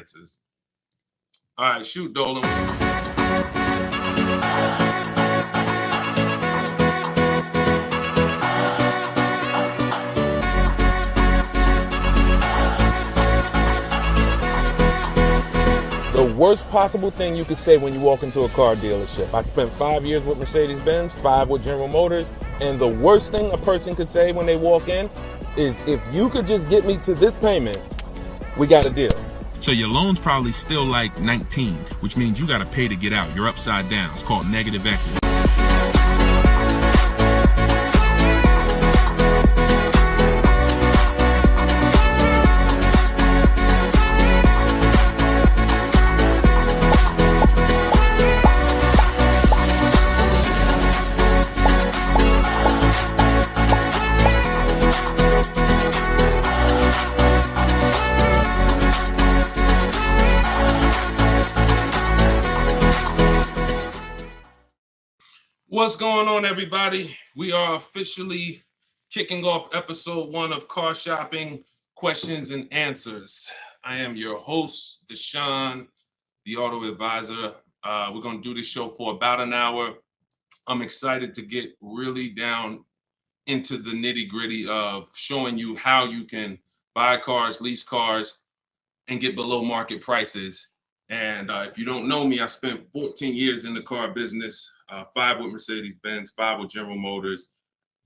answers. All right, shoot, Dolan. The worst possible thing you could say when you walk into a car dealership. I spent 5 years with Mercedes-Benz, 5 with General Motors, and the worst thing a person could say when they walk in is, if you could just get me to this payment, we got a deal. So your loan's probably still like 19, which means you got to pay to get out. You're upside down. It's called negative equity. What's going on, everybody? We are officially kicking off episode 1 of Car Shopping Questions and Answers. I am your host, Deshone the Auto Advisor. We're going to do this show for about an hour. I'm excited to get really down into the nitty-gritty of showing you how you can buy cars, lease cars, and get below market prices. And if you don't know me, I spent 14 years in the car business, 5 with Mercedes-Benz, 5 with General Motors.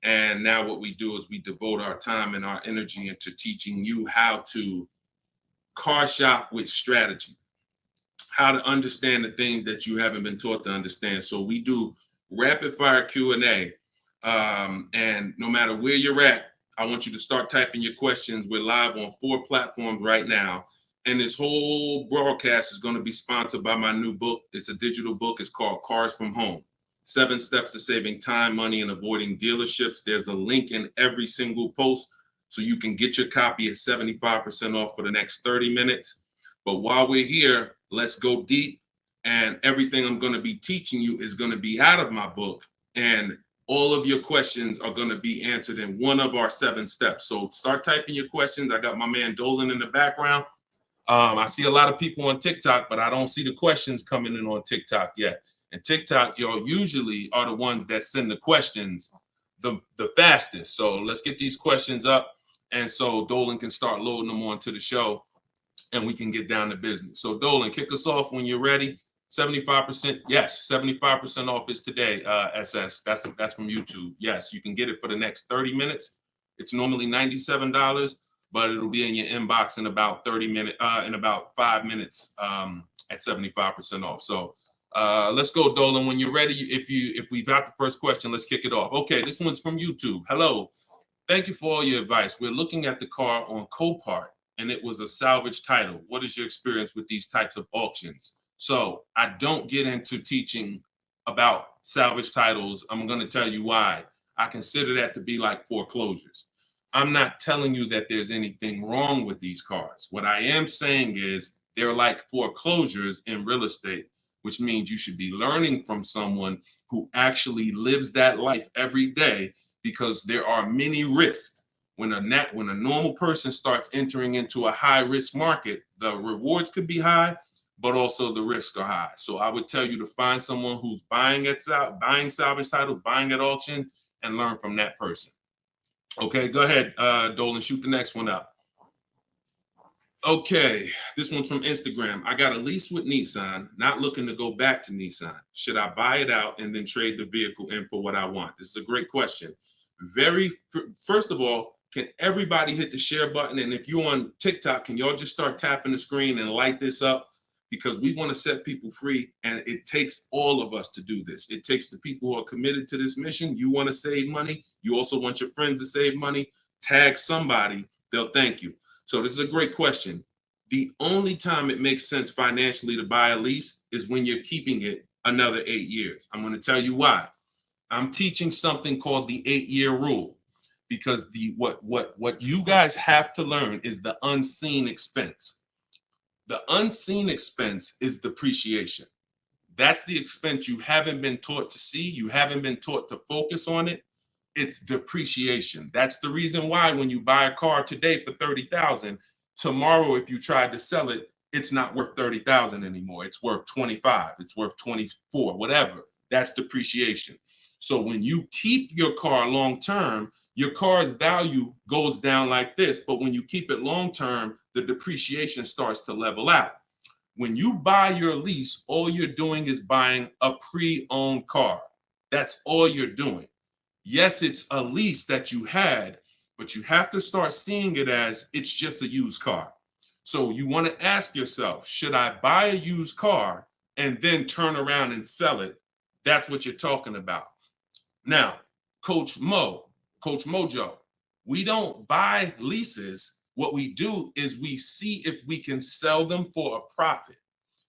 And now what we do is we devote our time and our energy into teaching you how to car shop with strategy, how to understand the things that you haven't been taught to understand. So we do rapid fire Q&A. And no matter where you're at, I want you to start typing your questions. We're live on 4 platforms right now. And this whole broadcast is going to be sponsored by my new book. It's a digital book. It's called Cars from Home: 7 Steps to Saving Time, Money, and Avoiding Dealerships. There's a link in every single post, so you can get your copy at 75% off for the next 30 minutes. But while we're here, let's go deep. And everything I'm going to be teaching you is going to be out of my book. And all of your questions are going to be answered in one of our 7 steps. So start typing your questions. I got my man Dolan in the background. I see a lot of people on TikTok, but I don't see the questions coming in on TikTok yet. And TikTok, y'all usually are the ones that send the questions the fastest. So let's get these questions up. And so Dolan can start loading them onto the show and we can get down to business. So Dolan, kick us off when you're ready. 75%. Yes, 75% off is today, SS. That's from YouTube. Yes, you can get it for the next 30 minutes. It's normally $97. But it'll be in your inbox in about 5 minutes at 75% off. So let's go, Dolan. When you're ready, if we've got the first question, let's kick it off. Okay, this one's from YouTube. Hello. Thank you for all your advice. We're looking at the car on Copart, and it was a salvage title. What is your experience with these types of auctions? So I don't get into teaching about salvage titles. I'm going to tell you why. I consider that to be like foreclosures. I'm not telling you that there's anything wrong with these cars. What I am saying is they're like foreclosures in real estate, which means you should be learning from someone who actually lives that life every day, because there are many risks. When a normal person starts entering into a high risk market, the rewards could be high, but also the risks are high. So I would tell you to find someone who's buying salvage titles, buying at auction, and learn from that person. Okay, go ahead, Dolan, shoot the next one up. Okay, this one's from Instagram. I got a lease with Nissan, not looking to go back to Nissan. Should I buy it out and then trade the vehicle in for what I want? This is a great question. First of all, can everybody hit the share button? And if you're on TikTok, can y'all just start tapping the screen and light this up? Because we want to set people free, and it takes all of us to do this. It takes the people who are committed to this mission. You want to save money. You also want your friends to save money. Tag somebody. They'll thank you. So this is a great question. The only time it makes sense financially to buy a lease is when you're keeping it another 8 years. I'm going to tell you why. I'm teaching something called the 8-year rule, because what you guys have to learn is the unseen expense. The unseen expense is depreciation. That's the expense you haven't been taught to see. You haven't been taught to focus on it. It's depreciation. That's the reason why when you buy a car today for $30,000, tomorrow, if you tried to sell it, it's not worth 30,000 anymore. It's worth 25. It's worth 24, whatever. That's depreciation. So when you keep your car long term, your car's value goes down like this. But when you keep it long term, the depreciation starts to level out. When you buy your lease, all you're doing is buying a pre-owned car. That's all you're doing. Yes, it's a lease that you had, but you have to start seeing it as it's just a used car. So you want to ask yourself, should I buy a used car and then turn around and sell it? That's what you're talking about. Now, Coach Mojo, we don't buy leases. What we do is we see if we can sell them for a profit.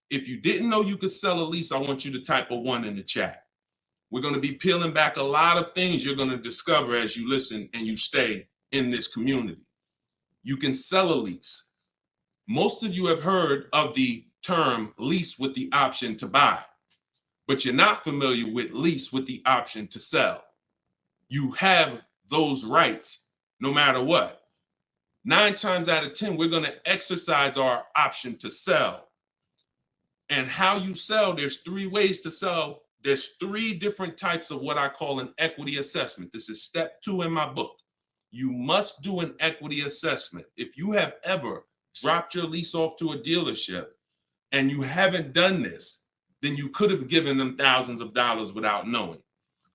If you didn't know you could sell a lease, I want you to type a 1 in the chat. We're going to be peeling back a lot of things you're going to discover as you listen and you stay in this community. You can sell a lease. Most of you have heard of the term lease with the option to buy, but you're not familiar with lease with the option to sell. You have those rights no matter what. 9 times out of 10, we're going to exercise our option to sell. And how you sell, there's 3 ways to sell. There's 3 different types of what I call an equity assessment. This is step 2 in my book. You must do an equity assessment. If you have ever dropped your lease off to a dealership and you haven't done this, then you could have given them thousands of dollars without knowing.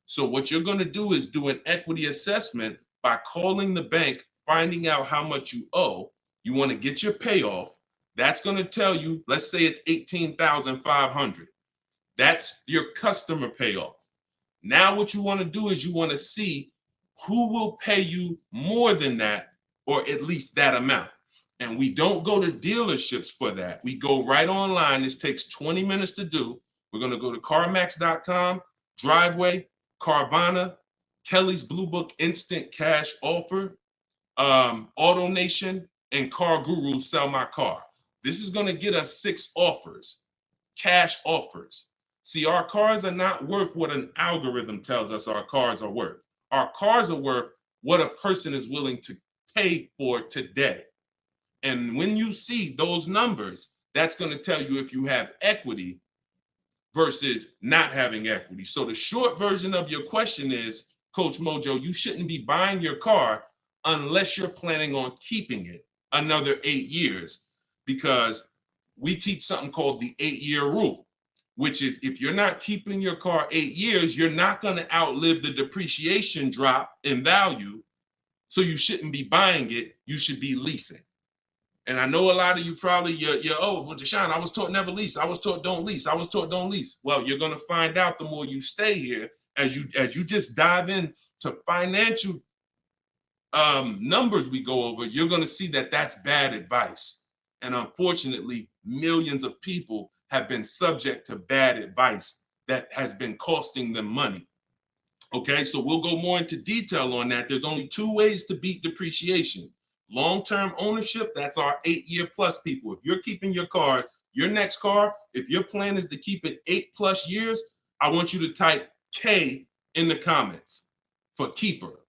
So what you're going to do is do an equity assessment by calling the bank, finding out how much you owe. You want to get your payoff. That's going to tell you, let's say it's $18,500. That's your customer payoff. Now what you want to do is you want to see who will pay you more than that, or at least that amount. And we don't go to dealerships for that. We go right online. This takes 20 minutes to do. We're going to go to CarMax.com, Driveway, Carvana, Kelly's Blue Book Instant Cash Offer, AutoNation, and Car Guru Sell My Car. This is going to get us 6 offers, cash offers. See, our cars are not worth what an algorithm tells us our cars are worth. Our cars are worth what a person is willing to pay for today. And when you see those numbers, that's going to tell you if you have equity versus not having equity. So the short version of your question is, Coach Mojo, you shouldn't be buying your car unless you're planning on keeping it another 8 years, because we teach something called the 8-year rule, which is if you're not keeping your car 8 years, you're not going to outlive the depreciation drop in value. So you shouldn't be buying it. You should be leasing. And I know a lot of you probably, you're well, Deshone, I was taught never lease. I was taught don't lease. I was taught don't lease. Well, you're going to find out the more you stay here, as you just dive in to financial numbers we go over, you're going to see that that's bad advice. And unfortunately, millions of people have been subject to bad advice that has been costing them money. Okay, so we'll go more into detail on that. There's only 2 ways to beat depreciation. Long-term ownership, that's our 8-year plus people. If you're keeping your cars, your next car, if your plan is to keep it 8+ years, I want you to type K in the comments for keeper.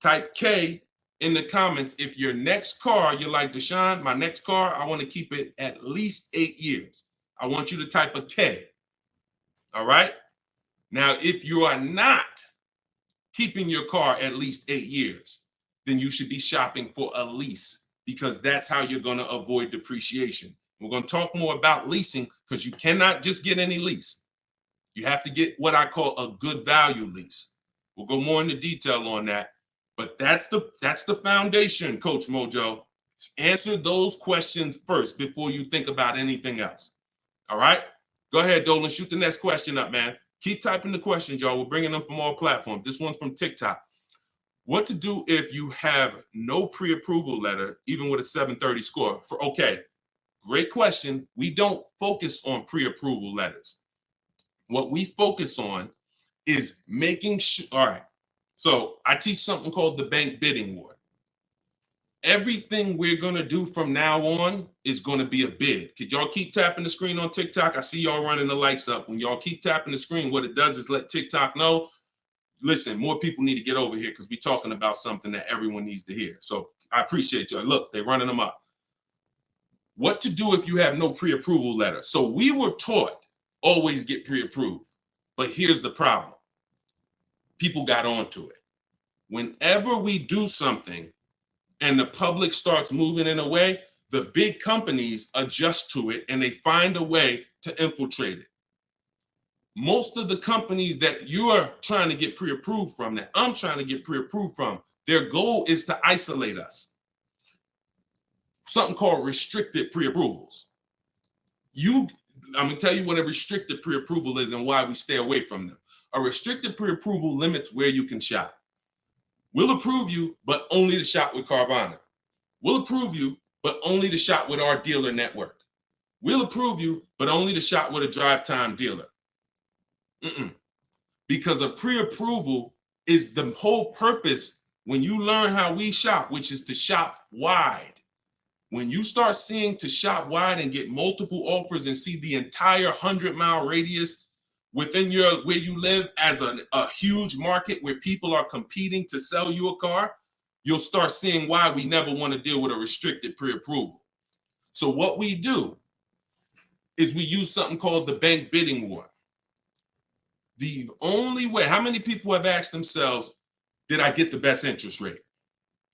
Type K in the comments if your next car, you're like, Deshone, my next car, I want to keep it at least 8 years. I want you to type a K. All right? Now, if you are not keeping your car at least 8 years, then you should be shopping for a lease, because that's how you're going to avoid depreciation. We're going to talk more about leasing, because you cannot just get any lease. You have to get what I call a good value lease. We'll go more into detail on that, but that's the foundation, Coach Mojo. Answer those questions first before you think about anything else. All right? Go ahead, Dolan. Shoot the next question up, man. Keep typing the questions, y'all. We're bringing them from all platforms. This one's from TikTok. What to do if you have no pre-approval letter, even with a 730 score? Okay, great question. We don't focus on pre-approval letters. What we focus on is making sure. All right, so I teach something called the bank bidding war. Everything we're going to do from now on is going to be a bid. Could y'all keep tapping the screen on TikTok? I see y'all running the lights up. When y'all keep tapping the screen, what it does is let TikTok know, listen, more people need to get over here, because we're talking about something that everyone needs to hear. So I appreciate y'all. Look, they're running them up. What to do if you have no pre-approval letter. So we were taught always get pre-approved. But here's the problem. People got onto it. Whenever we do something and the public starts moving in a way, the big companies adjust to it and they find a way to infiltrate it. Most of the companies that you're trying to get pre-approved from, that I'm trying to get pre-approved from, their goal is to isolate us. Something called restricted pre-approvals. I'm gonna tell you what a restricted pre-approval is and why we stay away from them. A restricted pre-approval limits where you can shop. We'll approve you, but only to shop with Carvana. We'll approve you, but only to shop with our dealer network. We'll approve you, but only to shop with a drive time dealer. Because a pre-approval is the whole purpose when you learn how we shop, which is to shop wide. When you start seeing to shop wide and get multiple offers and see the entire 100-mile radius within where you live as a huge market where people are competing to sell you a car, you'll start seeing why we never want to deal with a restricted pre-approval. So what we do is we use something called the bank bidding war. The only way, how many people have asked themselves, did I get the best interest rate?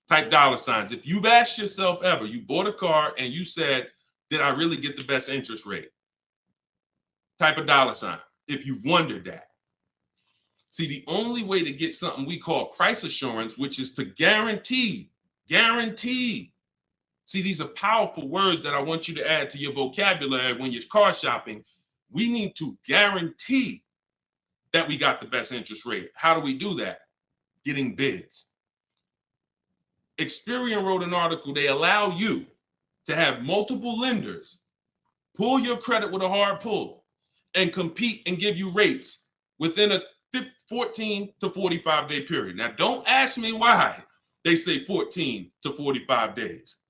Type dollar signs. If you've asked yourself ever, you bought a car and you said, did I really get the best interest rate? Type a dollar sign if you've wondered that. See, the only way to get something we call price assurance, which is to guarantee. See, these are powerful words that I want you to add to your vocabulary when you're car shopping. We need to guarantee that we got the best interest rate. How do we do that? Getting bids. Experian wrote an article. They allow you to have multiple lenders pull your credit with a hard pull and compete and give you rates within a 14 to 45 day period. Now, don't ask me why they say 14 to 45 days.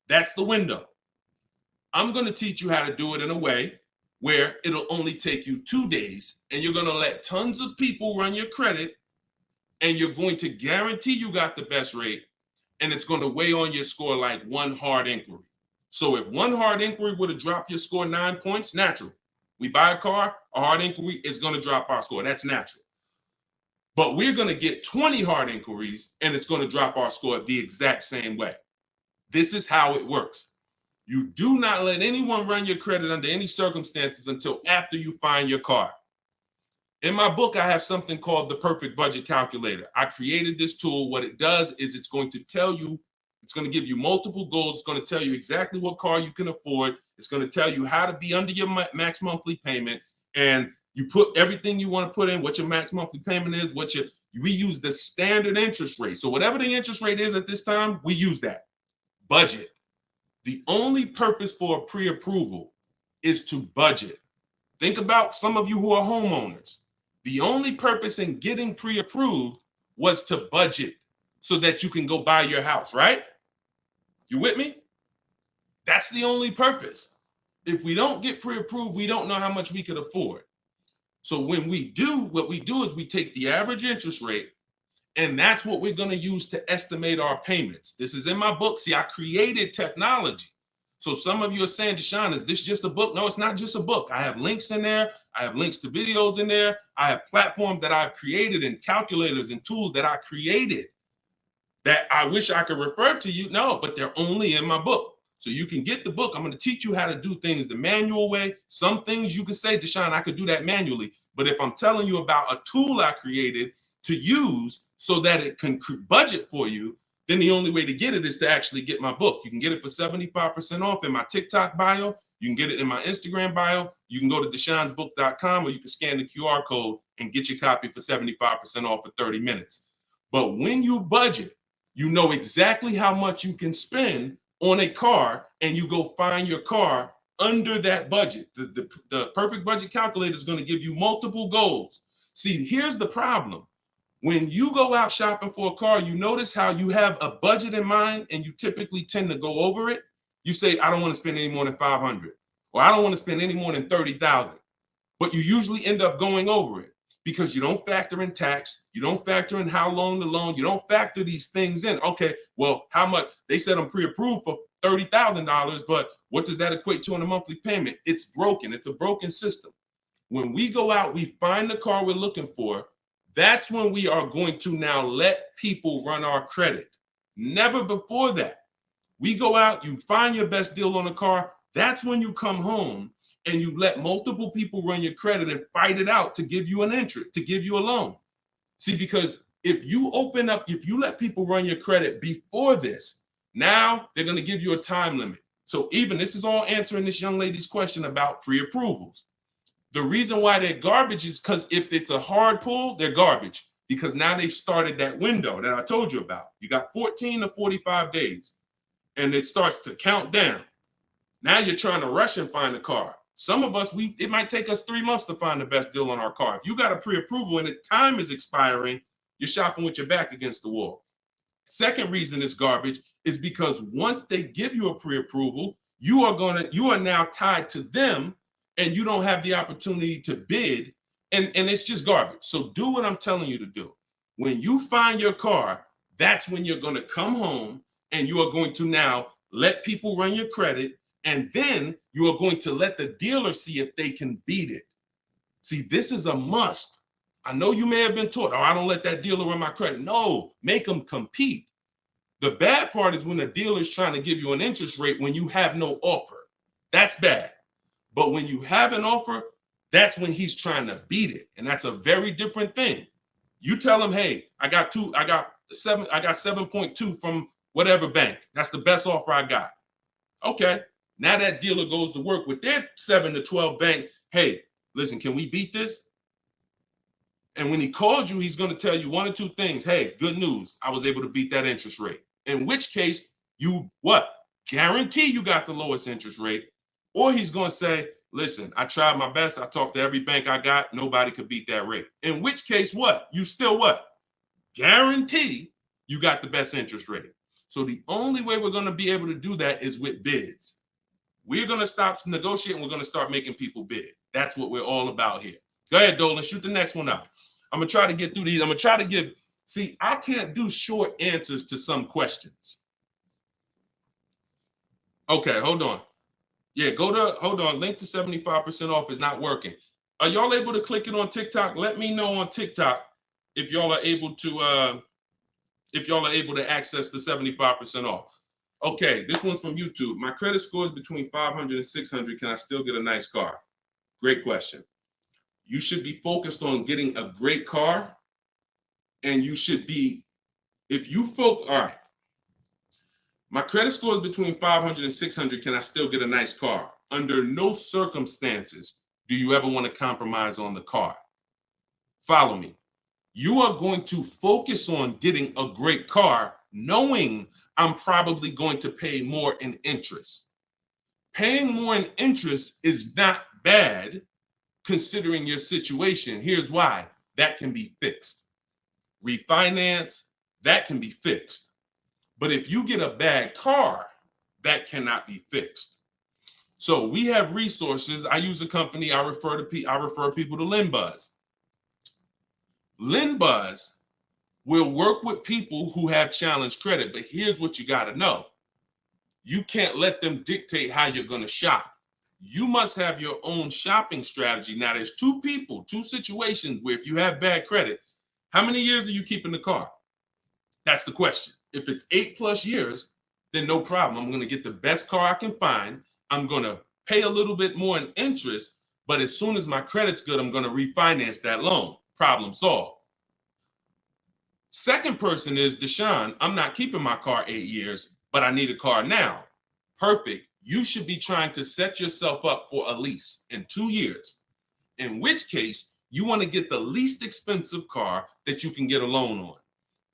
That's the window. I'm going to teach you how to do it in a way where it'll only take you 2 days and you're going to let tons of people run your credit and you're going to guarantee you got the best rate, and it's going to weigh on your score like one hard inquiry. So if one hard inquiry would have dropped your score 9 points, natural. We buy a car, a hard inquiry is going to drop our score. That's natural. But we're going to get 20 hard inquiries and it's going to drop our score the exact same way. This is how it works. You do not let anyone run your credit under any circumstances until after you find your car. In my book, I have something called the Perfect Budget Calculator. I created this tool. What it does is it's going to tell you, it's going to give you multiple goals. It's going to tell you exactly what car you can afford. It's going to tell you how to be under your max monthly payment. And you put everything you want to put in, what your max monthly payment is, we use the standard interest rate. So whatever the interest rate is at this time, we use that. Budget. The only purpose for a pre-approval is to budget. Think about some of you who are homeowners. The only purpose in getting pre-approved was to budget so that you can go buy your house, right? You with me? That's the only purpose. If we don't get pre-approved, we don't know how much we could afford. So when we do, what we do is we take the average interest rate, and that's what we're going to use to estimate our payments. This is in my book. See, I created technology. So some of you are saying, Deshone, is this just a book? No, it's not just a book. I have links in there. I have links to videos in there. I have platforms that I've created and calculators and tools that I created that I wish I could refer to you. No, but they're only in my book. So you can get the book. I'm going to teach you how to do things the manual way. Some things you can say, Deshone, I could do that manually. But if I'm telling you about a tool I created to use so that it can budget for you, then the only way to get it is to actually get my book. You can get it for 75% off in my TikTok bio. You can get it in my Instagram bio. You can go to deshonesbook.com, or you can scan the QR code and get your copy for 75% off for 30 minutes. But when you budget, you know exactly how much you can spend on a car, and you go find your car under that budget. The Perfect Budget Calculator is going to give you multiple goals. See, here's the problem. When you go out shopping for a car, you notice how you have a budget in mind and you typically tend to go over it. You say, I don't want to spend any more than $500, or I don't want to spend any more than $30,000. But you usually end up going over it because you don't factor in tax. You don't factor in how long the loan, you don't factor these things in. Okay, well, how much? They said I'm pre-approved for $30,000, but what does that equate to in a monthly payment? It's broken. It's a broken system. When we go out, we find the car we're looking for. That's when we are going to now let people run our credit. Never before that. We go out, you find your best deal on a car. That's when you come home and you let multiple people run your credit and fight it out to give you an interest, to give you a loan. See, because if you open up, if you let people run your credit before this, now they're going to give you a time limit. So even this is all answering this young lady's question about pre-approvals. The reason why they're garbage is because if it's a hard pull, they're garbage, because now they started that window that I told you about. You got 14 to 45 days and it starts to count down. Now you're trying to rush and find a car. Some of us, it might take us 3 months to find the best deal on our car. If you got a pre-approval and the time is expiring, you're shopping with your back against the wall. Second reason it's garbage is because once they give you a pre-approval, you are now tied to them and you don't have the opportunity to bid, and it's just garbage. So do what I'm telling you to do. When you find your car, that's when you're going to come home and you are going to now let people run your credit, and then you are going to let the dealer see if they can beat it. See, this is a must. I know you may have been taught, oh, I don't let that dealer run my credit. No, make them compete. The bad part is when a dealer is trying to give you an interest rate when you have no offer. That's bad. But when you have an offer, that's when he's trying to beat it. And that's a very different thing. You tell him, hey, I got 7.2 from whatever bank. That's the best offer I got. Okay. Now that dealer goes to work with their 7 to 12 bank. Hey, listen, can we beat this? And when he calls you, he's going to tell you one or two things. Hey, good news. I was able to beat that interest rate. In which case, you what? Guarantee you got the lowest interest rate. Or he's going to say, listen, I tried my best. I talked to every bank I got. Nobody could beat that rate. In which case, what? You still what? Guarantee you got the best interest rate. So the only way we're going to be able to do that is with bids. We're going to stop negotiating. We're going to start making people bid. That's what we're all about here. Go ahead, Dolan. Shoot the next one up. I'm going to try to get through these. I'm going to try to give, see, I can't do short answers to some questions. Okay, hold on. Yeah, hold on. Link to 75% off is not working. Are y'all able to click it on TikTok? Let me know on TikTok if y'all are able to access the 75% off. Okay, this one's from YouTube. My credit score is between 500 and 600. Can I still get a nice car? Great question. You should be focused on getting a great car, and you should be, all right. My credit score is between 500 and 600. Can I still get a nice car? Under no circumstances do you ever want to compromise on the car. Follow me. You are going to focus on getting a great car, knowing I'm probably going to pay more in interest. Paying more in interest is not bad considering your situation. Here's why. That can be fixed. Refinance, that can be fixed. But if you get a bad car, that cannot be fixed. So we have resources. I use a company. I refer people to LendBuzz. LendBuzz will work with people who have challenged credit. But here's what you got to know. You can't let them dictate how you're going to shop. You must have your own shopping strategy. Now, there's two situations where if you have bad credit, how many years are you keeping the car? That's the question. If it's 8+ years, then no problem. I'm going to get the best car I can find. I'm going to pay a little bit more in interest, but as soon as my credit's good, I'm going to refinance that loan. Problem solved. Second person is Deshone. I'm not keeping my car 8 years, but I need a car now. Perfect. You should be trying to set yourself up for a lease in 2 years, in which case you want to get the least expensive car that you can get a loan on.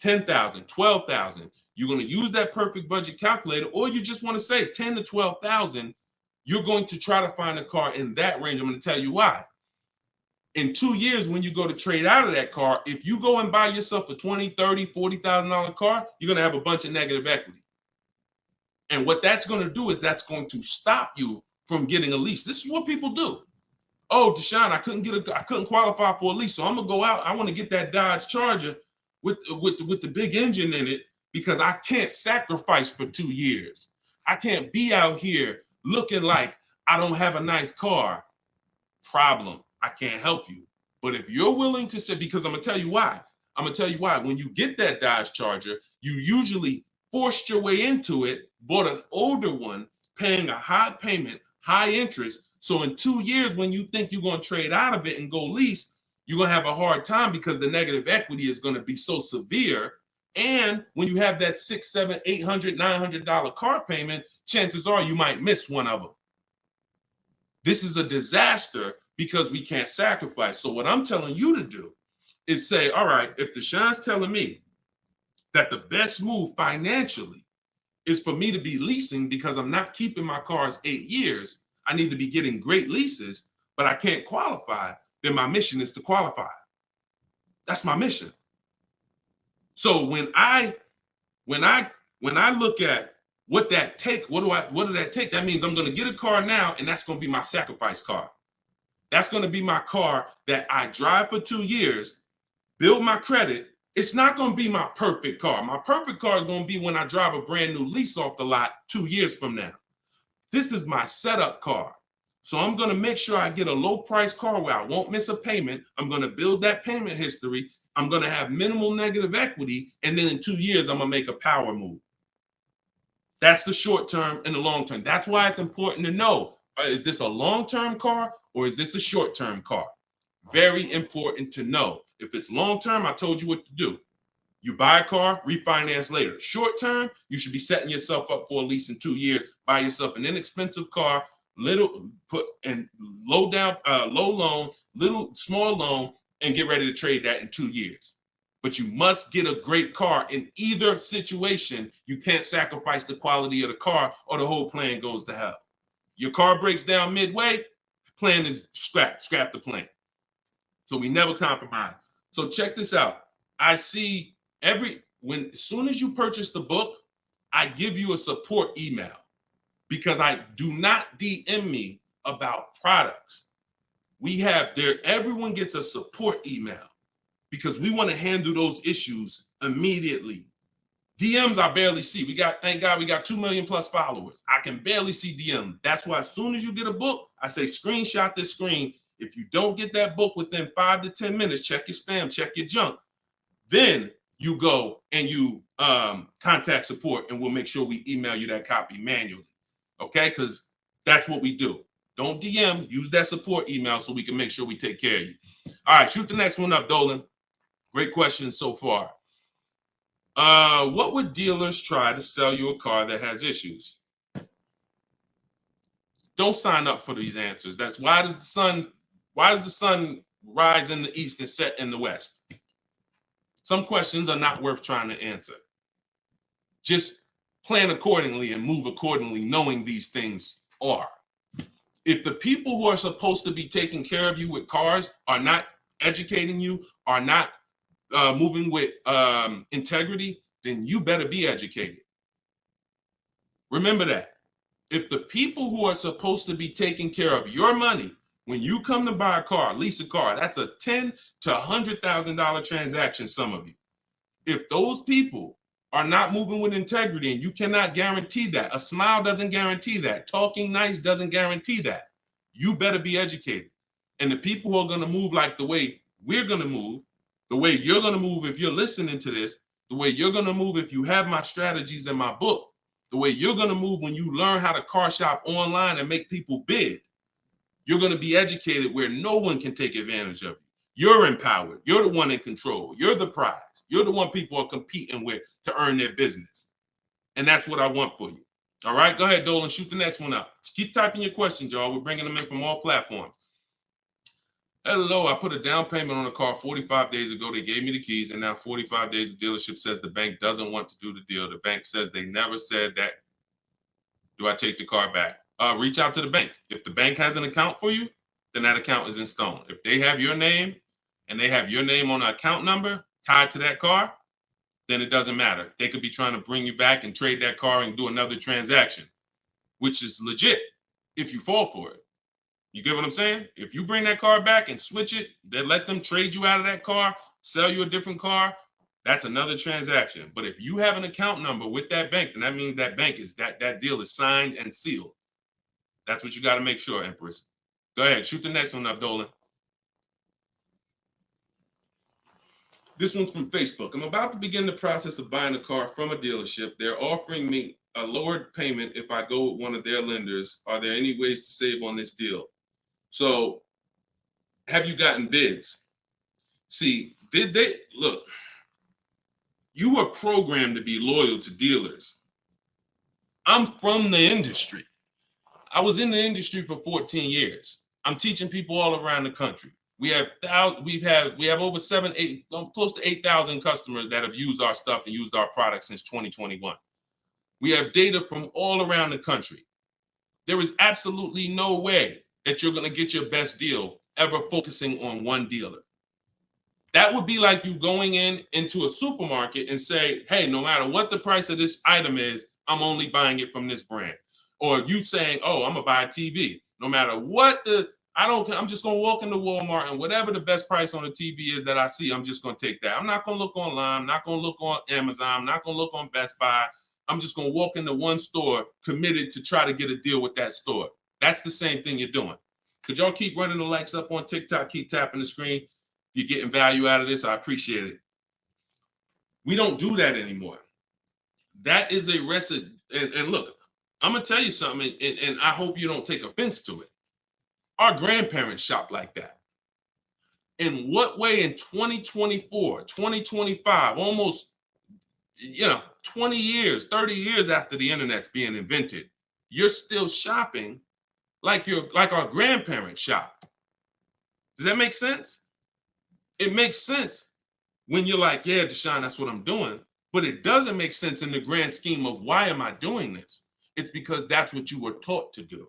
$10,000, $12,000. You're going to use that perfect budget calculator, or you just want to say $10,000 to $12,000. You're going to try to find a car in that range. I'm going to tell you why. In 2 years, when you go to trade out of that car, if you go and buy yourself a $20,000, $30,000, $40,000 car, you're going to have a bunch of negative equity. And what that's going to do is that's going to stop you from getting a lease. This is what people do. Oh, Deshone, I couldn't qualify for a lease, so I'm going to go out. I want to get that Dodge Charger with the big engine in it because I can't sacrifice for 2 years. I can't be out here looking like I don't have a nice car. Problem. I can't help you. But if you're willing to say, because I'm going to tell you why. I'm going to tell you why. When you get that Dodge Charger, you usually forced your way into it, bought an older one, paying a high payment, high interest. So in 2 years, when you think you're going to trade out of it and go lease, you're going to have a hard time because the negative equity is going to be so severe. And when you have that $600, $700, $800, $900 car payment, chances are you might miss one of them. This is a disaster because we can't sacrifice. So what I'm telling you to do is say, all right, if Deshaun's telling me that the best move financially is for me to be leasing because I'm not keeping my cars 8 years, I need to be getting great leases, but I can't qualify, then my mission is to qualify. That's my mission. So when I look at what that take, what did that take? That means I'm going to get a car now, and that's going to be my sacrifice car. That's going to be my car that I drive for 2 years, build my credit. It's not going to be my perfect car. My perfect car is going to be when I drive a brand new lease off the lot 2 years from now. This is my setup car. So I'm going to make sure I get a low price car where I won't miss a payment. I'm going to build that payment history. I'm going to have minimal negative equity. And then in 2 years, I'm going to make a power move. That's the short term and the long term. That's why it's important to know, is this a long-term car or is this a short-term car? Very important to know. If it's long-term, I told you what to do. You buy a car, refinance later. Short-term, you should be setting yourself up for a lease in 2 years. Buy yourself an inexpensive car, low loan, small loan, and get ready to trade that in 2 years. But you must get a great car in either situation. You can't sacrifice the quality of the car or the whole plan goes to hell. Your car breaks down midway, plan is scrap the plan. So we never compromise. So check this out. I see as soon as you purchase the book, I give you a support email because I do not DM me about products. Everyone gets a support email because we want to handle those issues immediately. DMs I barely see. Thank God we got 2 million plus followers. I can barely see DM. That's why as soon as you get a book, I say screenshot this screen. If you don't get that book within 5 to 10 minutes, check your spam, check your junk. Then you go and you contact support and we'll make sure we email you that copy manually. Okay, because that's what we do. Don't DM, use that support email so we can make sure we take care of you. All right, shoot the next one up, Dolan. Great questions so far. What would dealers try to sell you a car that has issues? Don't sign up for these answers. That's why does the sun rise in the east and set in the west? Some questions are not worth trying to answer. Just plan accordingly and move accordingly, knowing these things are. If the people who are supposed to be taking care of you with cars are not educating you, are not moving with integrity, then you better be educated. Remember that. If the people who are supposed to be taking care of your money, when you come to buy a car, lease a car, that's a $10,000 to $100,000 transaction, some of you. If those people are not moving with integrity, and you cannot guarantee that, a smile doesn't guarantee that, talking nice doesn't guarantee that, you better be educated. And the people who are going to move like the way we're going to move, the way you're going to move if you're listening to this, the way you're going to move if you have my strategies in my book, the way you're going to move when you learn how to car shop online and make people bid, you're going to be educated where no one can take advantage of you. You're empowered. You're the one in control. You're the prize. You're the one people are competing with to earn their business. And that's what I want for you. All right, go ahead, Dolan, shoot the next one up. Just keep typing your questions, y'all. We're bringing them in from all platforms. Hello, I put a down payment on a car 45 days ago. They gave me the keys, and now 45 days, the dealership says the bank doesn't want to do the deal. The bank says they never said that. Do I take the car back? Reach out to the bank. If the bank has an account for you, then that account is in stone. If they have your name and they have your name on an account number tied to that car, then it doesn't matter. They could be trying to bring you back and trade that car and do another transaction, which is legit if you fall for it. You get what I'm saying? If you bring that car back and switch it, then let them trade you out of that car, sell you a different car, That's another transaction. But if you have an account number with that bank, then that means that bank is that deal is signed and sealed. That's what you got to make sure, Empress. Go ahead, shoot the next one up, Dolan. This one's from Facebook. I'm about to begin the process of buying a car from a dealership. They're offering me a lowered payment if I go with one of their lenders. Are there any ways to save on this deal? So, have you gotten bids? See, did they look? You were programmed to be loyal to dealers. I'm from the industry. I was in the industry for 14 years. I'm teaching people all around the country. We have over 8, close to 8,000 customers that have used our stuff and used our products since 2021. We have data from all around the country. There is absolutely no way that you're going to get your best deal ever focusing on one dealer. That would be like you going into a supermarket and say, hey, no matter what the price of this item is, I'm only buying it from this brand. Or you saying, oh, I'm gonna buy a TV. No matter what I'm just gonna walk into Walmart and whatever the best price on the TV is that I see, I'm just gonna take that. I'm not gonna look online, I'm not gonna look on Amazon, I'm not gonna look on Best Buy. I'm just gonna walk into one store committed to try to get a deal with that store. That's the same thing you're doing. Could y'all keep running the likes up on TikTok, keep tapping the screen? If you're getting value out of this, I appreciate it. We don't do that anymore. That is a recipe. And look, I'm going to tell you something, and I hope you don't take offense to it. Our grandparents shopped like that. In what way in 2024, 2025, almost, 20 years, 30 years after the internet's being invented, you're still shopping like our grandparents shopped? Does that make sense? It makes sense when you're like, yeah, Deshone, that's what I'm doing. But it doesn't make sense in the grand scheme of why am I doing this? It's because that's what you were taught to do.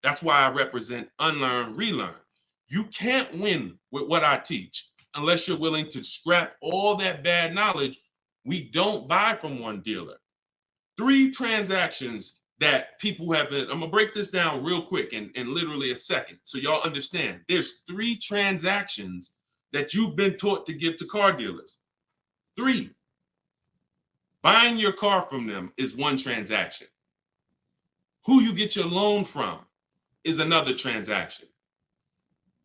That's why I represent unlearn, relearn. You can't win with what I teach unless you're willing to scrap all that bad knowledge. We don't buy from one dealer. 3 transactions that people have been, I'm gonna break this down real quick in literally a second so y'all understand. There's 3 transactions that you've been taught to give to car dealers. 3. Buying your car from them is one transaction. Who you get your loan from is another transaction.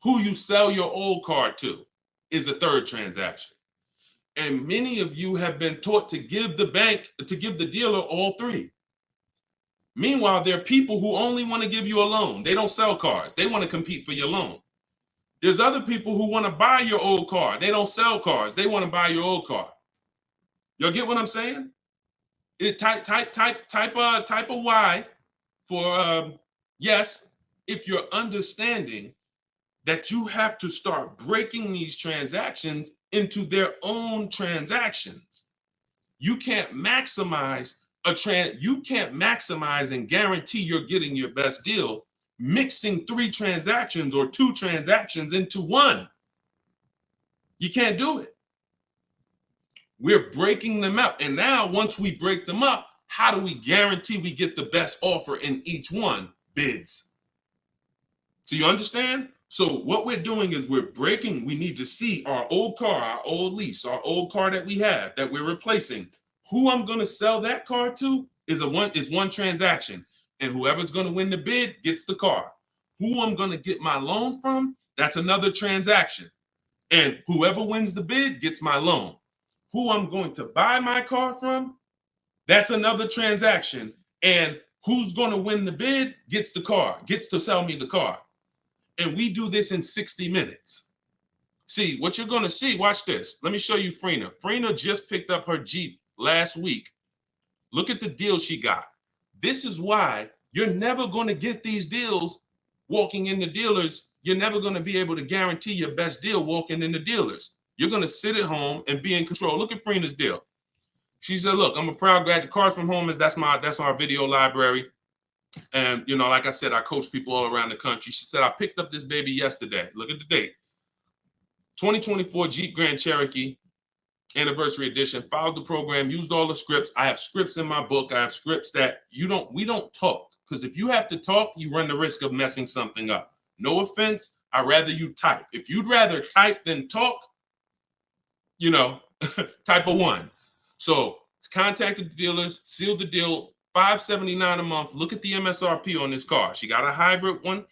Who you sell your old car to is a 3rd transaction. And many of you have been taught to give the dealer all 3. Meanwhile, there are people who only want to give you a loan. They don't sell cars. They want to compete for your loan. There's other people who want to buy your old car. They don't sell cars. They want to buy your old car. Y'all get what I'm saying? Type a Y for yes, if you're understanding that you have to start breaking these transactions into their own transactions. You can't maximize and guarantee you're getting your best deal mixing 3 transactions or 2 transactions into one. You can't do it. We're breaking them up. And now once we break them up, how do we guarantee we get the best offer in each one? Bids. So you understand? So what we're doing is we need to see our old car, our old lease, our old car that we have that we're replacing. Who I'm going to sell that car to is one transaction. And whoever's going to win the bid gets the car. Who I'm going to get my loan from, that's another transaction. And whoever wins the bid gets my loan. Who I'm going to buy my car from, that's another transaction. And who's going to win the bid gets the car, gets to sell me the car. And we do this in 60 minutes. See, what you're going to see, watch this. Let me show you Frina. Frina just picked up her Jeep last week. Look at the deal she got. This is why you're never going to get these deals walking in the dealers. You're never going to be able to guarantee your best deal walking in the dealers. You're going to sit at home and be in control. Look at Frina's deal. She said, look, I'm a proud graduate. Cars from Home that's our video library. And, like I said, I coach people all around the country. She said, I picked up this baby yesterday. Look at the date. 2024 Jeep Grand Cherokee Anniversary Edition. Followed the program, used all the scripts. I have scripts in my book. I have scripts that we don't talk. Because if you have to talk, you run the risk of messing something up. No offense. I'd rather you type. If you'd rather type than talk, Type of 1. So contact the dealers, seal the deal, $579 a month. Look at the MSRP on this car. She got a hybrid one,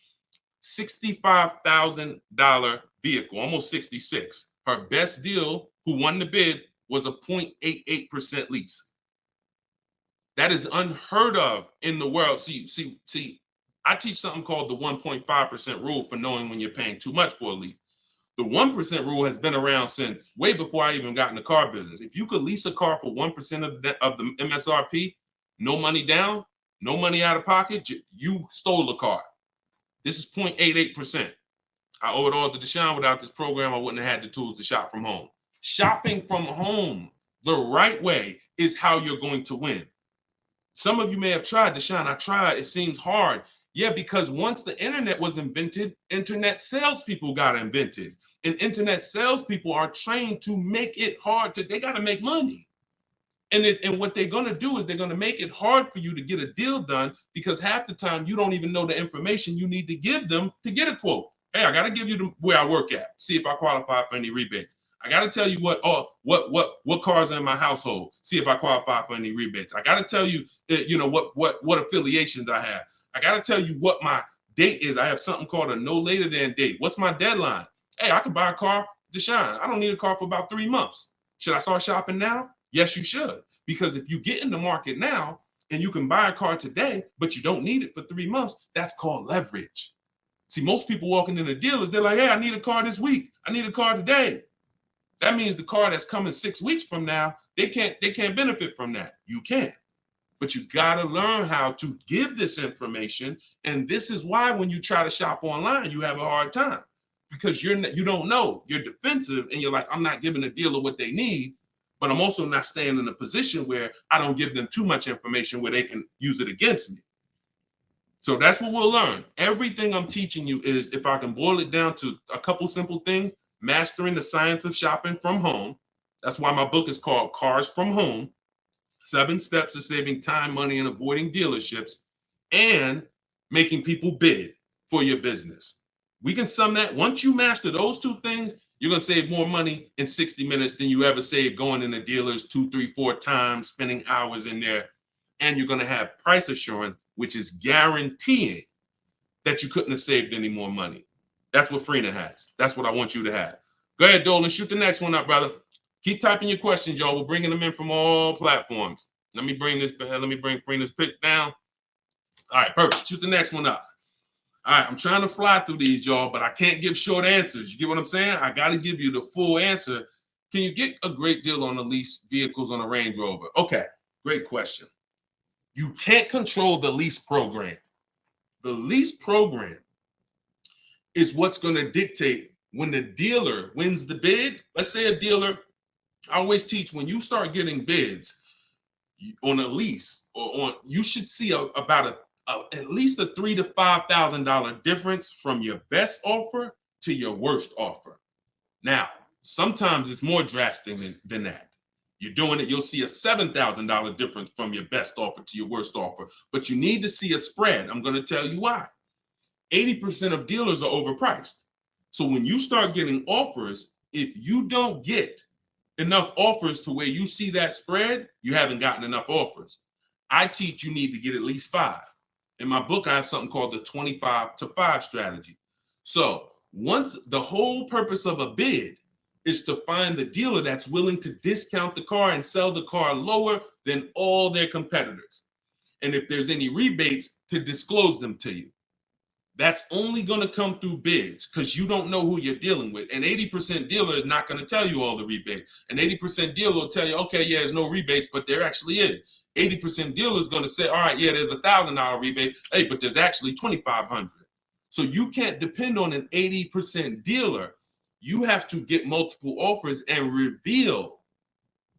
$65,000 vehicle, almost 66. Her best deal, who won the bid, was a 0.88% lease. That is unheard of in the world. See, I teach something called the 1.5% rule for knowing when you're paying too much for a lease. The 1% rule has been around since way before I even got in the car business. If you could lease a car for 1% of the MSRP, no money down, no money out of pocket, you stole a car. This is 0.88%. I owe it all to Deshone. Without this program, I wouldn't have had the tools to shop from home. Shopping from home the right way is how you're going to win. Some of you may have tried, Deshone. I tried. It seems hard. Yeah, because once the internet was invented, internet salespeople got invented. And internet salespeople are trained to make it hard. They got to make money. And what they're going to do is they're going to make it hard for you to get a deal done, because half the time you don't even know the information you need to give them to get a quote. Hey, I got to give you where I work at. See if I qualify for any rebates. I got to tell you what cars are in my household. See if I qualify for any rebates. I got to tell you, what affiliations I have. I got to tell you what my date is. I have something called a no later than date. What's my deadline? Hey, I could buy a car, Deshone. I don't need a car for about 3 months. Should I start shopping now? Yes, you should. Because if you get in the market now and you can buy a car today, but you don't need it for 3 months, that's called leverage. See, most people walking in the dealers, they're like, hey, I need a car this week. I need a car today. That means the car that's coming 6 weeks from now, they can't benefit from that. You can. But you got to learn how to give this information. And this is why when you try to shop online, you have a hard time, because you don't know. You're defensive and you're like, I'm not giving a dealer what they need, but I'm also not staying in a position where I don't give them too much information where they can use it against me. So that's what we'll learn. Everything I'm teaching you is, if I can boil it down to a couple simple things, mastering the science of shopping from home. That's why my book is called Cars from Home, 7 Steps to Saving Time, Money, and Avoiding Dealerships, and making people bid for your business. We can sum that. Once you master those 2 things, you're going to save more money in 60 minutes than you ever saved going in the dealers 2, 3, 4 times, spending hours in there. And you're going to have price assurance, which is guaranteeing that you couldn't have saved any more money. That's what Freenah has. That's what I want you to have. Go ahead, Dolan. Shoot the next one up, brother. Keep typing your questions, y'all. We're bringing them in from all platforms. Let me bring Freenah's pick down. All right, perfect. Shoot the next one up. All right, I'm trying to fly through these, y'all, but I can't give short answers. You get what I'm saying? I got to give you the full answer. Can you get a great deal on the lease vehicles on a Range Rover? Okay, great question. You can't control the lease program. The lease program is what's going to dictate when the dealer wins the bid. Let's say a dealer, I always teach, when you start getting bids on a lease or on, you should see about at least a $3,000 to $5,000 difference from your best offer to your worst offer. Now, sometimes it's more drastic than that. You're doing it, you'll see a $7,000 difference from your best offer to your worst offer, but you need to see a spread. I'm going to tell you why. 80% of dealers are overpriced. So when you start getting offers, if you don't get enough offers to where you see that spread, you haven't gotten enough offers. I teach you need to get at least 5. In my book, I have something called the 25 to 5 strategy. So once the whole purpose of a bid is to find the dealer that's willing to discount the car and sell the car lower than all their competitors. And if there's any rebates, to disclose them to you. That's only going to come through bids, because you don't know who you're dealing with. An 80% dealer is not going to tell you all the rebates. An 80% dealer will tell you, okay, yeah, there's no rebates, but there actually is. 80% dealer is going to say, all right, yeah, there's $1,000 rebate. Hey, but there's actually $2,500. So you can't depend on an 80% dealer. You have to get multiple offers and reveal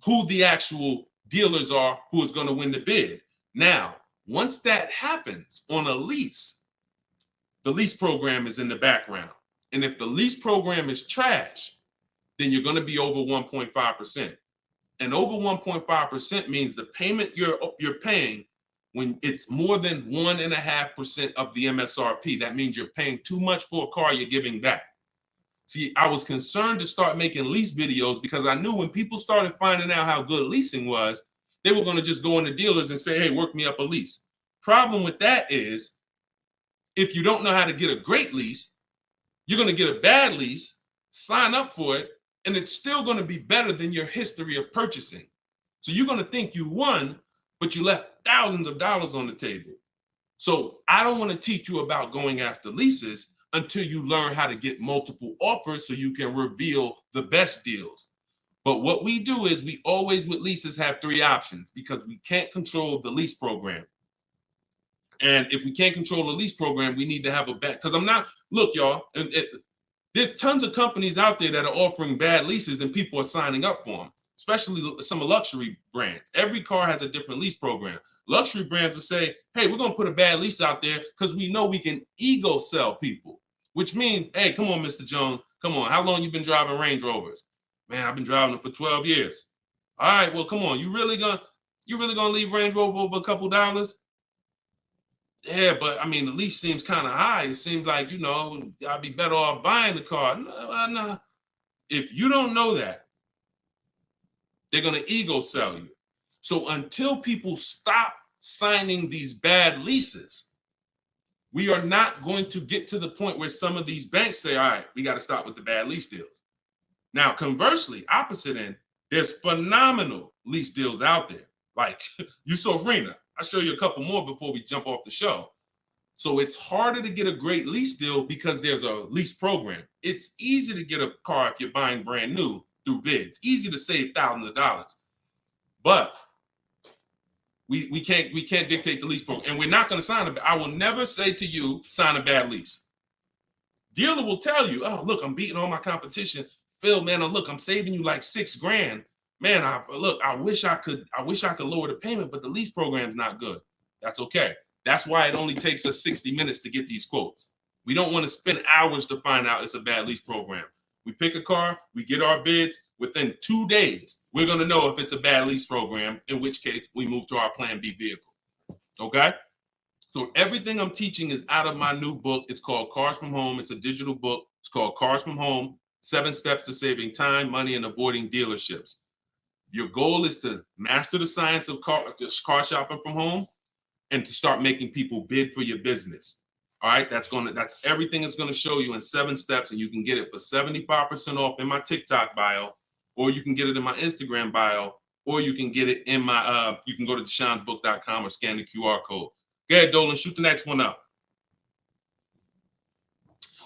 who the actual dealers are who is going to win the bid. Now, once that happens on a lease, the lease program is in the background. And if the lease program is trash, then you're going to be over 1.5%. And over 1.5% means the payment you're paying, when it's more than 1.5% of the MSRP, that means you're paying too much for a car you're giving back. See, I was concerned to start making lease videos because I knew when people started finding out how good leasing was, they were going to just go into dealers and say, hey, work me up a lease. Problem with that is, if you don't know how to get a great lease, you're going to get a bad lease, sign up for it, and it's still going to be better than your history of purchasing. So you're going to think you won, but you left thousands of dollars on the table. So I don't want to teach you about going after leases until you learn how to get multiple offers so you can reveal the best deals. But what we do is we always with leases have 3 options because we can't control the lease program. And if we can't control the lease program, we need to have a bet. Because look, y'all, there's tons of companies out there that are offering bad leases and people are signing up for them, especially some luxury brands. Every car has a different lease program. Luxury brands will say, hey, we're going to put a bad lease out there because we know we can ego sell people, which means, hey, come on, Mr. Jones, come on. How long you been driving Range Rovers? Man, I've been driving them for 12 years. All right, well, come on. You really gonna leave Range Rover over a couple dollars? Yeah, but I mean, the lease seems kind of high. It seems like, I'd be better off buying the car. No. If you don't know that, they're going to ego sell you. So until people stop signing these bad leases, we are not going to get to the point where some of these banks say, all right, we got to stop with the bad lease deals. Now, conversely, opposite end, there's phenomenal lease deals out there. Like Yusufrina. I'll show you a couple more before we jump off the show. So it's harder to get a great lease deal because there's a lease program. It's easy to get a car if you're buying brand new through bids. Easy to save thousands of dollars. But we can't dictate the lease program. And we're not going to sign I will never say to you, sign a bad lease. Dealer will tell you, oh, look, I'm beating all my competition. Phil, man, look, I'm saving you like $6,000. Man, I wish I could lower the payment, but the lease program's not good. That's okay. That's why it only takes us 60 minutes to get these quotes. We don't want to spend hours to find out it's a bad lease program. We pick a car, we get our bids. Within 2 days, we're going to know if it's a bad lease program, in which case we move to our Plan B vehicle. Okay? So everything I'm teaching is out of my new book. It's called Cars from Home. It's a digital book. It's called Cars from Home, 7 Steps to Saving Time, Money, and Avoiding Dealerships. Your goal is to master the science of car shopping from home and to start making people bid for your business. All right, that's everything it's going to show you in 7 steps, and you can get it for 75% off in my TikTok bio, or you can get it in my Instagram bio, or you can get it in my you can go to deshonsbook.com or scan the QR code. Go ahead, Dolan, shoot the next one up.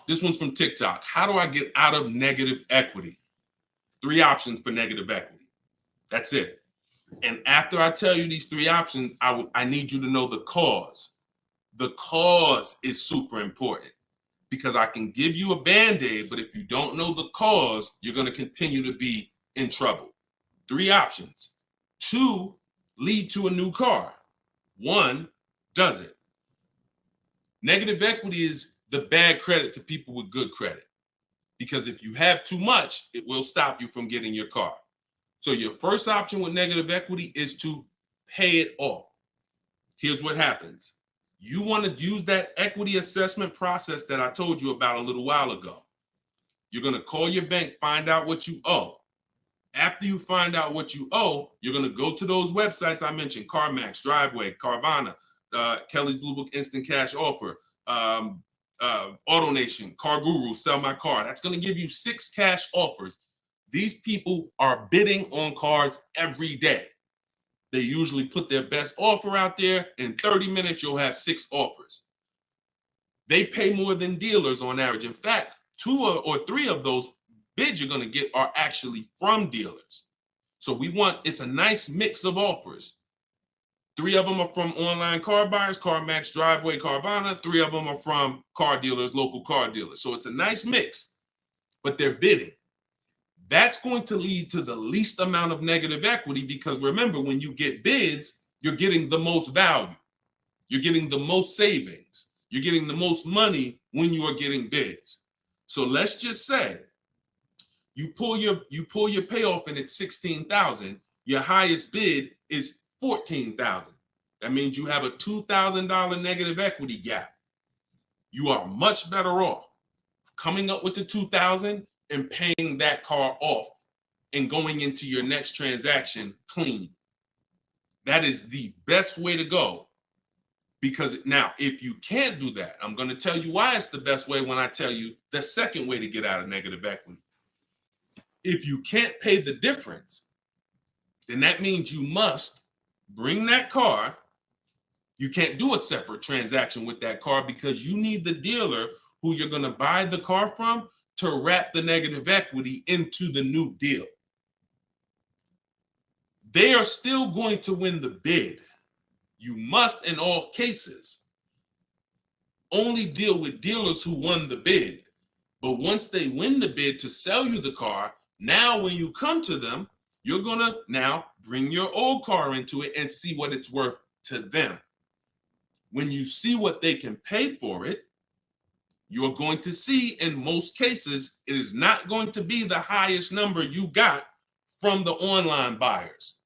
This one's from TikTok. How do I get out of negative equity? 3 options for negative equity. That's it. And after I tell you these 3 options, I need you to know the cause. The cause is super important because I can give you a Band-Aid, but if you don't know the cause, you're going to continue to be in trouble. 3 options. 2 lead to a new car. 1 doesn't. Negative equity is the bad credit to people with good credit because if you have too much, it will stop you from getting your car. So your first option with negative equity is to pay it off. Here's what happens. You want to use that equity assessment process that I told you about a little while ago. You're going to call your bank, find out what you owe. After you find out what you owe, you're going to go to those websites I mentioned, CarMax, Driveway, Carvana, Kelly's Blue Book Instant Cash Offer, AutoNation, Car Guru, Sell My Car. That's going to give you 6 cash offers. These people are bidding on cars every day. They usually put their best offer out there. In 30 minutes, you'll have 6 offers. They pay more than dealers on average. In fact, 2 or 3 of those bids you're going to get are actually from dealers. So it's a nice mix of offers. 3 of them are from online car buyers, CarMax, Driveway, Carvana. 3 of them are from car dealers, local car dealers. So it's a nice mix, but they're bidding. That's going to lead to the least amount of negative equity because remember, when you get bids, you're getting the most value. You're getting the most savings. You're getting the most money when you are getting bids. So let's just say you pull your payoff in at $16,000. Your highest bid is $14,000. That means you have a $2,000 negative equity gap. You are much better off coming up with the $2,000 and paying that car off and going into your next transaction clean. That is the best way to go. Because now, if you can't do that, I'm going to tell you why it's the best way when I tell you the second way to get out of negative equity. If you can't pay the difference, then that means you must bring that car. You can't do a separate transaction with that car because you need the dealer who you're going to buy the car from to wrap the negative equity into the new deal. They are still going to win the bid. You must, in all cases, only deal with dealers who won the bid. But once they win the bid to sell you the car, now when you come to them, you're going to now bring your old car into it and see what it's worth to them. When you see what they can pay for it, you're going to see in most cases, it is not going to be the highest number you got from the online buyers.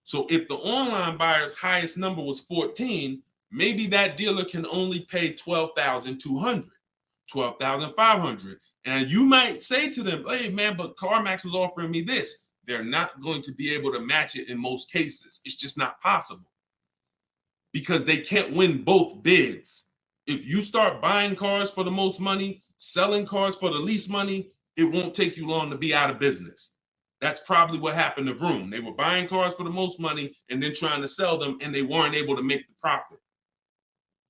So if the online buyer's highest number was 14, maybe that dealer can only pay 12,200, 12,500. And you might say to them, hey man, but CarMax was offering me this. They're not going to be able to match it in most cases. It's just not possible because they can't win both bids. If you start buying cars for the most money, selling cars for the least money, it won't take you long to be out of business. That's probably what happened to Vroom. They were buying cars for the most money and then trying to sell them, and they weren't able to make the profit.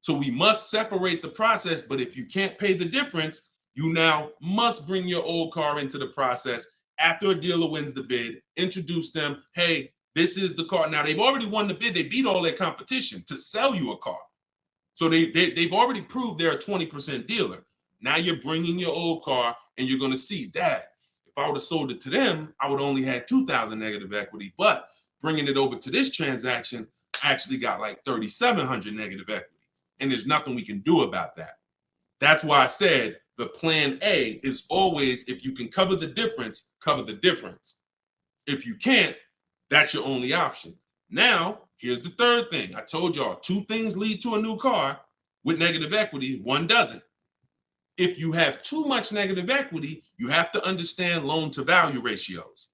So we must separate the process, but if you can't pay the difference, you now must bring your old car into the process after a dealer wins the bid, introduce them, hey, this is the car. Now, they've already won the bid. They beat all their competition to sell you a car. So they've already proved they're a 20% dealer. Now you're bringing your old car, and you're going to see, Dad, if I would have sold it to them, I would only had 2,000 negative equity. But bringing it over to this transaction, I actually got like 3,700 negative equity. And there's nothing we can do about that. That's why I said the plan A is always, if you can cover the difference, cover the difference. If you can't, that's your only option. Now, here's the third thing. I told y'all 2 things lead to a new car with negative equity, 1 doesn't. If you have too much negative equity, you have to understand loan to value ratios.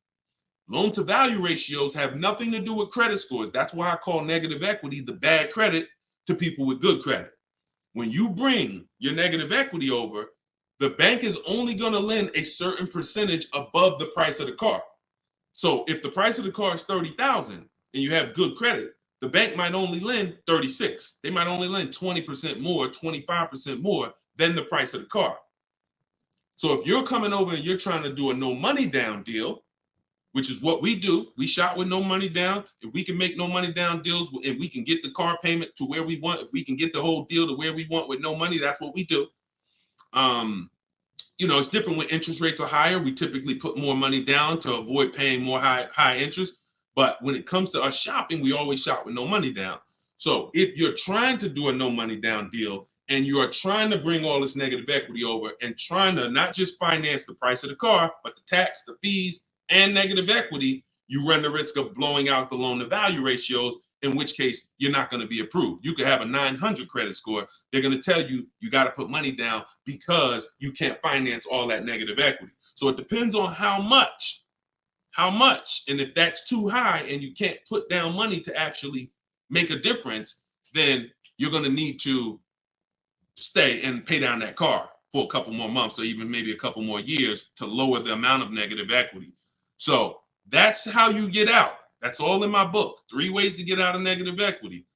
Loan to value ratios have nothing to do with credit scores. That's why I call negative equity the bad credit to people with good credit. When you bring your negative equity over, the bank is only going to lend a certain percentage above the price of the car. So if the price of the car is 30,000 and you have good credit, the bank might only lend 36. They might only lend 20% more, 25% more than the price of the car. So if you're coming over and you're trying to do a no money down deal, which is what we do, we shop with no money down. If we can make no money down deals and we can get the car payment to where we want, if we can get the whole deal to where we want with no money, that's what we do. It's different when interest rates are higher. We typically put more money down to avoid paying more high interest. But when it comes to us shopping, we always shop with no money down. So if you're trying to do a no money down deal and you are trying to bring all this negative equity over and trying to not just finance the price of the car, but the tax, the fees, and negative equity, you run the risk of blowing out the loan to value ratios, in which case you're not going to be approved. You could have a 900 credit score. They're going to tell you you got to put money down because you can't finance all that negative equity. So it depends on how much. And if that's too high and you can't put down money to actually make a difference, then you're going to need to stay and pay down that car for a couple more months or even maybe a couple more years to lower the amount of negative equity. So that's how you get out. That's all in my book. 3 ways to get out of negative equity.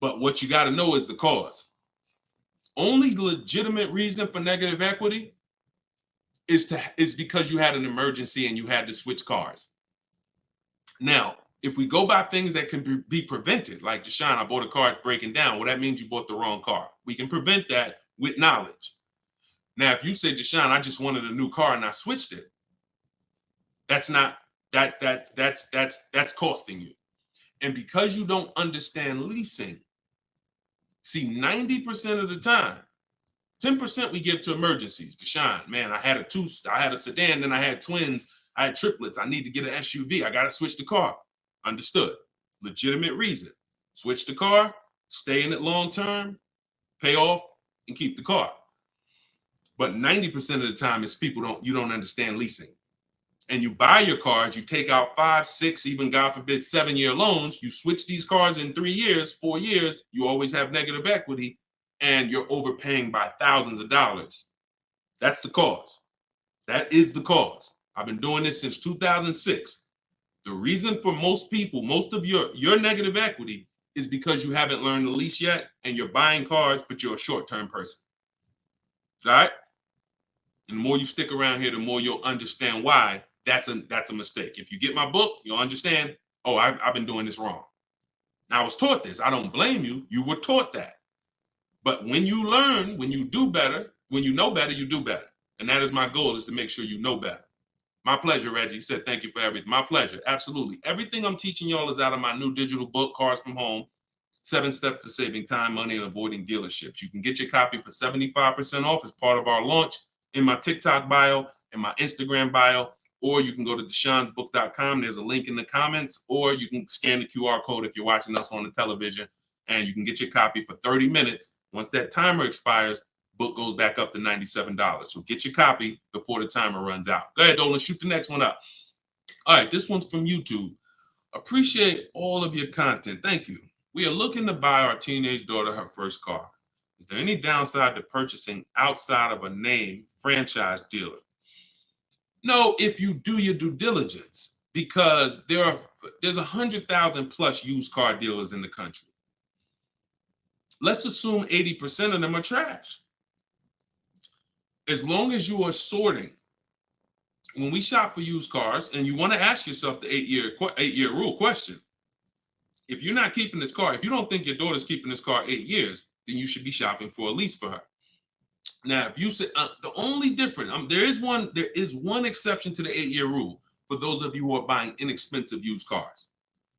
But what you got to know is the cause. Only legitimate reason for negative equity is because you had an emergency and you had to switch cars. Now, if we go by things that can be prevented, like Deshone, I bought a car, it's breaking down. Well, that means you bought the wrong car. We can prevent that with knowledge. Now, if you say, Deshone, I just wanted a new car and I switched it, that's costing you. And because you don't understand leasing, see, 90% of the time, 10% we give to emergencies. Deshone, man, I had a sedan, then I had twins, I had triplets. I need to get an SUV. I got to switch the car. Understood. Legitimate reason. Switch the car, stay in it long term, pay off, and keep the car. But 90% of the time is you don't understand leasing. And you buy your cars, you take out 5, 6, even God forbid 7-year loans, you switch these cars in 3 years, 4 years, you always have negative equity and you're overpaying by thousands of dollars. That's the cause. That is the cause. I've been doing this since 2006. The reason for most people, most of your negative equity is because you haven't learned the lease yet and you're buying cars, but you're a short-term person. All right? And the more you stick around here, the more you'll understand why that's a mistake. If you get my book, you'll understand, oh, I've been doing this wrong. Now, I was taught this. I don't blame you. You were taught that. But when you learn, when you do better, when you know better, you do better. And that is my goal, is to make sure you know better. My pleasure, Reggie. Said thank you for everything. My pleasure. Absolutely. Everything I'm teaching y'all is out of my new digital book, Cars from Home, 7 Steps to Saving Time, Money, and Avoiding Dealerships. You can get your copy for 75% off as part of our launch in my TikTok bio, in my Instagram bio, or you can go to deshonsbook.com. There's a link in the comments, or you can scan the QR code if you're watching us on the television, and you can get your copy for 30 minutes. Once that timer expires, book goes back up to $97. So get your copy before the timer runs out. Go ahead, Dolan, shoot the next one up. All right, this one's from YouTube. Appreciate all of your content. Thank you. We are looking to buy our teenage daughter her first car. Is there any downside to purchasing outside of a name franchise dealer? No, if you do your due diligence, because there's 100,000 plus used car dealers in the country. Let's assume 80% of them are trash. As long as you are sorting, when we shop for used cars, and you want to ask yourself the 8-year rule question. If you're not keeping this car, if you don't think your daughter's keeping this car 8 years, then you should be shopping for a lease for her. Now, if you say the only difference, there is one exception to the 8-year rule for those of you who are buying inexpensive used cars.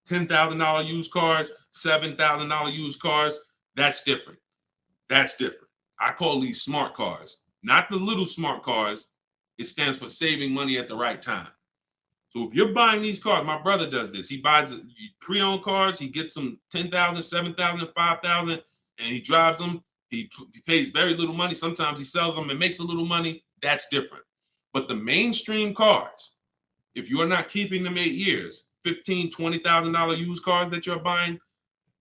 $10,000 used cars, $7,000 used cars, that's different. That's different. I call these smart cars, not the little smart cars. It stands for saving money at the right time. So if you're buying these cars, my brother does this. He buys pre-owned cars. He gets them $10,000, $7,000, $5,000, and he drives them. He pays very little money. Sometimes he sells them and makes a little money. That's different. But the mainstream cars, if you're not keeping them 8 years, $15,000, $20,000 used cars that you're buying,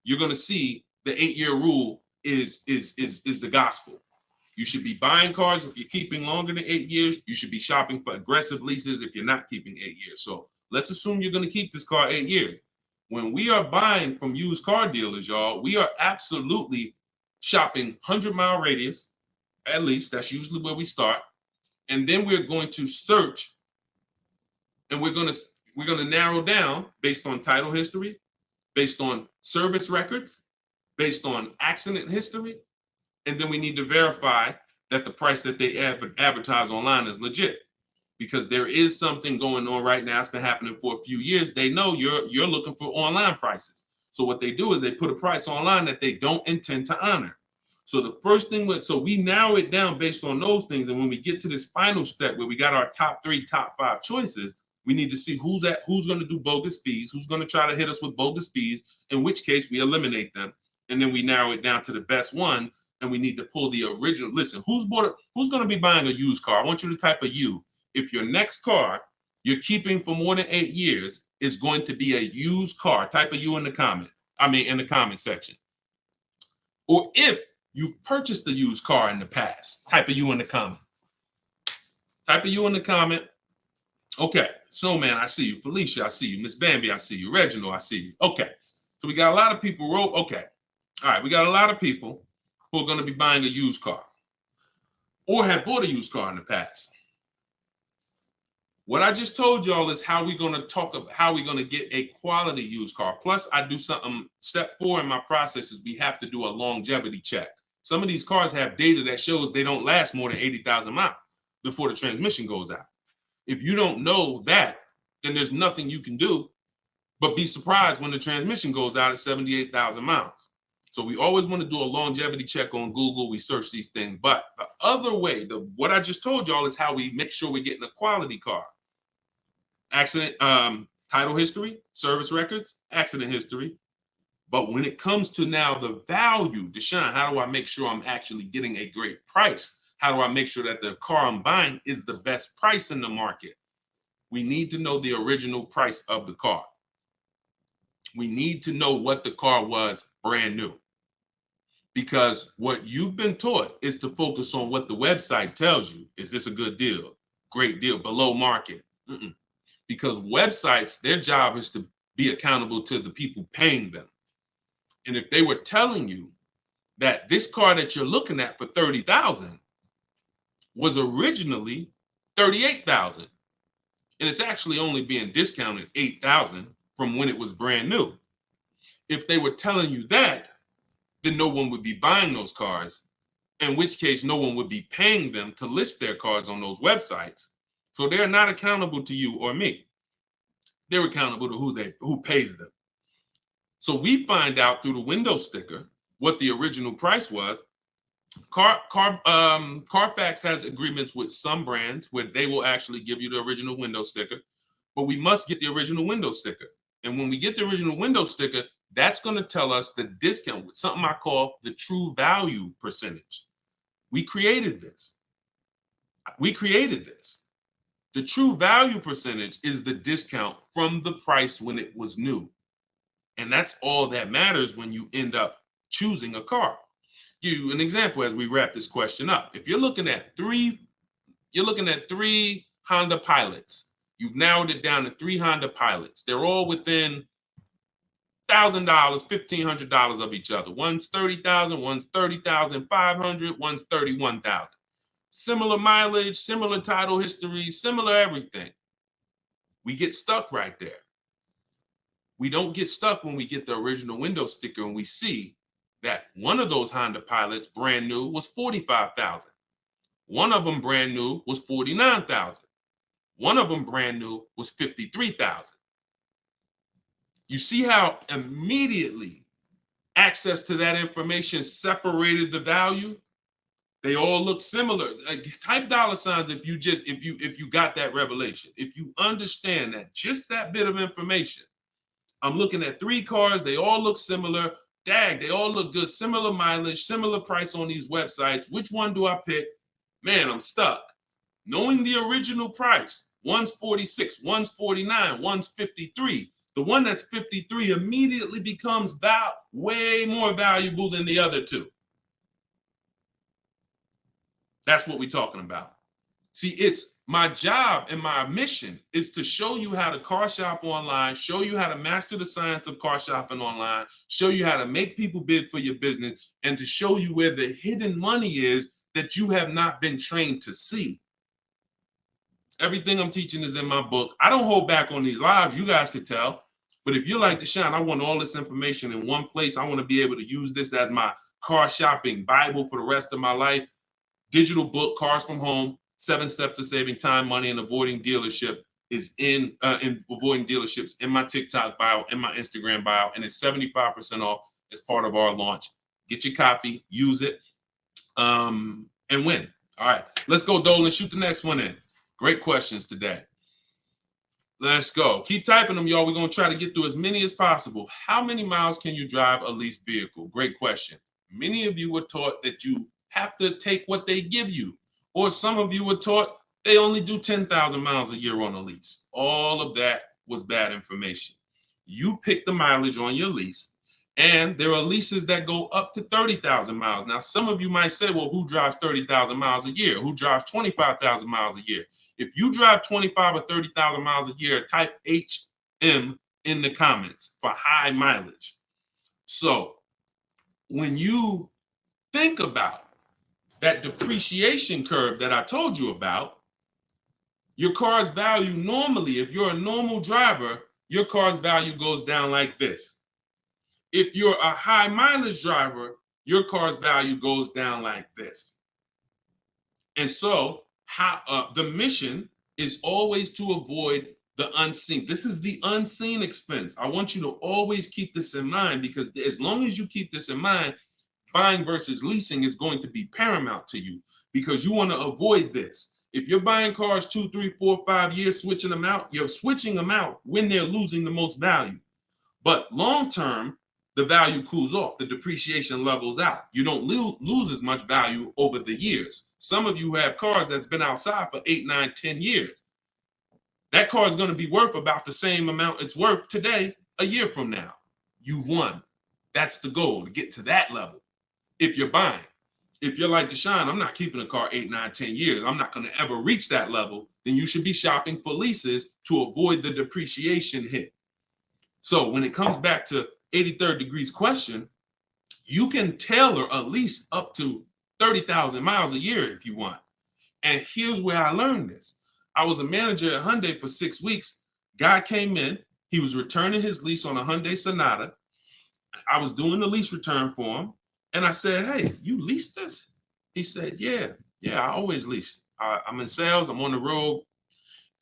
you're going to see the 8-year rule is the gospel. You should be buying cars if you're keeping longer than 8 years. You should be shopping for aggressive leases if you're not keeping 8 years. So let's assume you're going to keep this car 8 years. When we are buying from used car dealers, y'all, we are absolutely shopping 100-mile radius, at least. That's usually where we start. And then we're going to search, and we're going to narrow down based on title history, based on service records, based on accident history. And then we need to verify that the price that they advertise online is legit, because there is something going on right now. It's been happening for a few years. They know you're looking for online prices. So what they do is they put a price online that they don't intend to honor. So the first thing, so we narrow it down based on those things. And when we get to this final step where we got our top 3, top 5 choices, we need to see who's going to do bogus fees, who's going to try to hit us with bogus fees, in which case we eliminate them. And then we narrow it down to the best one. And we need to pull the original. Listen, who's going to be buying a used car? I want you to type a U. If your next car you're keeping for more than 8 years is going to be a used car, type a U in the comment. In the comment section. Or if you've purchased a used car in the past, type a U in the comment. Type a U in the comment. Okay, Snowman, I see you. Felicia, I see you. Miss Bambi, I see you. Reginald, I see you. Okay, so we got a lot of people. Okay, all right, we got a lot of people who are going to be buying a used car or have bought a used car in the past. What I just told y'all is how we're going to talk about how we're going to get a quality used car. Plus, I do something, step 4 in my process is we have to do a longevity check. Some of these cars have data that shows they don't last more than 80,000 miles before the transmission goes out. If you don't know that, then there's nothing you can do but be surprised when the transmission goes out at 78,000 miles. So we always want to do a longevity check on Google. We search these things. But the other way, what I just told y'all is how we make sure we're getting a quality car. Accident, title history, service records, accident history. But when it comes to now the value, Deshone, how do I make sure I'm actually getting a great price? How do I make sure that the car I'm buying is the best price in the market? We need to know the original price of the car. We need to know what the car was brand new. Because what you've been taught is to focus on what the website tells you. Is this a good deal? Great deal, below market. Because websites, their job is to be accountable to the people paying them. And if they were telling you that this car that you're looking at for $30,000 was originally $38,000, and it's actually only being discounted $8,000 from when it was brand new. If they were telling you that, then no one would be buying those cars, in which case no one would be paying them to list their cars on those websites. So they're not accountable to you or me. They're accountable to who pays them. So we find out through the window sticker what the original price was. Carfax has agreements with some brands where they will actually give you the original window sticker, but we must get the original window sticker. And when we get the original window sticker, that's going to tell us the discount with something I call the true value percentage. We created this. The true value percentage is the discount from the price when it was new. And that's all that matters when you end up choosing a car. Give you an example as we wrap this question up. If you're looking at three Honda Pilots. You've narrowed it down to 3 Honda Pilots. They're all within $1,000, $1,500 of each other. One's $30,000, one's $30,500, one's $31,000. Similar mileage, similar title history, similar everything. We get stuck right there. We don't get stuck when we get the original window sticker and we see that one of those Honda Pilots brand new was $45,000. One of them brand new was $49,000. One of them brand new was $53,000. You see how immediately access to that information separated the value? They all look similar. Type $signs if you got that revelation. If you understand that just that bit of information, I'm looking at 3 cars, they all look similar. Dag, they all look good, similar mileage, similar price on these websites. Which one do I pick? Man, I'm stuck. Knowing the original price, one's 46, one's 49, one's 53. The one that's 53 immediately becomes way more valuable than the other 2. That's what we're talking about. See, it's my job and my mission is to show you how to car shop online, show you how to master the science of car shopping online, show you how to make people bid for your business, and to show you where the hidden money is that you have not been trained to see. Everything I'm teaching is in my book. I don't hold back on these lives. You guys could tell. But if you're like Deshone, I want all this information in one place. I want to be able to use this as my car shopping Bible for the rest of my life. Digital book, Cars from Home, 7 Steps to Saving Time, Money, and Avoiding Dealership is in avoiding dealerships in my TikTok bio, in my Instagram bio, and it's 75% off as part of our launch. Get your copy, use it, and win. All right, let's go, Dolan. Shoot the next one in. Great questions today. Let's go. Keep typing them, y'all. We're going to try to get through as many as possible. How many miles can you drive a leased vehicle? Great question. Many of you were taught that you have to take what they give you. Or some of you were taught they only do 10,000 miles a year on a lease. All of that was bad information. You pick the mileage on your lease, and there are leases that go up to 30,000 miles. Now, some of you might say, well, who drives 30,000 miles a year? Who drives 25,000 miles a year? If you drive 25 or 30,000 miles a year, type HM in the comments for high mileage. So when you think about that depreciation curve that I told you about, your car's value normally, if you're a normal driver, your car's value goes down like this. If you're a high mileage driver, your car's value goes down like this. And so the mission is always to avoid the unseen. This is the unseen expense. I want you to always keep this in mind, because as long as you keep this in mind, buying versus leasing is going to be paramount to you, because you want to avoid this. If you're buying cars 2, 3, 4, 5 years, switching them out, you're switching them out when they're losing the most value. But long term, the value cools off, the depreciation levels out. You don't lose as much value over the years. Some of you have cars that's been outside for 8, 9, 10 years. That car is going to be worth about the same amount it's worth today, a year from now. You've won. That's the goal, to get to that level. If you're buying, if you're like Deshone, I'm not keeping a car 8, 9, 10 years. I'm not going to ever reach that level. Then you should be shopping for leases to avoid the depreciation hit. So when it comes back to 83rd degrees question, you can tailor a lease up to 30,000 miles a year if you want. And here's where I learned this. I was a manager at Hyundai for 6 weeks. Guy came in. He was returning his lease on a Hyundai Sonata. I was doing the lease return for him. And I said, hey, you leased this? He said, yeah, I always lease. I'm in sales. I'm on the road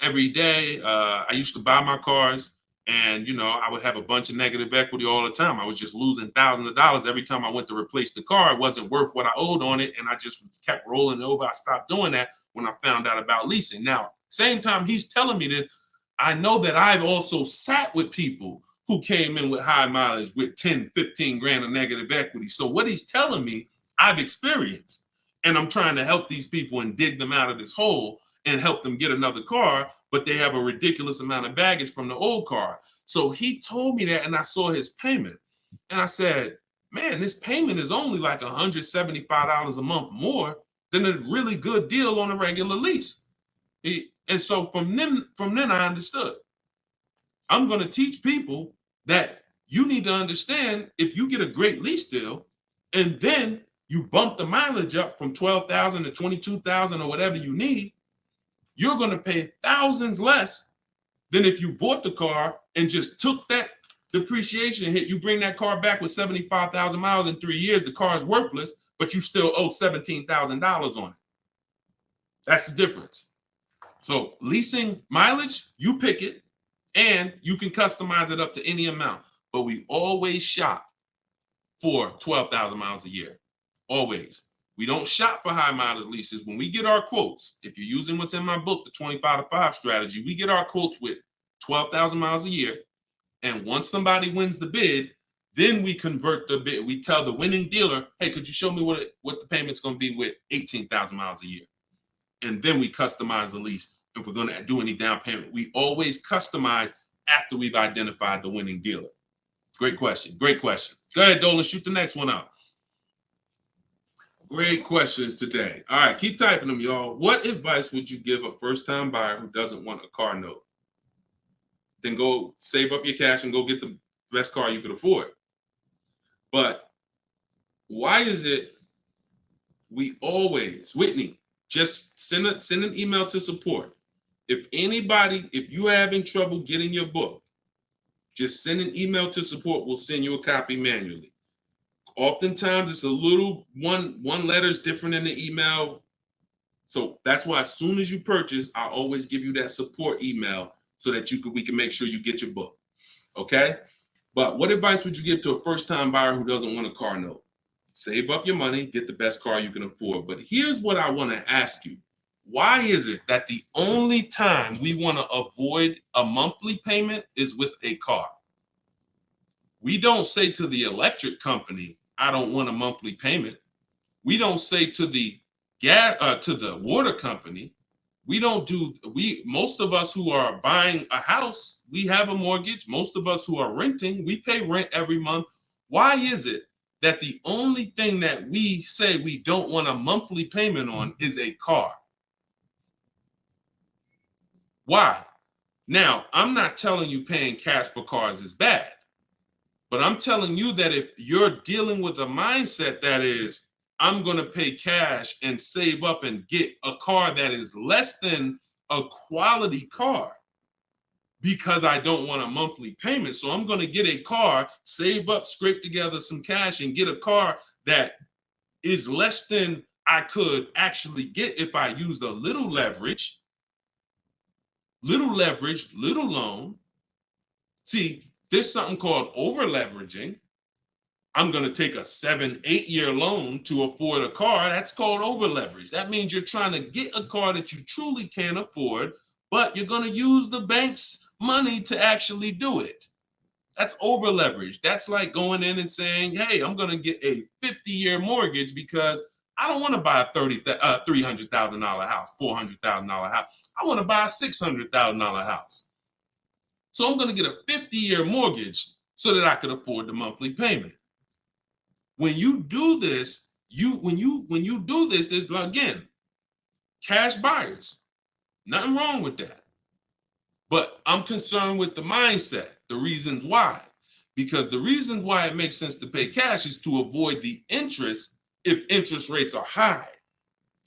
every day. I used to buy my cars. And, you know, I would have a bunch of negative equity all the time. I was just losing thousands of dollars every time I went to replace the car. It wasn't worth what I owed on it. And I just kept rolling over. I stopped doing that when I found out about leasing. Now, same time he's telling me this, I know that I've also sat with people who came in with high mileage with 10, 15 grand of negative equity. So what he's telling me, I've experienced. And I'm trying to help these people and dig them out of this hole and help them get another car, but they have a ridiculous amount of baggage from the old car. So he told me that, and I saw his payment. And I said, man, this payment is only like $175 a month more than a really good deal on a regular lease. And so from then I understood. I'm going to teach people that you need to understand, if you get a great lease deal and then you bump the mileage up from 12,000 to 22,000 or whatever you need, you're going to pay thousands less than if you bought the car and just took that depreciation hit. You bring that car back with 75,000 miles in 3 years, the car is worthless, but you still owe $17,000 on it. That's the difference. So leasing mileage, you pick it, and you can customize it up to any amount. But we always shop for 12,000 miles a year. Always. We don't shop for high mileage leases. When we get our quotes, if you're using what's in my book, the 25-to-5 strategy, we get our quotes with 12,000 miles a year. And once somebody wins the bid, then we convert the bid. We tell the winning dealer, hey, could you show me what the payment's going to be with 18,000 miles a year? And then we customize the lease. If we're going to do any down payment, we always customize after we've identified the winning dealer. Great question. Great question. Go ahead, Dolan, shoot the next one out. Great questions today. All right, keep typing them, y'all. What advice would you give a first-time buyer who doesn't want a car note? Then go save up your cash and go get the best car you could afford. But why is it we always, Whitney, just send an email to support. If you're having trouble getting your book, just send an email to support. We'll send you a copy manually. Oftentimes it's a little one letter's different in the email. So that's why as soon as you purchase, I always give you that support email so that we can make sure you get your book. Okay? But what advice would you give to a first-time buyer who doesn't want a car note? Save up your money, get the best car you can afford. But here's what I want to ask you. Why is it that the only time we want to avoid a monthly payment is with a car? We don't say to the electric company, I don't want a monthly payment. We don't say to the water company, most of us who are buying a house, we have a mortgage. Most of us who are renting, we pay rent every month. Why is it that the only thing that we say we don't want a monthly payment on is a car? Why? Now, I'm not telling you paying cash for cars is bad, but I'm telling you that if you're dealing with a mindset that is, I'm going to pay cash and save up and get a car that is less than a quality car because I don't want a monthly payment. So I'm going to get a car, save up, scrape together some cash and get a car that is less than I could actually get if I used a little leverage, little loan. See, there's something called over leveraging. I'm going to take a 7-8 year loan to afford a car. That's called over leverage. That means you're trying to get a car that you truly can't afford, but you're going to use the bank's money to actually do it. That's over leverage. That's like going in and saying, hey, I'm going to get a 50-year mortgage because I don't want to buy a $300,000 house, $400,000 house. I want to buy a $600,000 house. So I'm going to get a 50-year mortgage so that I could afford the monthly payment. When you do this, when you do this, there's, again, cash buyers. Nothing wrong with that. But I'm concerned with the mindset, the reasons why. Because the reasons why it makes sense to pay cash is to avoid the interest if interest rates are high.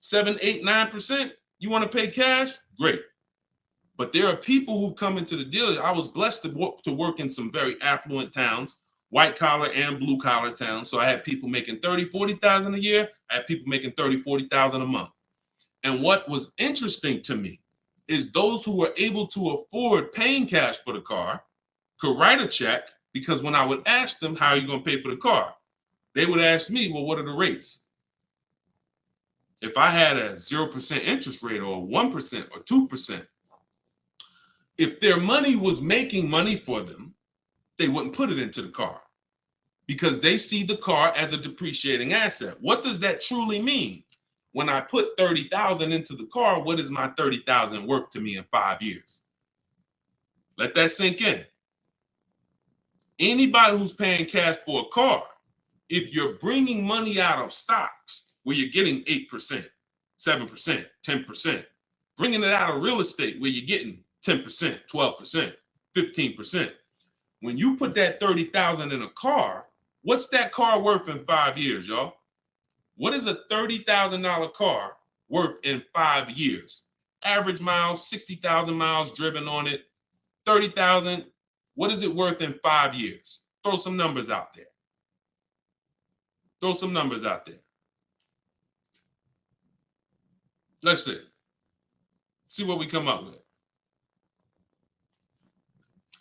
7, 8, 9%, you want to pay cash? Great. But there are people who come into the dealer. I was blessed to work in some very affluent towns, white collar and blue collar towns. So I had people making 30, 40,000 a year. I had people making 30, 40,000 a month. And what was interesting to me is those who were able to afford paying cash for the car could write a check, because when I would ask them, how are you going to pay for the car? They would ask me, well, what are the rates? If I had a 0% interest rate or 1% or 2%, if their money was making money for them, they wouldn't put it into the car because they see the car as a depreciating asset. What does that truly mean? When I put 30,000 into the car, what is my 30,000 worth to me in 5 years? Let that sink in. Anybody who's paying cash for a car, if you're bringing money out of stocks where you're getting 8%, 7%, 10%, bringing it out of real estate where you're getting 10%, 12%, 15%. When you put that 30,000 in a car, what's that car worth in 5 years, y'all? What is a $30,000 car worth in 5 years? Average miles, 60,000 miles driven on it, 30,000. What is it worth in 5 years? Throw some numbers out there. Throw some numbers out there. Let's see. See what we come up with.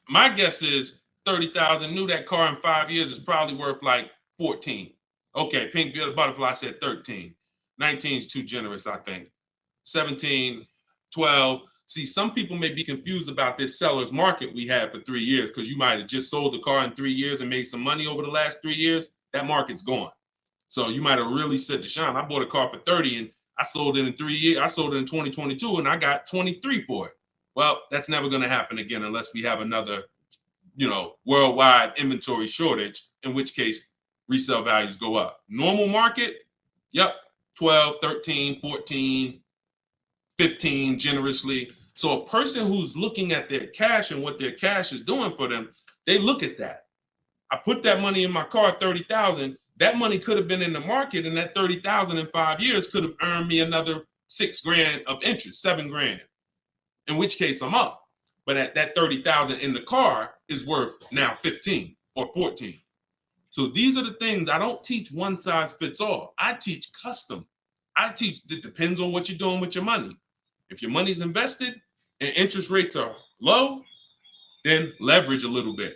My guess is 30,000. New that car in 5 years is probably worth like 14. Okay, Pink Butterfly said 13. 19 is too generous, I think. 17, 12. See, some people may be confused about this seller's market we had for 3 years because you might have just sold the car in 3 years and made some money over the last 3 years. That market's gone. So you might have really said, Deshone, I bought a car for 30 and I sold it in 3 years. I sold it in 2022 and I got 23 for it. Well, that's never going to happen again unless we have another, worldwide inventory shortage, in which case resale values go up. Normal market, yep, 12, 13, 14, 15 generously. So a person who's looking at their cash and what their cash is doing for them, they look at that. I put that money in my car, 30,000. That money could have been in the market, and that 30,000 in 5 years could have earned me another $6,000 of interest, $7,000. In which case I'm up. But at that 30,000 in the car is worth now 15 or 14. So these are the things. I don't teach one size fits all. I teach custom. I teach it depends on what you're doing with your money. If your money's invested and interest rates are low, then leverage a little bit.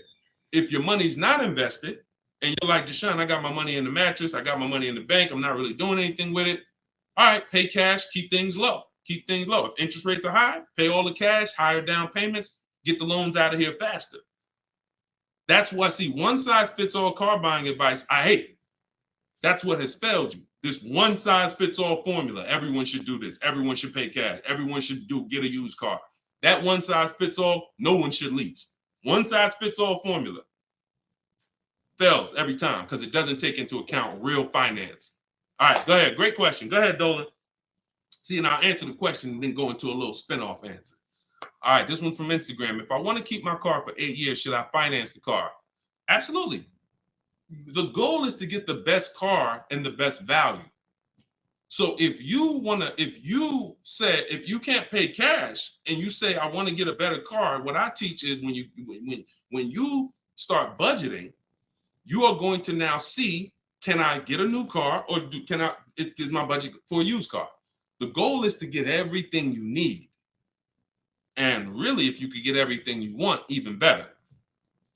If your money's not invested and you're like, Deshone, I got my money in the mattress, I got my money in the bank, I'm not really doing anything with it. All right, pay cash, keep things low. Keep things low. If interest rates are high, pay all the cash, higher down payments, get the loans out of here faster. That's why, see, one size fits all car buying advice, I hate. That's what has failed you. This one size fits all formula. Everyone should do this. Everyone should pay cash. Everyone should get a used car. That one size fits all, no one should lease. One size fits all formula fails every time because it doesn't take into account real finance. All right, go ahead. Great question. Go ahead, Dolan. See, and I'll answer the question and then go into a little spin-off answer. All right, this one's from Instagram. If I want to keep my car for 8 years, should I finance the car? Absolutely. The goal is to get the best car and the best value. So if you can't pay cash and you say, I want to get a better car, what I teach is when you start budgeting, you are going to now see, can I get a new car or is my budget for a used car? The goal is to get everything you need. And really, if you could get everything you want, even better.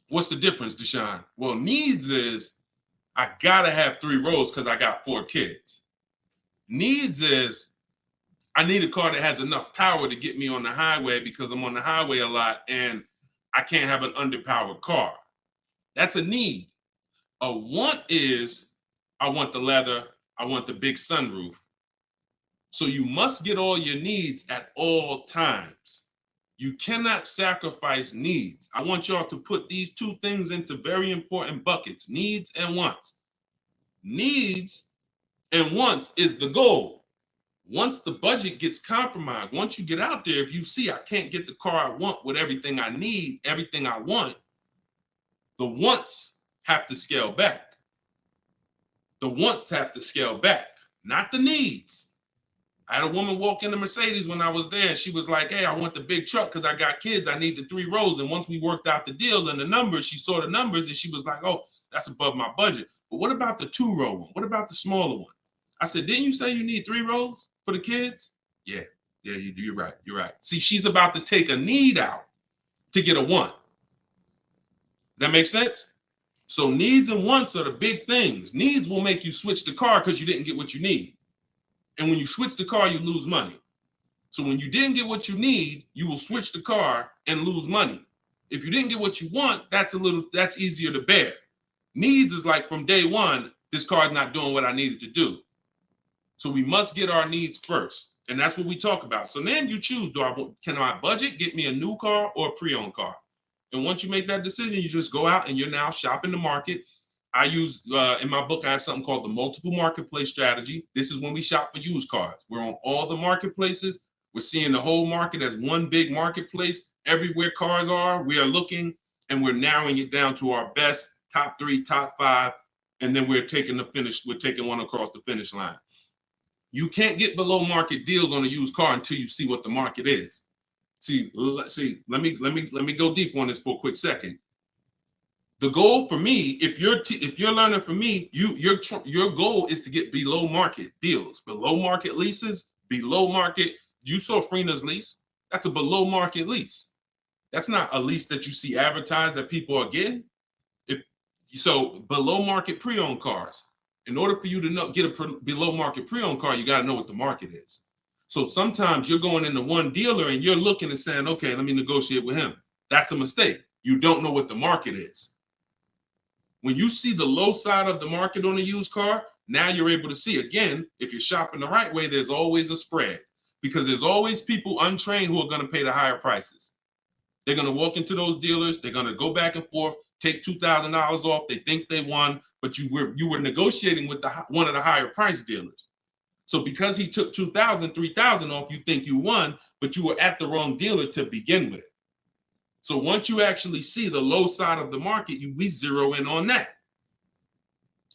What's the difference, Deshone? Well, needs is I gotta have 3 rows because I got 4 kids. Needs is I need a car that has enough power to get me on the highway because I'm on the highway a lot and I can't have an underpowered car. That's a need. A want is, I want the leather, I want the big sunroof. So you must get all your needs at all times. You cannot sacrifice needs. I want y'all to put these two things into very important buckets, needs and wants. Needs and wants is the goal. Once the budget gets compromised, once you get out there, if you see I can't get the car I want with everything I need, everything I want, the wants have to scale back. The wants have to scale back, not the needs. I had a woman walk in the Mercedes when I was there, and she was like, hey, I want the big truck because I got kids. I need the 3 rows. And once we worked out the deal and the numbers, she saw the numbers and she was like, oh, that's above my budget. But what about the 2-row one? What about the smaller one? I said, didn't you say you need 3 rows for the kids? Yeah, you're right. You're right. See, she's about to take a need out to get a want. Does that make sense? So needs and wants are the big things. Needs will make you switch the car because you didn't get what you need. And when you switch the car, you lose money. So when you didn't get what you need, you will switch the car and lose money. If you didn't get what you want, that's easier to bear. Needs is like from day one, this car is not doing what I needed to do. So we must get our needs first. And that's what we talk about. So then you choose, can my budget get me a new car or a pre-owned car? And once you make that decision, you just go out and you're now shopping the market. I use, in my book, I have something called the multiple marketplace strategy. This is when we shop for used cars. We're on all the marketplaces. We're seeing the whole market as one big marketplace. Everywhere cars are, we are looking and we're narrowing it down to our best, top 3, top 5. And then we're taking one across the finish line. You can't get below market deals on a used car until you see what the market is. See, let me go deep on this for a quick second. The goal for me, if you're learning from me, your goal is to get below market deals, below market leases, below market. You saw Freena's lease. That's a below market lease. That's not a lease that you see advertised that people are getting. So below market pre-owned cars. In order for you to get a below market pre-owned car, you got to know what the market is. So sometimes you're going into one dealer and you're looking and saying, okay, let me negotiate with him. That's a mistake. You don't know what the market is. When you see the low side of the market on a used car, now you're able to see, again, if you're shopping the right way, there's always a spread because there's always people untrained who are going to pay the higher prices. They're going to walk into those dealers. They're going to go back and forth, take $2,000 off. They think they won, but you were negotiating with one of the higher price dealers. So because he took $2,000, $3,000 off, you think you won, but you were at the wrong dealer to begin with. So once you actually see the low side of the market, we zero in on that.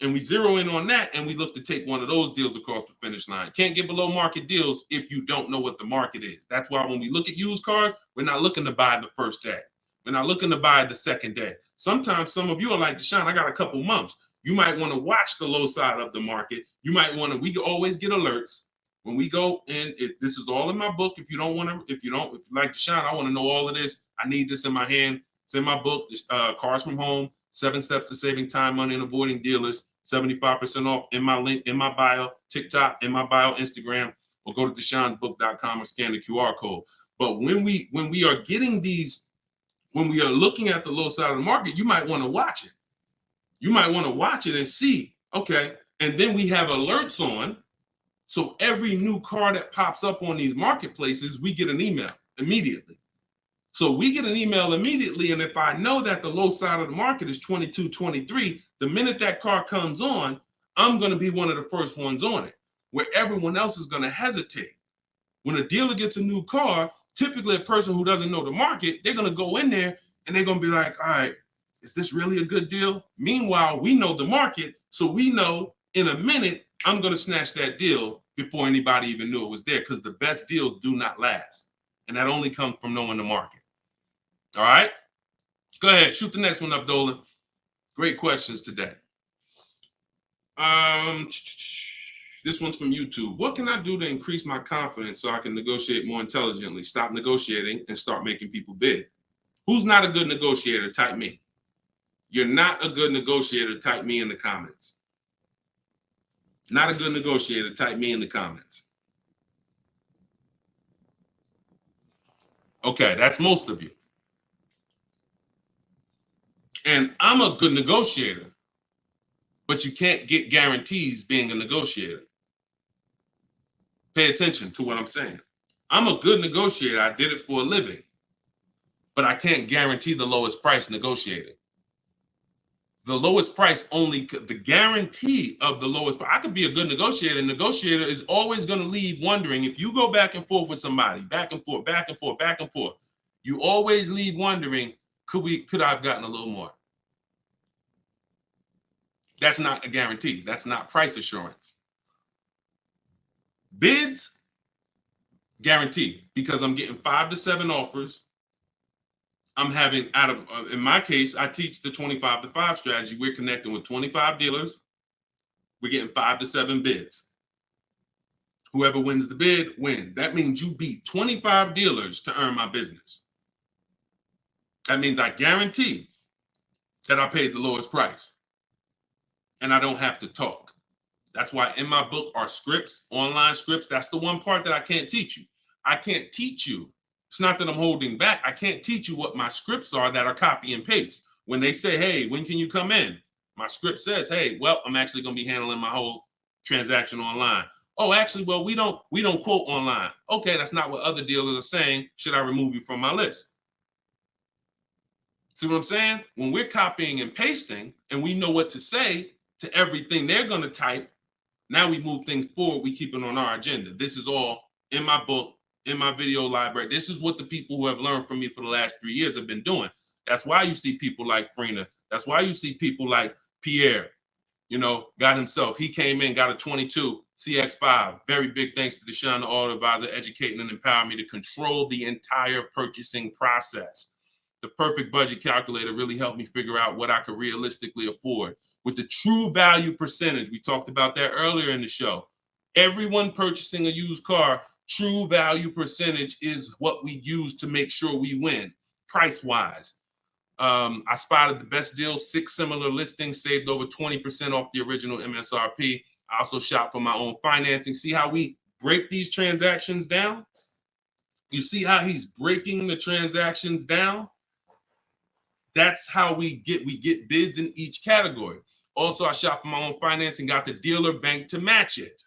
And we zero in on that, and we look to take one of those deals across the finish line. Can't get below market deals if you don't know what the market is. That's why when we look at used cars, we're not looking to buy the first day. We're not looking to buy the second day. Sometimes some of you are like, Deshone, I got a couple months. You might want to watch the low side of the market. You might want to, we always get alerts when we go in. This is all in my book. If you like Deshone, I want to know all of this. I need this in my hand. It's in my book, Cars from Home, 7 Steps to Saving Time, Money, and Avoiding Dealers. 75% off in my link, in my bio, TikTok, in my bio, Instagram, or go to deshonsbook.com or scan the QR code. But when we are getting these, when we are looking at the low side of the market, you might want to watch it. You might want to watch it and see, okay. And then we have alerts on. So every new car that pops up on these marketplaces, we get an email immediately. So we get an email immediately. And if I know that the low side of the market is 22, 23, the minute that car comes on, I'm going to be one of the first ones on it, where everyone else is going to hesitate. When a dealer gets a new car, typically a person who doesn't know the market, they're going to go in there and they're going to be like, all right, is this really a good deal? Meanwhile, we know the market. So we know in a minute, I'm going to snatch that deal before anybody even knew it was there, because the best deals do not last. And that only comes from knowing the market. All right, go ahead, shoot the next one up, Dolan. Great questions today. This one's from YouTube. What can I do to increase my confidence so I can negotiate more intelligently? Stop negotiating and start making people bid. Who's not a good negotiator? Type me. You're not a good negotiator. Type me in the comments. Not a good negotiator. Type me in the comments. Okay, that's most of you. And I'm a good negotiator, but you can't get guarantees being a negotiator. Pay attention to what I'm saying. I'm a good negotiator. I did it for a living, but I can't guarantee the lowest price negotiated. The lowest price only, the guarantee of the lowest price. I could be a good negotiator. Negotiator is always going to leave wondering, if you go back and forth with somebody, back and forth, back and forth, back and forth, you always leave wondering, could I have gotten a little more? That's not a guarantee. That's not price assurance. Bids, guaranteed, because I'm getting 5 to 7 offers. I'm having, in my case, I teach the 25 to 5 strategy. We're connecting with 25 dealers. We're getting 5 to 7 bids. Whoever wins the bid, win. That means you beat 25 dealers to earn my business. That means I guarantee that I paid the lowest price and I don't have to talk. That's why in my book are scripts, online scripts. That's the one part that I can't teach you. I can't teach you. It's not that I'm holding back. I can't teach you what my scripts are that are copy and paste. When they say, hey, when can you come in? My script says, hey, well, I'm actually going to be handling my whole transaction online. Oh, actually, well, we don't quote online. Okay, that's not what other dealers are saying. Should I remove you from my list? See what I'm saying? When we're copying and pasting and we know what to say to everything they're going to type, now we move things forward. We keep it on our agenda. This is all in my book, in my video library. This is what the people who have learned from me for the last 3 years have been doing. That's why you see people like Frina. That's why you see people like Pierre, got himself. He came in, got a 22 CX5. Very big thanks to Deshone the Auto Advisor, educating and empowering me to control the entire purchasing process. The perfect budget calculator really helped me figure out what I could realistically afford. With the true value percentage, we talked about that earlier in the show. Everyone purchasing a used car, true value percentage is what we use to make sure we win, price-wise. I spotted the best deal, 6 similar listings, saved over 20% off the original MSRP. I also shop for my own financing. See how we break these transactions down? You see how he's breaking the transactions down? That's how we get bids in each category. Also, I shop for my own financing, got the dealer bank to match it.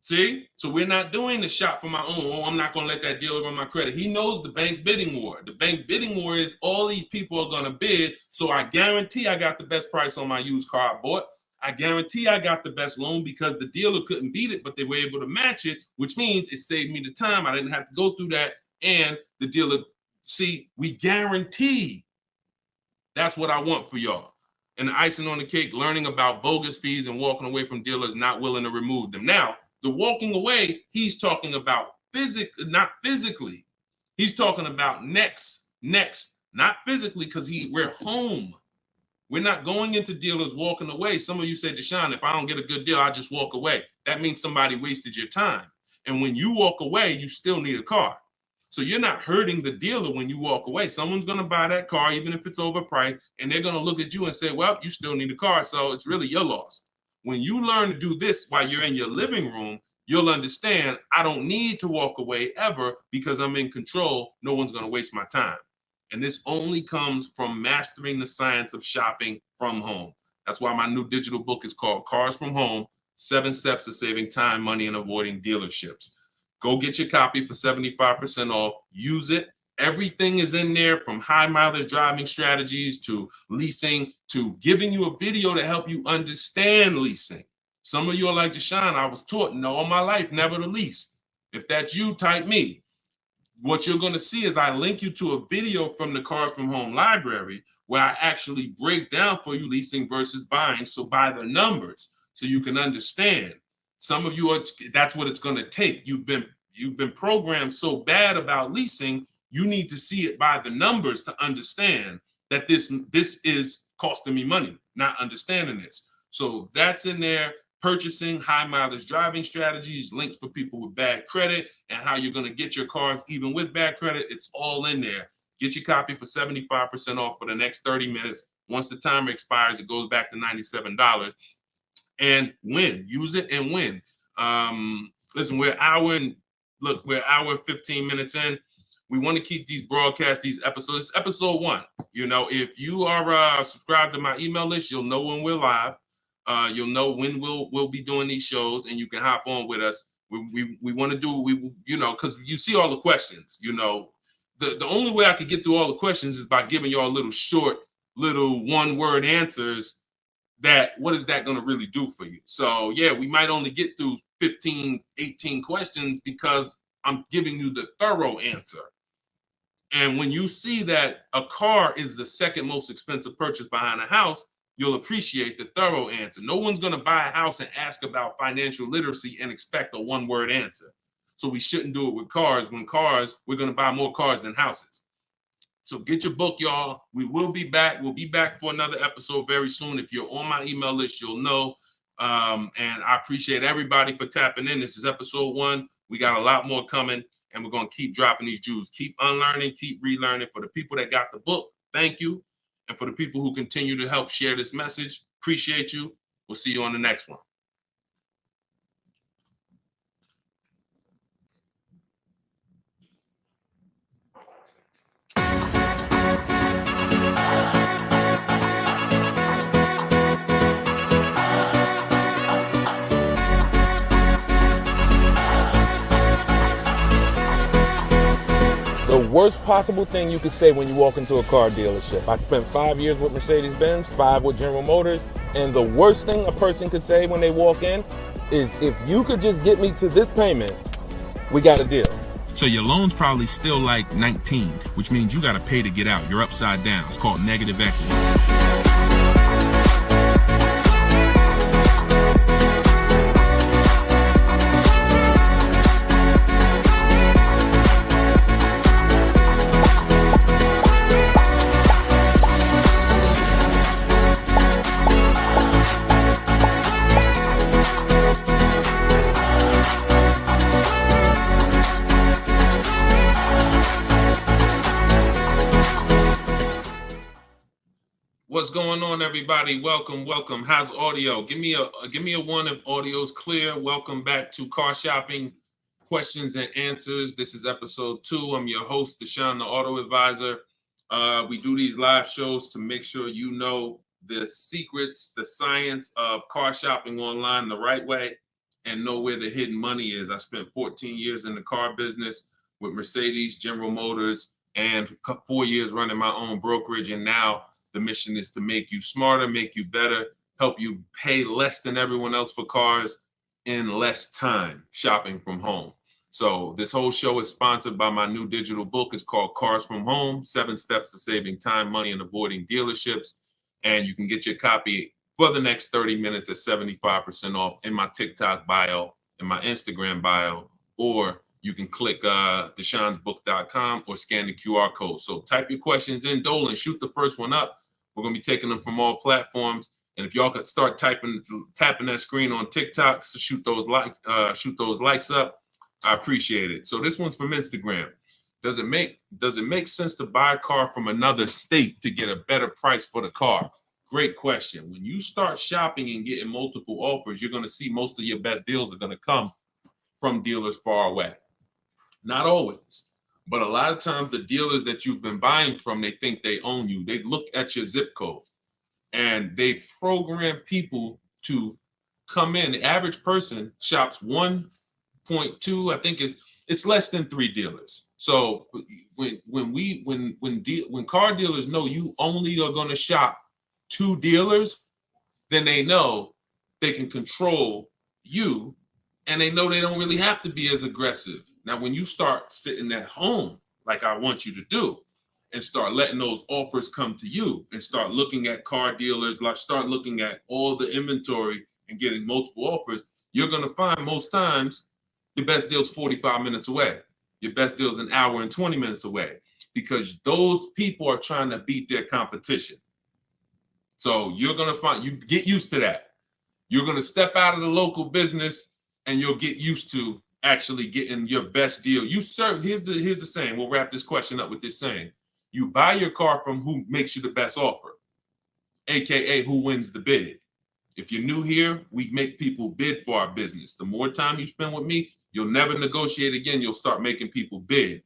See? So we're not doing the shop for my own. Oh, I'm not going to let that dealer run my credit. He knows the bank bidding war. The bank bidding war is all these people are going to bid. So I guarantee I got the best price on my used car I bought. I guarantee I got the best loan because the dealer couldn't beat it, but they were able to match it, which means it saved me the time. I didn't have to go through that. And the dealer, see, we guarantee. That's what I want for y'all. And the icing on the cake, learning about bogus fees and walking away from dealers not willing to remove them. Now, the walking away, he's talking about not physically. He's talking about next, not physically, because we're home. We're not going into dealers walking away. Some of you said, Deshone, if I don't get a good deal, I just walk away. That means somebody wasted your time. And when you walk away, you still need a car. So you're not hurting the dealer when you walk away. Someone's going to buy that car, even if it's overpriced, and they're going to look at you and say, well, you still need a car, so it's really your loss. When you learn to do this while you're in your living room, you'll understand I don't need to walk away ever because I'm in control. No one's going to waste my time. And this only comes from mastering the science of shopping from home. That's why my new digital book is called Cars from Home, 7 Steps to Saving Time, Money, and Avoiding Dealerships. Go get your copy for 75% off. Use it. Everything is in there, from high mileage driving strategies to leasing to giving you a video to help you understand leasing. Some of you are like, Deshone, I was taught all my life never to lease. If that's you, type me. What you're going to see is I link you to a video from the Cars from Home library where I actually break down for you leasing versus buying. So by the numbers, so you can understand. Some of you that's what it's going to take. You've been programmed so bad about leasing, you need to see it by the numbers to understand that this is costing me money, not understanding this. So that's in there. Purchasing, high mileage driving strategies, links for people with bad credit, and how you're going to get your cars even with bad credit. It's all in there. Get your copy for 75% off for the next 30 minutes. Once the timer expires, it goes back to $97. And win. Use it and win. Listen, we're an hour and 15 minutes in. We want to keep these broadcasts, these episodes. It's episode 1. You know, if you are subscribed to my email list, you'll know when we're live. You'll know when we'll be doing these shows, and you can hop on with us. We want to do, you know, because you see all the questions. You know, the only way I could get through all the questions is by giving y'all little short, little one-word answers. That what is that going to really do for you? So yeah, we might only get through 15, 18 questions because I'm giving you the thorough answer. And when you see that a car is the second most expensive purchase behind a house, you'll appreciate the thorough answer. No one's going to buy a house and ask about financial literacy and expect a one-word answer. So we shouldn't do it with cars. When cars, we're going to buy more cars than houses. So get your book, y'all. We will be back. We'll be back for another episode very soon. If you're on my email list, you'll know. And I appreciate everybody for tapping in. This is episode 1. We got a lot more coming, and we're going to keep dropping these jewels. Keep unlearning, keep relearning. For the people that got the book, thank you. And for the people who continue to help share this message, appreciate you. We'll see you on the next one. The worst possible thing you could say when you walk into a car dealership. I spent 5 years with Mercedes-Benz, 5 with General Motors, and the worst thing a person could say when they walk in is, if you could just get me to this payment, we got a deal. So your loan's probably still like 19, which means you got to pay to get out. You're upside down. It's called negative equity. What's going on, everybody? Welcome. How's audio? Give me a 1 if audio's clear. Welcome back to Car Shopping Questions and Answers. This is episode 2. I'm your host, Deshone the Auto Advisor. We do these live shows to make sure you know the secrets, the science of car shopping online the right way, and know where the hidden money is. I spent 14 years in the car business with Mercedes, General Motors, and 4 years running my own brokerage, and now the mission is to make you smarter, make you better, help you pay less than everyone else for cars in less time shopping from home. So this whole show is sponsored by my new digital book. It's called Cars from Home, 7 Steps to Saving Time, Money, and Avoiding Dealerships. And you can get your copy for the next 30 minutes at 75% off in my TikTok bio, in my Instagram bio, or you can click deshonsbook.com or scan the QR code. So type your questions in, Dolan, shoot the first one up. We're going to be taking them from all platforms. And if y'all could start tapping that screen on TikTok, so shoot those likes up. I appreciate it. So this one's from Instagram. Does it make sense to buy a car from another state to get a better price for the car? Great question. When you start shopping and getting multiple offers, you're going to see most of your best deals are going to come from dealers far away. Not always, but a lot of times the dealers that you've been buying from, they think they own you. They look at your zip code and they program people to come in. The average person shops 1.2, I think it's less than 3 dealers. So when car dealers know you only are going to shop 2 dealers, then they know they can control you, and they know they don't really have to be as aggressive. Now, when you start sitting at home, like I want you to do, and start letting those offers come to you and start looking at car dealers, like start looking at all the inventory and getting multiple offers, you're going to find most times your best deal's 45 minutes away. Your best deal's an hour and 20 minutes away, because those people are trying to beat their competition. So you're going to find, you get used to that. You're going to step out of the local business and you'll get used to actually getting your best deal. Here's the saying. We'll wrap this question up with this saying. You buy your car from who makes you the best offer, AKA who wins the bid. If you're new here, we make people bid for our business. The more time you spend with me, you'll never negotiate again. You'll start making people bid.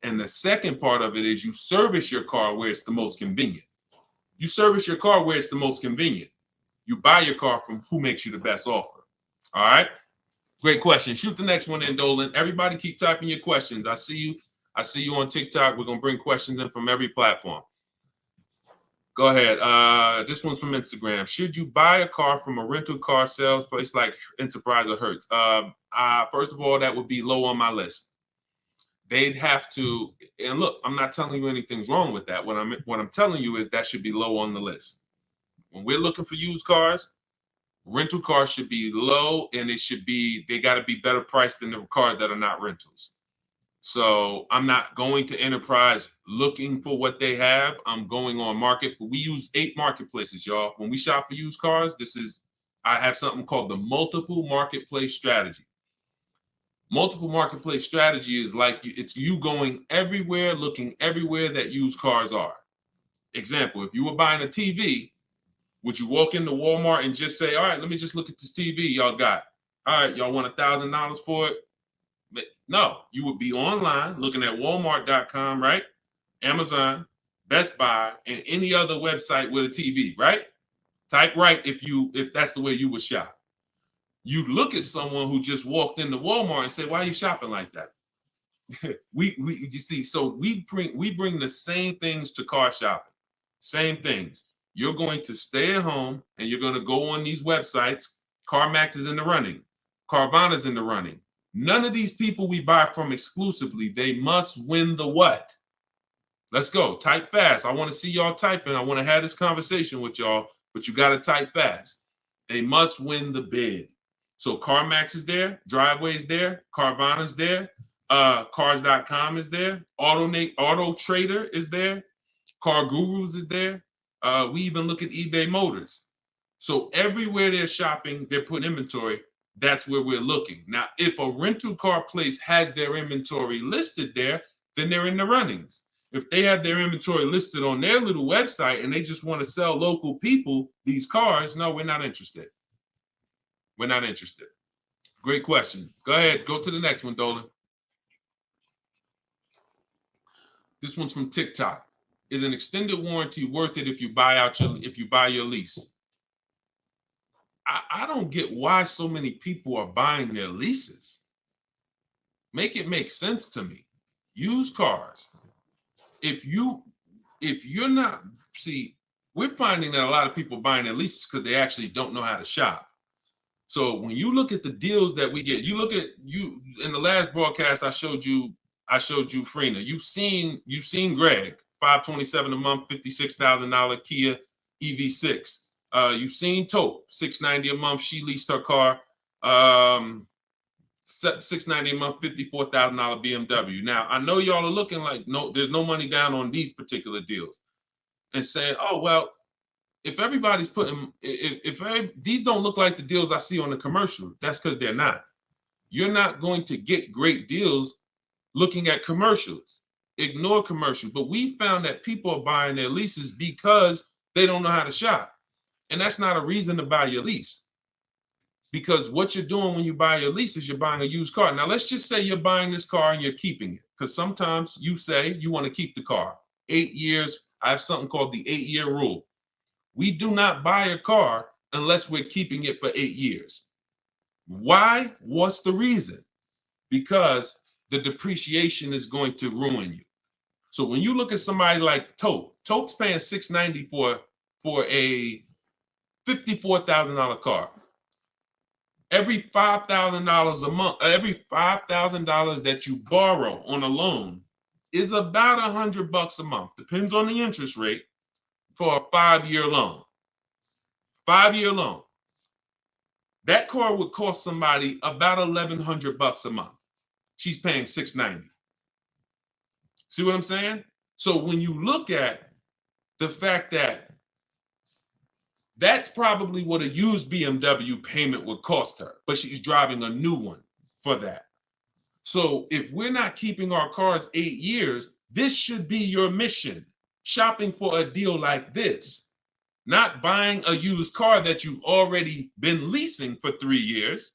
And the second part of it is you service your car where it's the most convenient. You service your car where it's the most convenient. You buy your car from who makes you the best offer. All right. Great question. Shoot the next one in, Dolan. Everybody keep typing your questions. I see you. I see you on TikTok. We're going to bring questions in from every platform. Go ahead. This one's from Instagram. Should you buy a car from a rental car sales place like Enterprise or Hertz? First of all, that would be low on my list. They'd have to, and look, I'm not telling you anything's wrong with that. What I'm telling you is that should be low on the list. When we're looking for used cars, rental cars should be low, and they got to be better priced than the cars that are not rentals. So I'm not going to Enterprise looking for what they have. I'm going on market. We use 8 marketplaces, y'all. When we shop for used cars, I have something called the multiple marketplace strategy. Multiple marketplace strategy is like it's you going everywhere, looking everywhere that used cars are. Example, if you were buying a TV, would you walk into Walmart and just say, all right, let me just look at this TV y'all got. All right, y'all want $1,000 for it? But no, you would be online looking at Walmart.com, right? Amazon, Best Buy, and any other website with a TV, right? Type right if that's the way you would shop. You look at someone who just walked into Walmart and say, why are you shopping like that? You see, so we bring the same things to car shopping. Same things. You're going to stay at home and you're going to go on these websites. CarMax is in the running. Carvana's in the running. None of these people we buy from exclusively, they must win the what? Let's go. Type fast. I want to see y'all typing. I want to have this conversation with y'all, but you got to type fast. They must win the bid. So CarMax is there, Driveway is there, Carvana's there, Cars.com is there, Auto Trader is there, Car Gurus is there. We even look at eBay Motors. So everywhere they're shopping, they're putting inventory. That's where we're looking. Now, if a rental car place has their inventory listed there, then they're in the runnings. If they have their inventory listed on their little website and they just want to sell local people these cars, no, we're not interested. We're not interested. Great question. Go ahead. Go to the next one, Dolan. This one's from TikTok. Is an extended warranty worth it if you buy your lease? I don't get why so many people are buying their leases. Make it make sense to me. Used cars. If you're not, see, we're finding that a lot of people buying their leases because they actually don't know how to shop. So when you look at the deals that we get, you in the last broadcast I showed you Freena. You've seen Greg, $527 a month, $56,000 Kia EV6. You've seen Taupe, $690 a month. She leased her car, $690 a month, $54,000 BMW. Now I know y'all are looking like there's no money down on these particular deals, and saying, oh well. If everybody's these don't look like the deals I see on the commercial, that's because they're not. You're not going to get great deals looking at commercials. Ignore commercials. But we found that people are buying their leases because they don't know how to shop. And that's not a reason to buy your lease. Because what you're doing when you buy your lease is you're buying a used car. Now, let's just say you're buying this car and you're keeping it. Because sometimes you say you want to keep the car. 8 years, I have something called the 8-year rule. We do not buy a car unless we're keeping it for 8 years. Why? What's the reason? Because the depreciation is going to ruin you. So when you look at somebody like Taupe's paying $690 for a $54,000 car. Every $5,000 a month, every $5,000 that you borrow on a loan is about $100 a month. Depends on the interest rate. For a 5-year loan. 5-year loan. That car would cost somebody about $1,100 a month. She's paying $690. See what I'm saying? So when you look at the fact that that's probably what a used BMW payment would cost her, but she's driving a new one for that. So if we're not keeping our cars 8 years, this should be your mission. Shopping for a deal like this, not buying a used car that you've already been leasing for 3 years,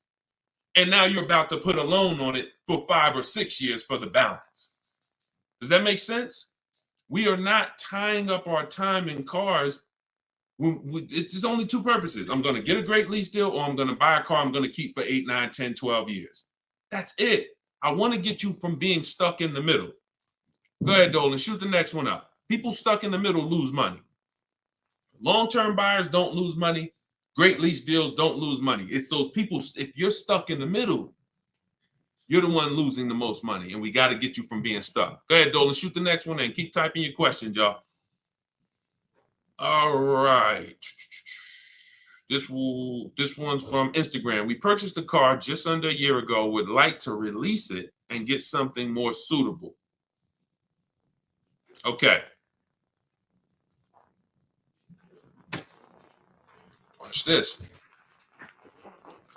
and now you're about to put a loan on it for 5 or 6 years for the balance. Does that make sense? We are not tying up our time in cars. It's only two purposes. I'm going to get a great lease deal, or I'm going to buy a car I'm going to keep for 8, 9, 10, 12 years. That's it. I want to get you from being stuck in the middle. Go ahead, Dolan. Shoot the next one up. People stuck in the middle lose money. Long-term buyers don't lose money. Great lease deals don't lose money. It's those people, if you're stuck in the middle, you're the one losing the most money, and we got to get you from being stuck. Go ahead, Dolan. Shoot the next one and keep typing your questions, y'all. All right. This one's from Instagram. We purchased a car just under a year ago. Would like to release it and get something more suitable. Okay. Watch this.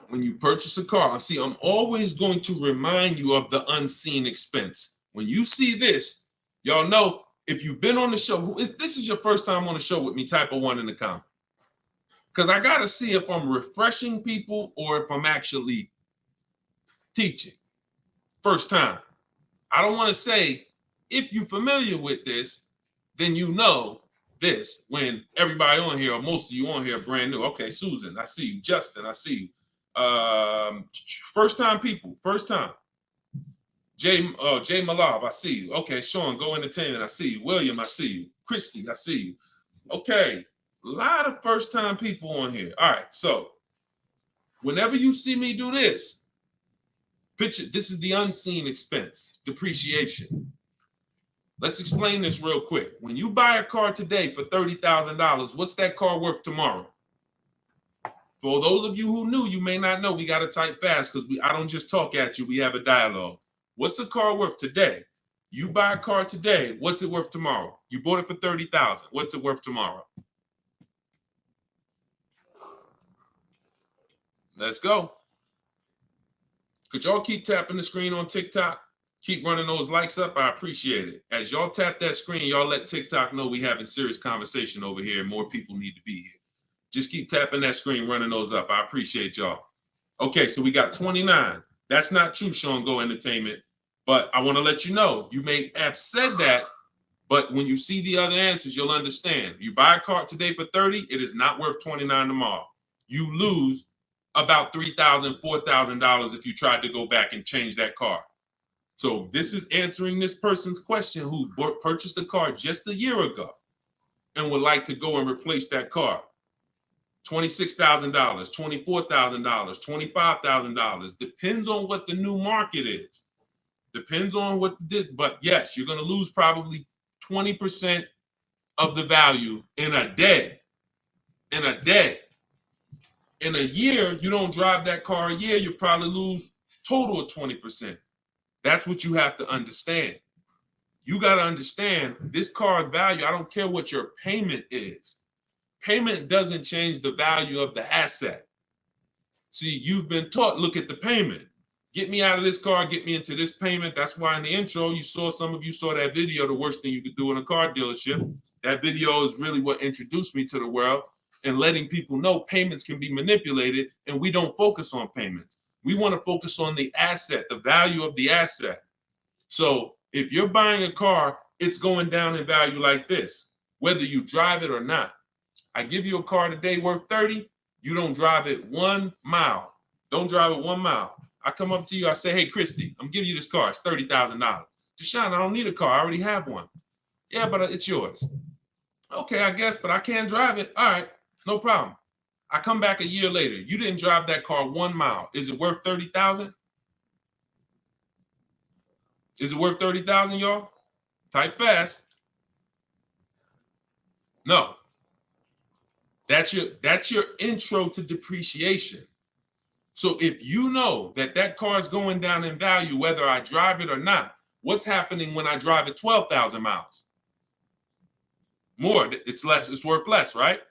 When you purchase a car, see, I'm always going to remind you of the unseen expense. When you see this, y'all know, if you've been on the show, if this is your first time on the show with me, type a 1 in the comment. Because I got to see if I'm refreshing people or if I'm actually teaching. First time. I don't want to say, if you're familiar with this, then you know this, when everybody on here, or most of you on here, are brand new. Okay, Susan, I see you. Justin, I see you. First time people, first time. Jay Malav, I see you. Okay, Sean, Go Entertainment, I see you. William, I see you. Christy, I see you. Okay, a lot of first time people on here. All right, so whenever you see me do this, picture, this is the unseen expense, depreciation. Let's explain this real quick. When you buy a car today for $30,000, what's that car worth tomorrow? For those of you who knew, you may not know, we got to type fast because I don't just talk at you, we have a dialogue. What's a car worth today? You buy a car today, what's it worth tomorrow? You bought it for $30,000. What's it worth tomorrow? Let's go. Could y'all keep tapping the screen on TikTok? Keep running those likes up. I appreciate it. As y'all tap that screen, y'all let TikTok know we having serious conversation over here. More people need to be here. Just keep tapping that screen, running those up. I appreciate y'all. Okay, so we got 29. That's not true, Sean Go Entertainment. But I want to let you know, you may have said that, but when you see the other answers, you'll understand. You buy a car today for 30, it is not worth 29 tomorrow. You lose about $3,000, $4,000 if you tried to go back and change that car. So this is answering this person's question who purchased a car just a year ago and would like to go and replace that car. $26,000, $24,000, $25,000. Depends on what the new market is. Depends on what this, but yes, you're going to lose probably 20% of the value in a day. In a day. In a year, you don't drive that car a year, you probably lose total of 20%. That's what you have to understand. You got to understand this car's value. I don't care what your payment is. Payment doesn't change the value of the asset. See, you've been taught, look at the payment. Get me out of this car, get me into this payment. That's why in the intro, some of you saw that video, the worst thing you could do in a car dealership. That video is really what introduced me to the world and letting people know payments can be manipulated, and we don't focus on payments. We want to focus on the asset, the value of the asset. So if you're buying a car, it's going down in value like this, whether you drive it or not. I give you a car today worth 30, you don't drive it 1 mile. Don't drive it 1 mile. I come up to you, I say, hey, Christy, I'm giving you this car. It's $30,000. Deshone, I don't need a car. I already have one. Yeah, but it's yours. Okay, I guess, but I can't drive it. All right, no problem. I come back a year later. You didn't drive that car 1 mile. Is it worth $30,000? Is it worth $30,000, y'all? Type fast. No. That's your intro to depreciation. So if you know that car is going down in value, whether I drive it or not, what's happening when I drive it 12,000 miles? More, it's less, it's worth less, right?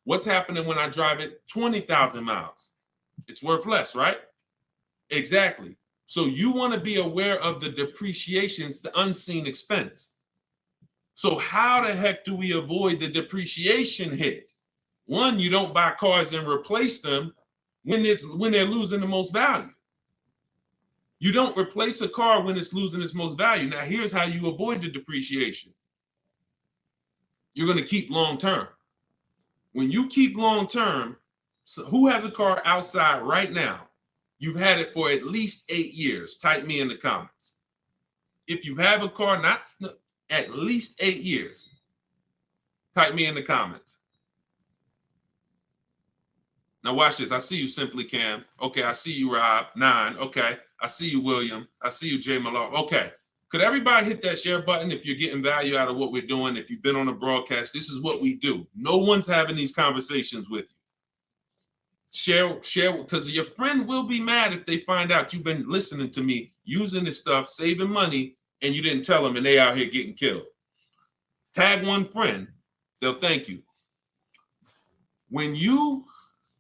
What's happening when I drive it 20,000 miles? It's worth less, right? Exactly. So you want to be aware of the depreciations, the unseen expense. So how the heck do we avoid the depreciation hit? One, you don't buy cars and replace them when they're losing the most value. You don't replace a car when it's losing its most value. Now, here's how you avoid the depreciation. You're going to keep long term. When you keep long term, so who has a car outside right now? You've had it for at least 8 years. Type me in the comments. If you have a car not at least 8 years, type me in the comments. Now watch this. I see you, Simply Cam. Okay, I see you, Rob. 9. Okay, I see you, William. I see you, Jay Malone. Okay, could everybody hit that share button if you're getting value out of what we're doing? If you've been on a broadcast, this is what we do. No one's having these conversations with you. Share, because your friend will be mad if they find out you've been listening to me, using this stuff, saving money, and you didn't tell them, and they out here getting killed. Tag one friend, they'll thank you. When you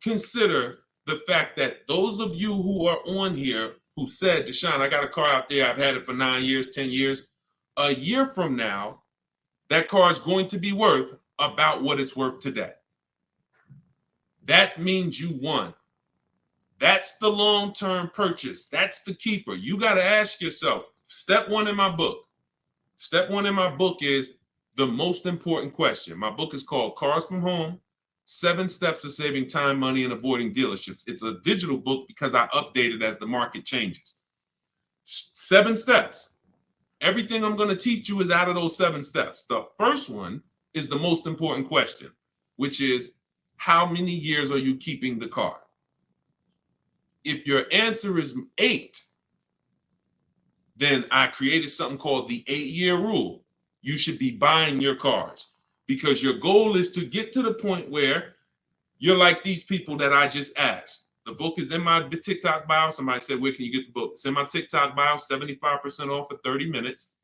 consider the fact that those of you who are on here who said, Deshone, I got a car out there, I've had it for 9 years, 10 years, a year from now, that car is going to be worth about what it's worth today. That means you won. That's the long-term purchase. That's the keeper. You got to ask yourself, step one in my book. Step one in my book is the most important question. My book is called Cars from Home, 7 Steps of Saving Time, Money, and Avoiding Dealerships. It's a digital book because I update it as the market changes. 7 steps. Everything I'm going to teach you is out of those 7 steps. The first one is the most important question, which is, how many years are you keeping the car? If your answer is 8, then I created something called the 8-year rule. You should be buying your cars because your goal is to get to the point where you're like these people that I just asked. The book is in my TikTok bio. Somebody said, where can you get the book? It's in my TikTok bio, 75% off for 30 minutes,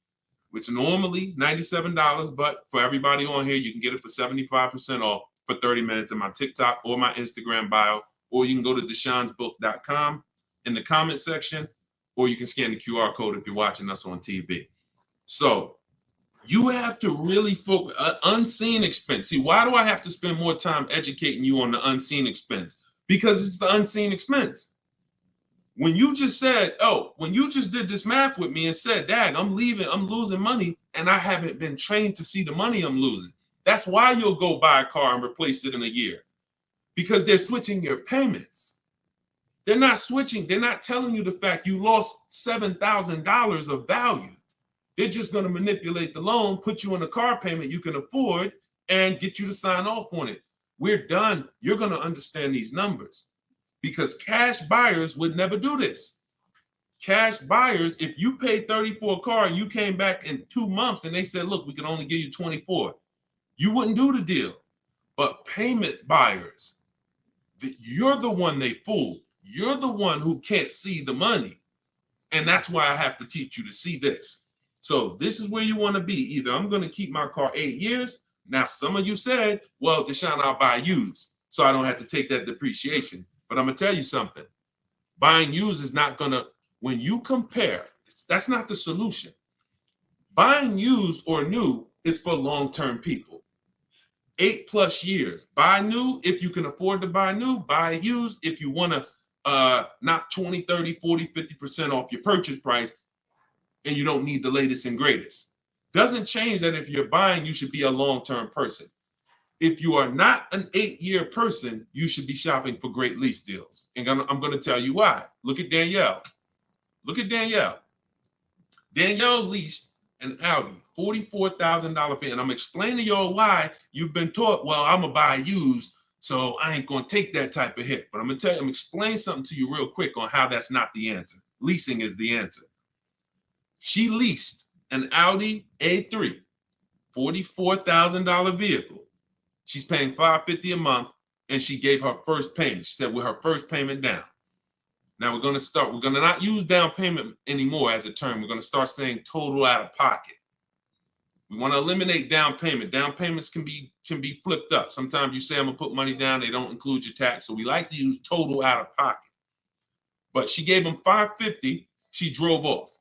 which normally $97, but for everybody on here, you can get it for 75% off for 30 minutes in my TikTok or my Instagram bio, or you can go to deshonesbook.com in the comment section, or you can scan the QR code if you're watching us on TV. So you have to really focus, unseen expense. See, why do I have to spend more time educating you on the unseen expense? Because it's the unseen expense. When you just said, when you just did this math with me and said, Dad, I'm losing money, and I haven't been trained to see the money I'm losing. That's why you'll go buy a car and replace it in a year. Because they're switching your payments. They're not switching. They're not telling you the fact you lost $7,000 of value. They're just going to manipulate the loan, put you on a car payment you can afford, and get you to sign off on it. We're done. You're going to understand these numbers because cash buyers would never do this. Cash buyers, if you paid 30 for a car and you came back in 2 months and they said, look, we can only give you 24, you wouldn't do the deal. But payment buyers, you're the one they fool. You're the one who can't see the money. And that's why I have to teach you to see this. So this is where you want to be. Either I'm going to keep my car 8 years. Now, some of you said, well, Deshone, I'll buy used, so I don't have to take that depreciation. But I'm going to tell you something. Buying used is not going to, when you compare, that's not the solution. Buying used or new is for long-term people. 8+ years. Buy new if you can afford to buy new. Buy used if you want to knock 20, 30, 40, 50% off your purchase price and you don't need the latest and greatest. Doesn't change that if you're buying, you should be a long-term person. If you are not an 8-year person, you should be shopping for great lease deals. And I'm going to tell you why. Look at Danielle. Look at Danielle. Danielle leased an Audi, $44,000 fee. And I'm explaining to y'all why you've been taught, well, I'm going to buy used, so I ain't going to take that type of hit. But I'm going to tell you, I'm explaining something to you real quick on how that's not the answer. Leasing is the answer. She leased an Audi A3, $44,000 vehicle. She's paying $550 a month, and she gave her first payment. She said with her first payment down. Now we're going to not use down payment anymore as a term. We're going to start saying total out of pocket. We want to eliminate down payment. Down payments can be flipped up. Sometimes you say I'm going to put money down, they don't include your tax. So we like to use total out of pocket. But she gave him $550, she drove off.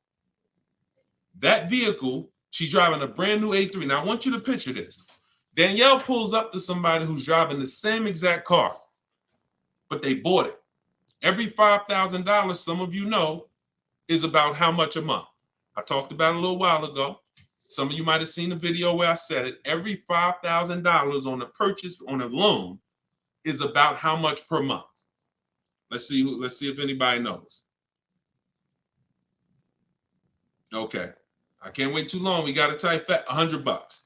That vehicle, she's driving a brand new A3. Now I want you to picture this. Danielle pulls up to somebody who's driving the same exact car, but they bought it. Every $5,000, some of you know, is about how much a month. I talked about it a little while ago. Some of you might have seen the video where I said it. Every $5,000 on a purchase on a loan is about how much per month. Let's see if anybody knows. Okay. I can't wait too long. We got to type that $100.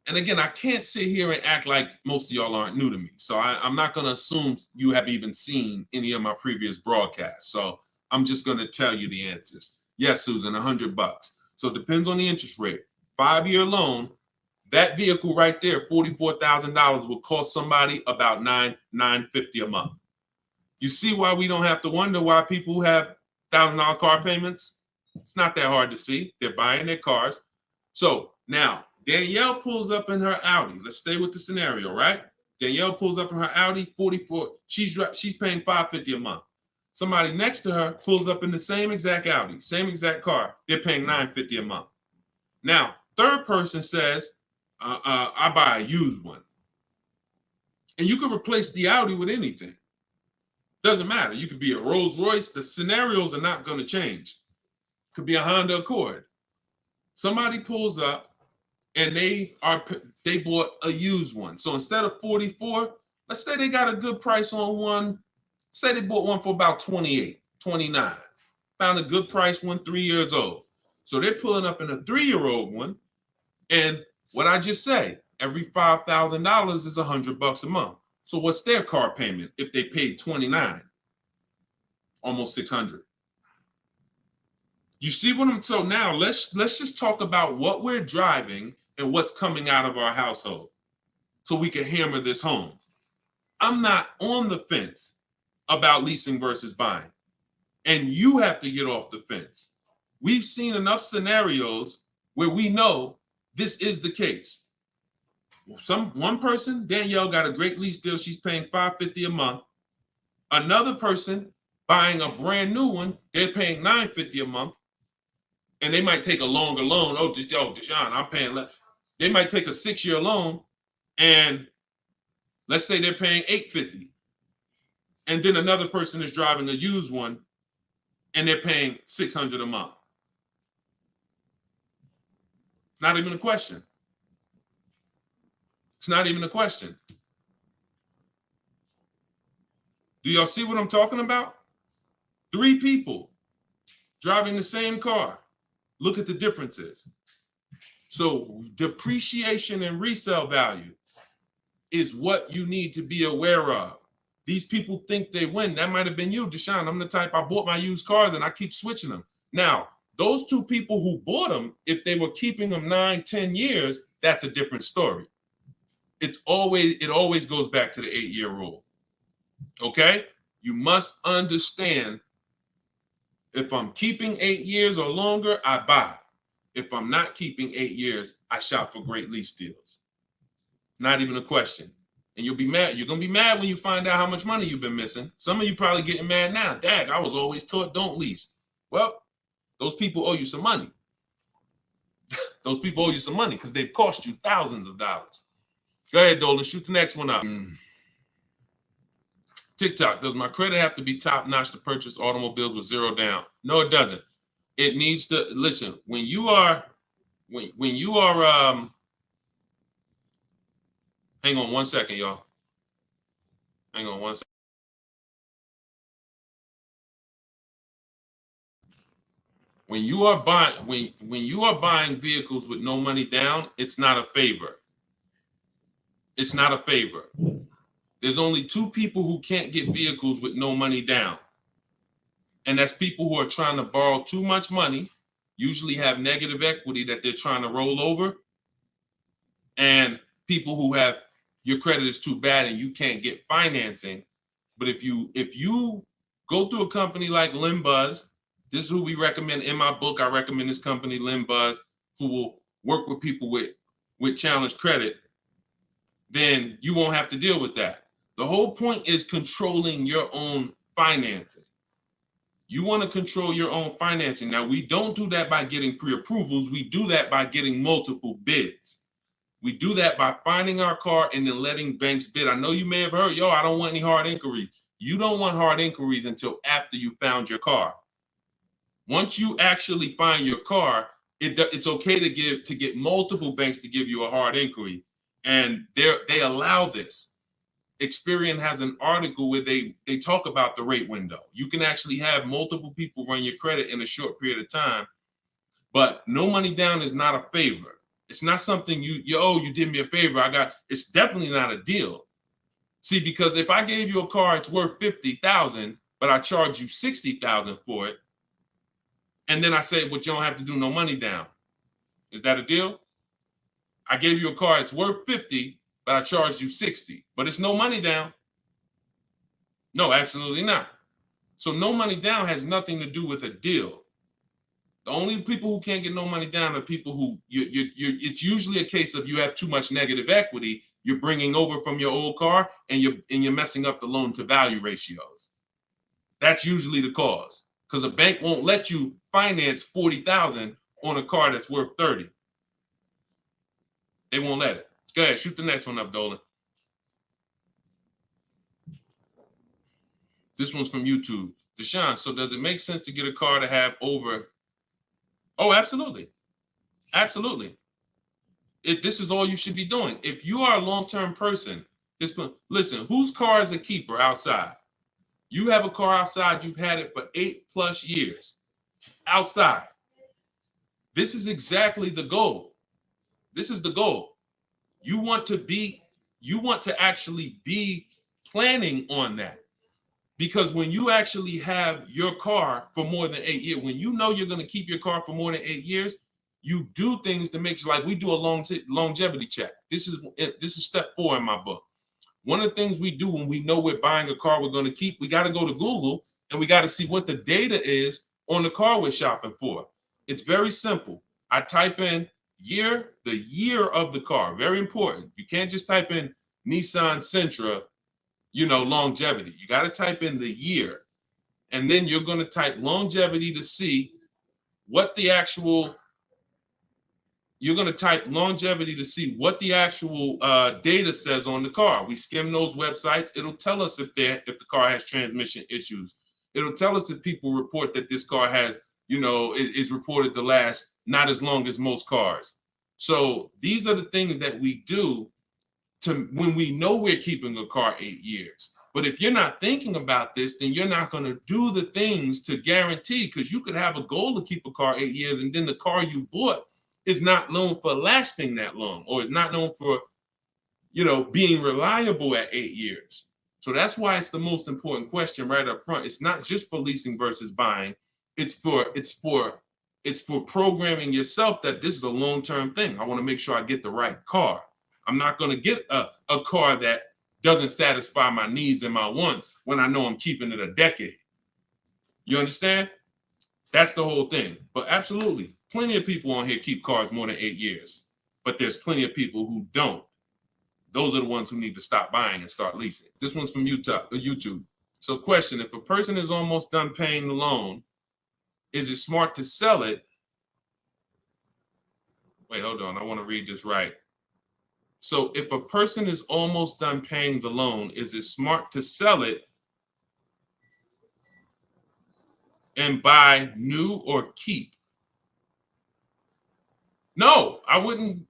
And again, I can't sit here and act like most of y'all aren't new to me. So I'm not going to assume you have even seen any of my previous broadcasts. So I'm just going to tell you the answers. Yes, Susan, $100. So it depends on the interest rate. 5-year loan, that vehicle right there, $44,000 will cost somebody about $950 a month. You see why we don't have to wonder why people have $1,000 car payments? It's not that hard to see. They're buying their cars. So now Danielle pulls up in her Audi. Let's stay with the scenario, right? Danielle pulls up in her Audi, 44. She's paying $550 a month. Somebody next to her pulls up in the same exact Audi, same exact car. They're paying $950 a month. Now, third person says, I buy a used one. And you can replace the Audi with anything. Doesn't matter. You could be a Rolls Royce. The scenarios are not going to change. Could be a Honda Accord. Somebody pulls up and they bought a used one. So instead of 44, let's say they got a good price on one. Say they bought one for about 28, 29. Found a good price one 3 years old. So they're pulling up in a 3-year-old one. And what I just say, every $5,000 is $100 a month. So what's their car payment if they paid 29? Almost 600. You see what I'm, so now let's just talk about what we're driving and what's coming out of our household so we can hammer this home. I'm not on the fence about leasing versus buying. And you have to get off the fence. We've seen enough scenarios where we know this is the case. One person, Danielle, got a great lease deal. She's paying $550 a month. Another person buying a brand new one, they're paying $950 a month. And they might take a longer loan. Oh, Deshone, I'm paying less. They might take a 6-year loan, and let's say they're paying $850. And then another person is driving a used one, and they're paying $600 a month. Not even a question. It's not even a question. Do y'all see what I'm talking about? 3 people driving the same car. Look at the differences. So depreciation and resale value is what you need to be aware of. These people think they win. That might have been you, Deshone. I'm the type, I bought my used cars and I keep switching them. Now, those 2 people who bought them, if they were keeping them 9, 10 years, that's a different story. It always goes back to the 8-year rule. Okay? You must understand, if I'm keeping 8 years or longer, I buy. If I'm not keeping 8 years, I shop for great lease deals. Not even a question. And you'll be mad. You're going to be mad when you find out how much money you've been missing. Some of you probably getting mad now. Dad, I was always taught don't lease. Well, those people owe you some money. Those people owe you some money because they've cost you thousands of dollars. Go ahead, Dolan. Shoot the next one up. TikTok, does my credit have to be top notch to purchase automobiles with 0 down? No, it doesn't. It needs to, listen, when you are, hang on 1 second, y'all. Hang on 1 second. When you are buying vehicles with no money down, it's not a favor. It's not a favor. There's only 2 people who can't get vehicles with no money down. And that's people who are trying to borrow too much money, usually have negative equity that they're trying to roll over, and people who have, your credit is too bad and you can't get financing. But if you go through a company like Limbuzz, this is who we recommend in my book. I recommend this company, Limbuzz, who will work with people with challenged credit, then you won't have to deal with that. The whole point is controlling your own financing. You want to control your own financing. Now, we don't do that by getting pre-approvals. We do that by getting multiple bids. We do that by finding our car and then letting banks bid. I know you may have heard, I don't want any hard inquiries. You don't want hard inquiries until after you found your car. Once you actually find your car, it's okay to get multiple banks to give you a hard inquiry, and they allow this. Experian has an article where they talk about the rate window. You can actually have multiple people run your credit in a short period of time, but no money down is not a favor. It's not something you did me a favor. It's definitely not a deal. See, because if I gave you a car, it's worth $50,000, but I charge you $60,000 for it, and then I say, but you don't have to do no money down. Is that a deal? I gave you a car, it's worth 50, but I charged you 60, but it's no money down. No, absolutely not. So no money down has nothing to do with a deal. The only people who can't get no money down are people who it's usually a case of you have too much negative equity you're bringing over from your old car, and you're messing up the loan to value ratios. That's usually the cause, because a bank won't let you finance $40,000 on a car that's worth 30. They won't let it. Go ahead, shoot the next one up, Dolan. This one's from YouTube. Deshone, so does it make sense to get a car to have over? Oh, absolutely. Absolutely. This is all you should be doing. If you are a long-term person, listen, whose car is a keeper outside? You have a car outside, you've had it for 8+ years. Outside. This is exactly the goal. This is the goal. You want to actually be planning on that. Because when you actually have your car for more than 8 years, when you know you're going to keep your car for more than 8 years, you do things to make sure, like we do a longevity check. This is step 4 in my book. One of the things we do when we know we're buying a car we're going to keep, we got to go to Google and we got to see what the data is on the car we're shopping for. It's very simple. I type in the year of the car. Very important. You can't just type in Nissan Sentra, longevity. You got to type in the year. And then you're going to type longevity to see what the actual data says on the car. We skim those websites. It'll tell us if the car has transmission issues. It'll tell us if people report that this car has, is reported to last not as long as most cars. So these are the things that we do when we know we're keeping a car 8 years. But if you're not thinking about this, then you're not going to do the things to guarantee, because you could have a goal to keep a car 8 years, and then the car you bought is not known for lasting that long, or is not known for, being reliable at 8 years. So that's why it's the most important question right up front. It's not just for leasing versus buying. It's for programming yourself that this is a long-term thing. I want to make sure I get the right car. I'm not going to get a car that doesn't satisfy my needs and my wants when I know I'm keeping it a decade. You understand? That's the whole thing. But absolutely, plenty of people on here keep cars more than 8 years. But there's plenty of people who don't. Those are the ones who need to stop buying and start leasing. This one's from YouTube. So question, if a person is almost done paying the loan, is it smart to sell it? Wait, hold on. I want to read this right. So if a person is almost done paying the loan, is it smart to sell it and buy new or keep? No, I wouldn't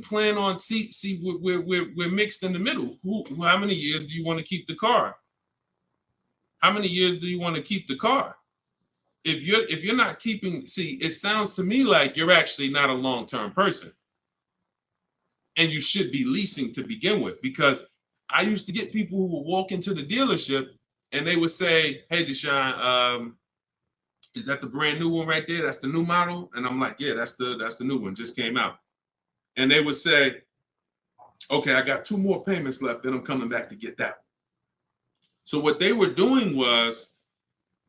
plan on we're mixed in the middle. How many years do you want to keep the car? How many years do you want to keep the car? If you're not keeping, it sounds to me like you're actually not a long-term person. And you should be leasing to begin with, because I used to get people who would walk into the dealership and they would say, "Hey, Deshone, is that the brand new one right there? That's the new model?" And I'm like, "Yeah, that's the new one, just came out." And they would say, "Okay, I got 2 more payments left, then I'm coming back to get that one." So what they were doing was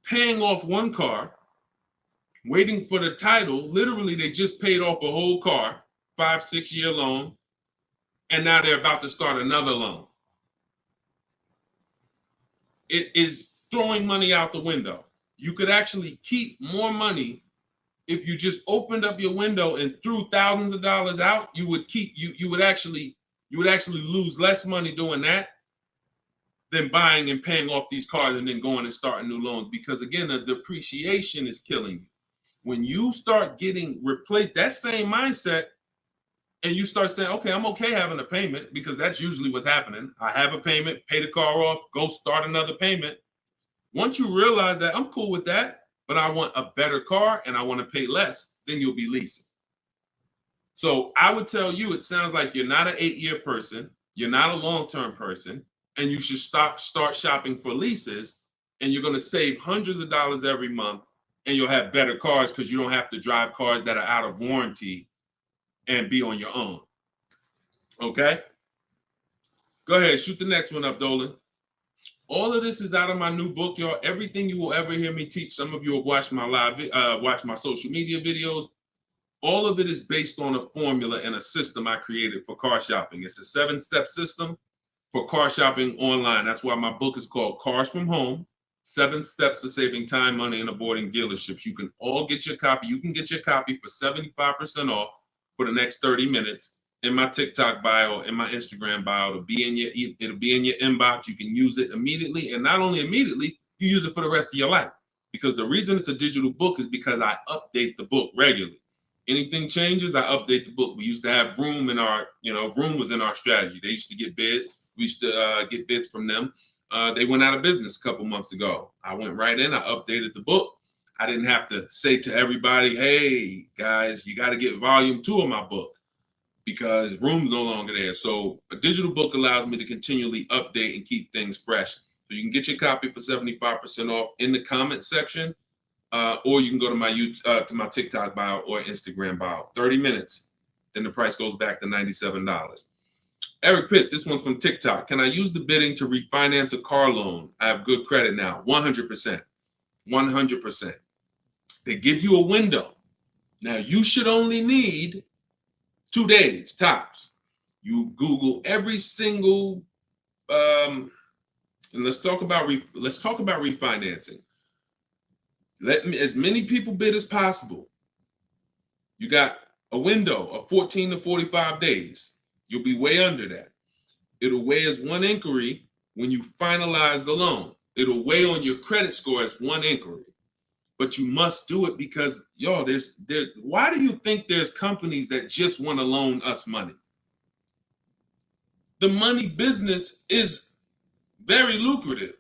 paying off one car, waiting for the title. Literally, they just paid off a whole car, 5-6 year loan, and now they're about to start another loan. It is throwing money out the window. You could actually keep more money if you just opened up your window and threw thousands of dollars out. You would actually lose less money doing that than buying and paying off these cars and then going and starting new loans. Because again, the depreciation is killing you. When you start getting replaced, that same mindset, and you start saying, okay, I'm okay having a payment, because that's usually what's happening. I have a payment, pay the car off, go start another payment. Once you realize that I'm cool with that, but I want a better car and I want to pay less, then you'll be leasing. So I would tell you, it sounds like you're not an 8-year person, you're not a long-term person, and you should start shopping for leases, and you're going to save hundreds of dollars every month, and you'll have better cars because you don't have to drive cars that are out of warranty and be on your own. Okay? Go ahead, shoot the next one up, Dolan. All of this is out of my new book, y'all. Everything you will ever hear me teach. Some of you have watched my watch my social media videos. All of it is based on a formula and a system I created for car shopping. It's a 7-step system for car shopping online. That's why my book is called Cars from Home, 7 Steps to Saving Time, Money, and Avoiding Dealerships. You can all get your copy. You can get your copy for 75% off for the next 30 minutes. In my TikTok bio, in my Instagram bio, it'll be in your inbox. You can use it immediately, and not only immediately, you use it for the rest of your life. Because the reason it's a digital book is because I update the book regularly. Anything changes, I update the book. We used to have Vroom in our, Vroom was in our strategy. They used to get bids. We used to get bids from them. They went out of business a couple months ago. I went right in, I updated the book. I didn't have to say to everybody, hey, guys, you got to get volume 2 of my book, because Vroom's no longer there. So a digital book allows me to continually update and keep things fresh. So you can get your copy for 75% off in the comment section, or you can go to my TikTok bio or Instagram bio. 30 minutes, then the price goes back to $97. Eric Pitts, this one's from TikTok. Can I use the bidding to refinance a car loan? I have good credit now. 100%. 100%. They give you a window. Now, you should only need 2 days tops. You Google every single, and let's talk about refinancing. As many people bid as possible. You got a window of 14 to 45 days. You'll be way under that. It'll weigh as 1 inquiry when you finalize the loan. It'll weigh on your credit score as 1 inquiry. But you must do it because, y'all, why do you think there's companies that just want to loan us money? The money business is very lucrative.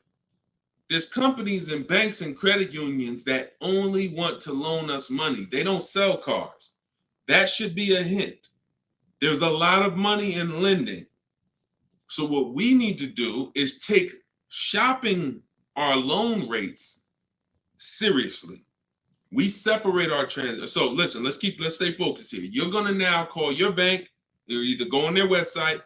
There's companies and banks and credit unions that only want to loan us money. They don't sell cars. That should be a hint. There's a lot of money in lending. So what we need to do is take shopping our loan rates seriously. We separate our transactions. So listen, let's stay focused here. You're gonna now call your bank. You're either go on their website,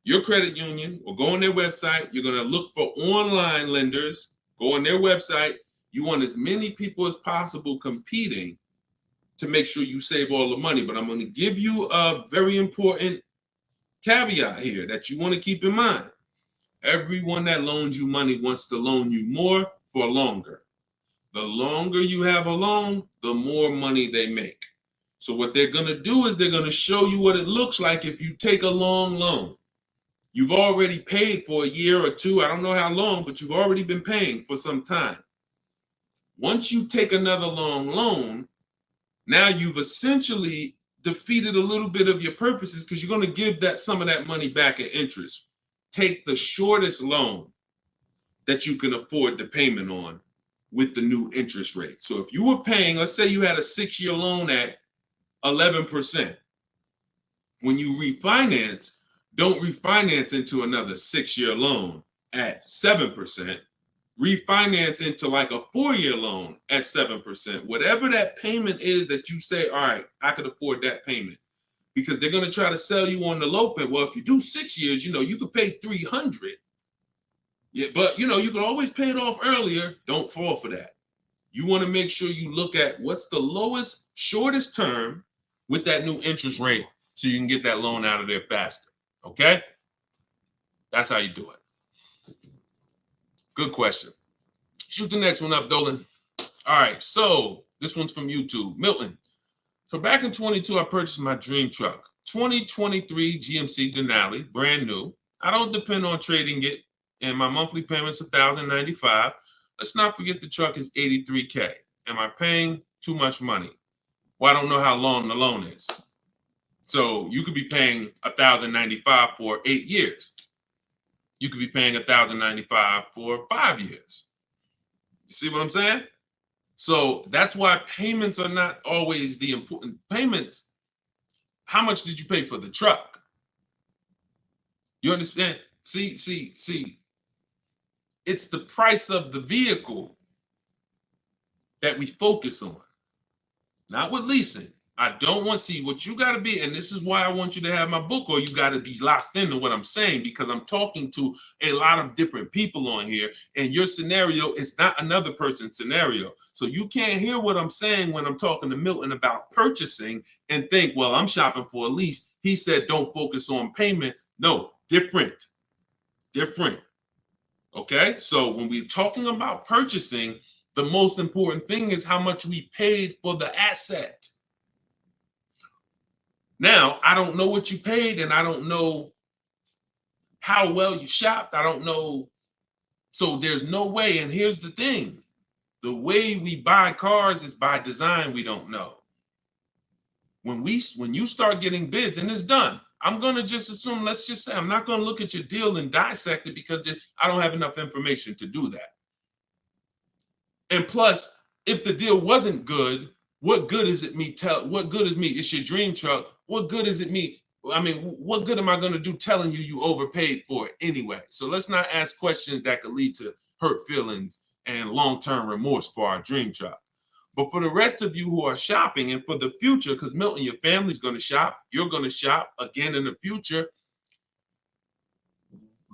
your credit union, or go on their website. You're gonna look for online lenders. Go on their website. You want as many people as possible competing to make sure you save all the money. But I'm going to give you a very important caveat here that you want to keep in mind. Everyone that loans you money wants to loan you more for longer. The longer you have a loan, the more money they make. So what they're going to do is they're going to show you what it looks like if you take a long loan. You've already paid for a year or 2. I don't know how long, but you've already been paying for some time. Once you take another long loan, now you've essentially defeated a little bit of your purposes, because you're going to give some of that money back at interest. Take the shortest loan that you can afford the payment on with the new interest rate. So if you were paying, let's say you had a 6-year loan at 11%. When you refinance, don't refinance into another 6-year loan at 7%. Refinance into like a 4-year loan at 7%. Whatever that payment is that you say, all right, I could afford that payment. Because they're going to try to sell you on the low payment. Well, if you do 6 years, you could pay $300. Yeah, but you can always pay it off earlier. Don't fall for that. You want to make sure you look at what's the lowest, shortest term with that new interest rate, so you can get that loan out of there faster. Okay? That's how you do it. Good question. Shoot the next one up, Dolan. All right, so this one's from YouTube. Milton. So back in 22, I purchased my dream truck. 2023 GMC Denali, brand new. I don't depend on trading it and my monthly payment's $1,095. Let's not forget the truck is $83K. Am I paying too much money? Well, I don't know how long the loan is. So you could be paying $1,095 for 8 years. You could be paying $1,095 for 5 years. You see what I'm saying? So that's why payments are not always the important payments. How much did you pay for the truck? You understand? See. It's the price of the vehicle that we focus on, not with leasing. I don't want to see what you got to be. And this is why I want you to have my book, or you got to be locked into what I'm saying, because I'm talking to a lot of different people on here, and your scenario is not another person's scenario. So you can't hear what I'm saying when I'm talking to Milton about purchasing and think, well, I'm shopping for a lease. He said, don't focus on payment. No, different. Okay. So when we're talking about purchasing, the most important thing is how much we paid for the asset. Now, I don't know what you paid, and I don't know how well you shopped. I don't know. So there's no way. And here's the thing. The way we buy cars is by design. We don't know. When you start getting bids and it's done, I'm going to just assume, let's just say, I'm not going to look at your deal and dissect it, because I don't have enough information to do that. And plus, if the deal wasn't good, what good is it me what good is me? It's your dream truck. What good is it me? I mean, what good am I going to do telling you overpaid for it anyway? So let's not ask questions that could lead to hurt feelings and long-term remorse for our dream truck. But for the rest of you who are shopping, and for the future, because Milton, your family's going to shop, you're going to shop again in the future.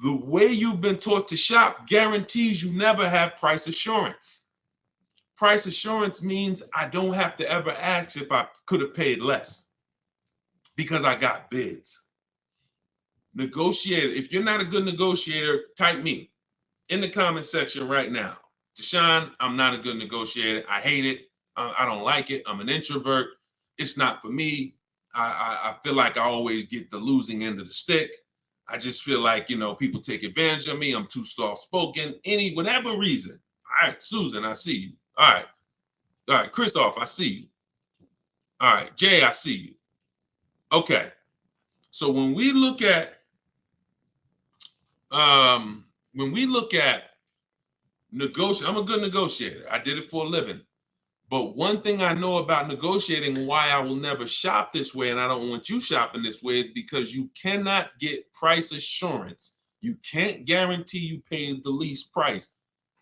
The way you've been taught to shop guarantees you never have price assurance. Price assurance means I don't have to ever ask if I could have paid less, because I got bids. Negotiator. If you're not a good negotiator, type me in the comment section right now. Deshone, I'm not a good negotiator. I hate it. I don't like it. I'm an introvert. It's not for me. I feel like I always get the losing end of the stick. I just feel like, people take advantage of me. I'm too soft-spoken. Whatever reason. All right, Susan, I see you. All right, Christoph, I see you. All right, Jay, I see you. Okay, so when we look at negotiating, I'm a good negotiator. I did it for a living. But one thing I know about negotiating, why I will never shop this way, and I don't want you shopping this way, is because you cannot get price assurance. You can't guarantee you pay the least price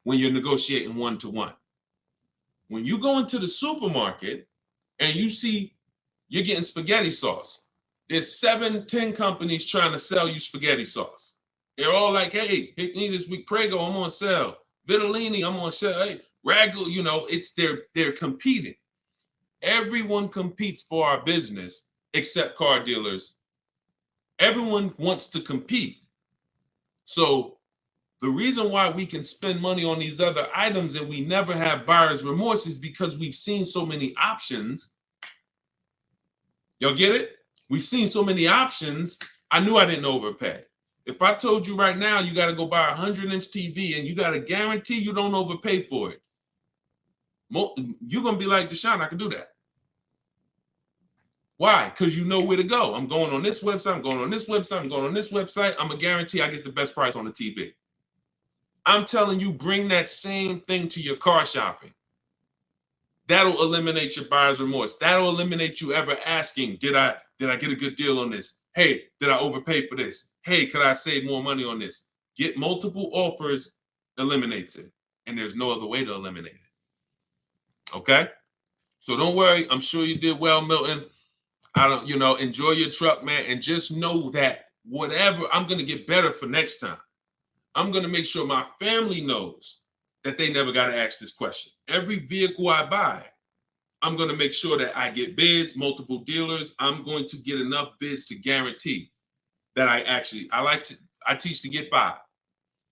when you're negotiating one-to-one. When you go into the supermarket and you see you're getting spaghetti sauce, there's 7-10 companies trying to sell you spaghetti sauce. They're all like, hey, hit me this week, Prego, I'm on sale. Vitellini, I'm on sale. Hey, Ragu, they're competing. Everyone competes for our business except car dealers. Everyone wants to compete. So the reason why we can spend money on these other items and we never have buyer's remorse is because we've seen so many options. Y'all get it? We've seen so many options. I knew I didn't overpay. If I told you right now, you got to go buy a 100-inch TV and you got to guarantee you don't overpay for it, you're going to be like, Deshone, I can do that. Why? Because you know where to go. I'm going on this website. I'm going on this website. I'm going on this website. I'm going to guarantee I get the best price on the TV. I'm telling you, bring that same thing to your car shopping. That'll eliminate your buyer's remorse. That'll eliminate you ever asking, did I get a good deal on this? Hey, did I overpay for this? Hey, could I save more money on this? Get multiple offers eliminates it. And there's no other way to eliminate it. Okay? So don't worry. I'm sure you did well, Milton. Enjoy your truck, man. And just know that whatever, I'm going to get better for next time. I'm going to make sure my family knows that they never got to ask this question. Every vehicle I buy, I'm going to make sure that I get bids, multiple dealers. I'm going to get enough bids to guarantee that I teach to get 5.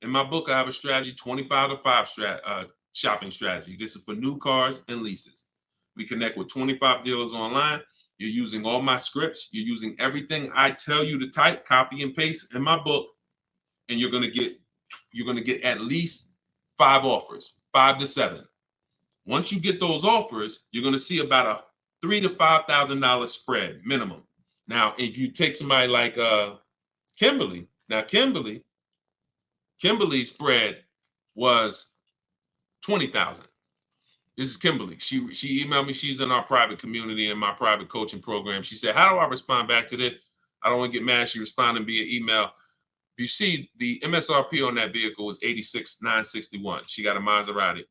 In my book, I have a strategy, 25 to 5 shopping strategy. This is for new cars and leases. We connect with 25 dealers online. You're using all my scripts. You're using everything I tell you to type, copy and paste in my book. And you're going to get you're going to get at least 5 offers, 5 to 7. Once you get those offers, you're going to see about a $3,000 to $5,000 spread minimum. Now, if you take somebody like Kimberly, now Kimberly's spread was 20,000. This is Kimberly. She emailed me. She's in our private community in my private coaching program. She said, "How do I respond back to this? I don't want to get mad." She responded via email. You see, the MSRP on that vehicle was $86,961. She got a Maserati.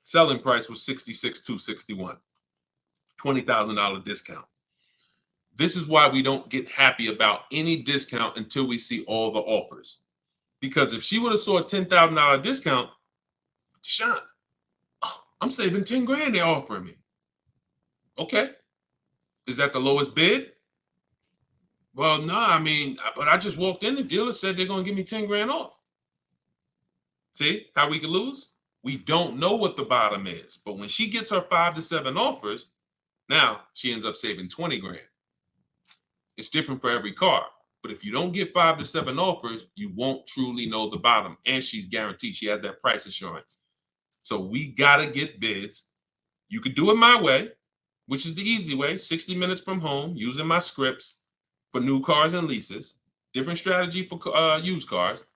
Selling price was $66,261. $20,000 discount. This is why we don't get happy about any discount until we see all the offers. Because if she would have saw a $10,000 discount, Deshone, I'm saving 10 grand they're offering me. Okay. Is that the lowest bid? Well, no, I mean, but I just walked in, the dealer said they're going to give me 10 grand off. See how we can lose? We don't know what the bottom is, but when she gets her 5 to 7 offers, now she ends up saving 20 grand. It's different for every car, but if you don't get 5 to 7 offers, you won't truly know the bottom, and she's guaranteed. She has that price assurance. So we got to get bids. You could do it my way, which is the easy way, 60 minutes from home, using my scripts for new cars and leases, different strategy for used cars,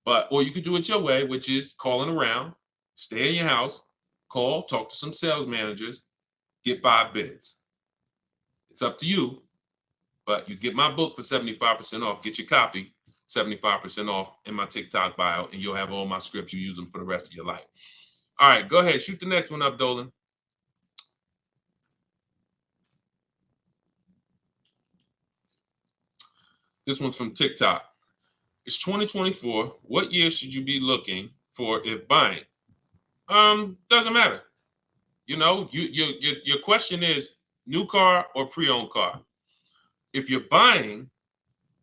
or you could do it your way, which is calling around, stay in your house, call, talk to some sales managers, get 5 bids. It's up to you, but you get my book for 75% off. Get your copy, 75% off in my TikTok bio, and you'll have all my scripts. You use them for the rest of your life. All right, go ahead. Shoot the next one up, Dolan. This one's from TikTok. It's 2024. What year should you be looking for if buying? Doesn't matter. You know, your question is new car or pre-owned car. If you're buying,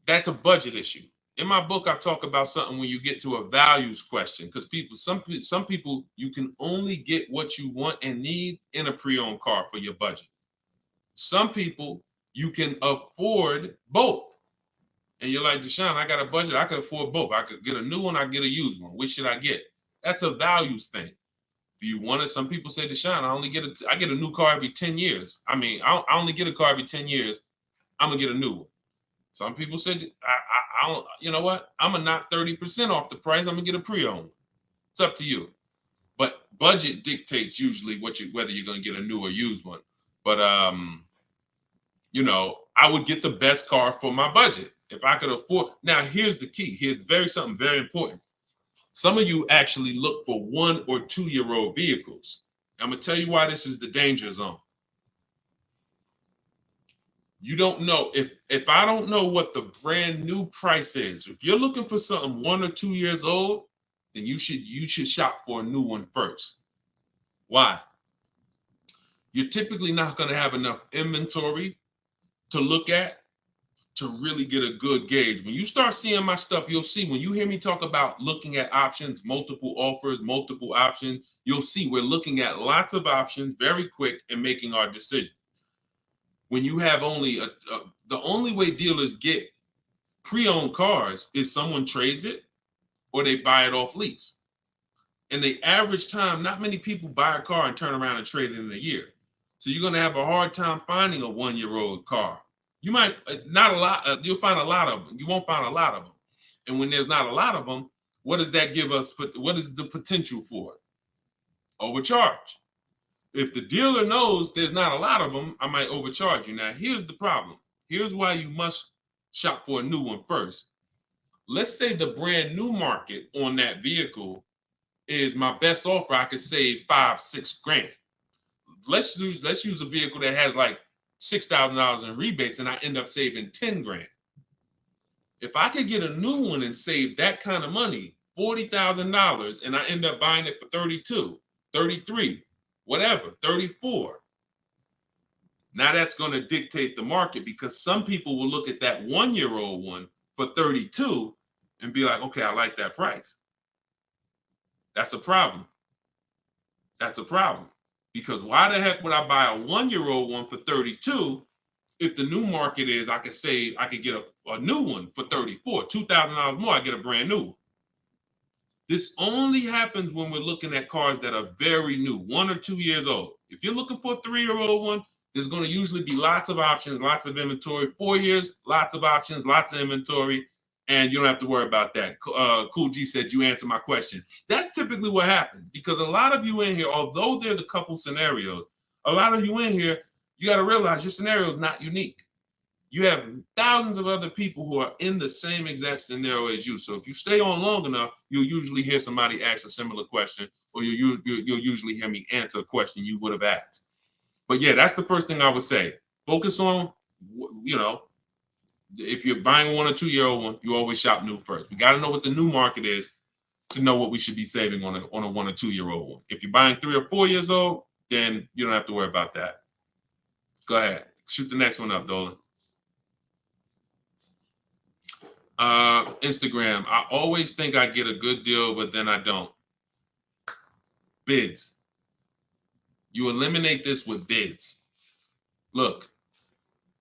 that's a budget issue. In my book, I talk about something when you get to a values question, because some people, you can only get what you want and need in a pre-owned car for your budget. Some people, you can afford both. And you're like, Deshone, I got a budget. I could afford both. I could get a new one. I could get a used one. Which should I get? That's a values thing. Do you want it? Some people say, Deshone, I get a new car every 10 years. I mean, I only get a car every 10 years. I'm going to get a new one. Some people said, I don't, you know what? I'm going to knock 30% off the price. I'm going to get a pre-owned. It's up to you. But budget dictates usually whether you're going to get a new or used one. But, you know, I would get the best car for my budget if I could afford. Now, here's the key. Here's something very important. Some of you actually look for 1 or 2 year old vehicles. I'm going to tell you why this is the danger zone. You don't know if I don't know what the brand new price is. If you're looking for something 1 or 2 years old, then you should shop for a new one first. Why? You're typically not going to have enough inventory to look at to really get a good gauge. When you start seeing my stuff, you'll see, when you hear me talk about looking at options, multiple offers, multiple options, you'll see we're looking at lots of options very quick and making our decision. When you have only the only way dealers get pre-owned cars is someone trades it or they buy it off lease. And the average time, not many people buy a car and turn around and trade it in a year. So you're going to have a hard time finding a 1 year old car. You might not a lot. You'll find a lot of them. You won't find a lot of them. And when there's not a lot of them, what does that give us? What is the potential for it? Overcharge. If the dealer knows there's not a lot of them, I might overcharge you. Now, here's the problem. Here's why you must shop for a new one first. Let's say the brand new market on that vehicle is my best offer. I could save 5-6 grand. Let's use a vehicle that has like $6,000 in rebates and I end up saving 10 grand. If I could get a new one and save that kind of money, $40,000, and I end up buying it for 32, 33, whatever, 34. Now that's going to dictate the market, because some people will look at that 1 year old one for 32 and be like, okay, I like that price. That's a problem. That's a problem. Because why the heck would I buy a 1 year old one for 32 if the new market is I could get a new one for 34, $2,000 more, I get a brand new one. This only happens when we're looking at cars that are very new, 1 or 2 years old. If you're looking for a 3-year-old one, there's going to usually be lots of options, lots of inventory. 4 years, lots of options, lots of inventory, and you don't have to worry about that. Cool G said you answered my question. That's typically what happens, because a lot of you in here, although there's a couple scenarios, a lot of you in here, you got to realize your scenario is not unique. You have thousands of other people who are in the same exact scenario as you. So if you stay on long enough, you'll usually hear somebody ask a similar question, or you'll usually hear me answer a question you would have asked. But yeah, that's the first thing I would say. Focus on, if you're buying a 1 or 2-year-old one, you always shop new first. We got to know what the new market is to know what we should be saving on a 1 or 2-year-old one. If you're buying 3 or 4 years old, then you don't have to worry about that. Go ahead. Shoot the next one up, Dolan. Instagram. I always think I get a good deal, but then I don't. Bids. You eliminate this with bids. Look,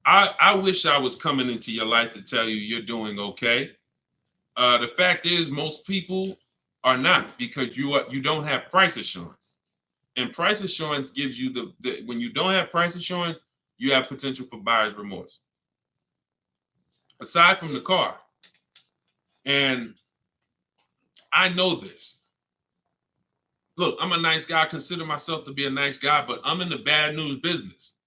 I wish I was coming into your life to tell you you're doing okay. The fact is, most people are not, because you don't have price assurance. And price assurance gives you when you don't have price assurance, you have potential for buyer's remorse. Aside from the car. And I know this. Look, I'm a nice guy. I consider myself to be a nice guy, but I'm in the bad news business,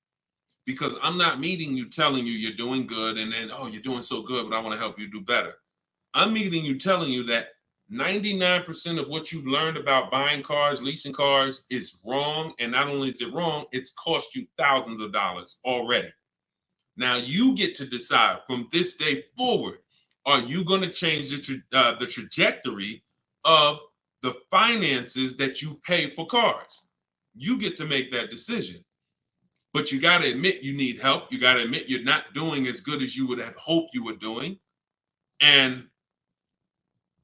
because I'm not meeting you telling you you're doing good and then, oh, you're doing so good, but I want to help you do better. I'm meeting you telling you that 99% of what you've learned about buying cars, leasing cars is wrong. And not only is it wrong, it's cost you thousands of dollars already. Now you get to decide from this day forward, are you going to change the trajectory of the finances that you pay for cars? You get to make that decision. But you got to admit you need help. You got to admit you're not doing as good as you would have hoped you were doing. And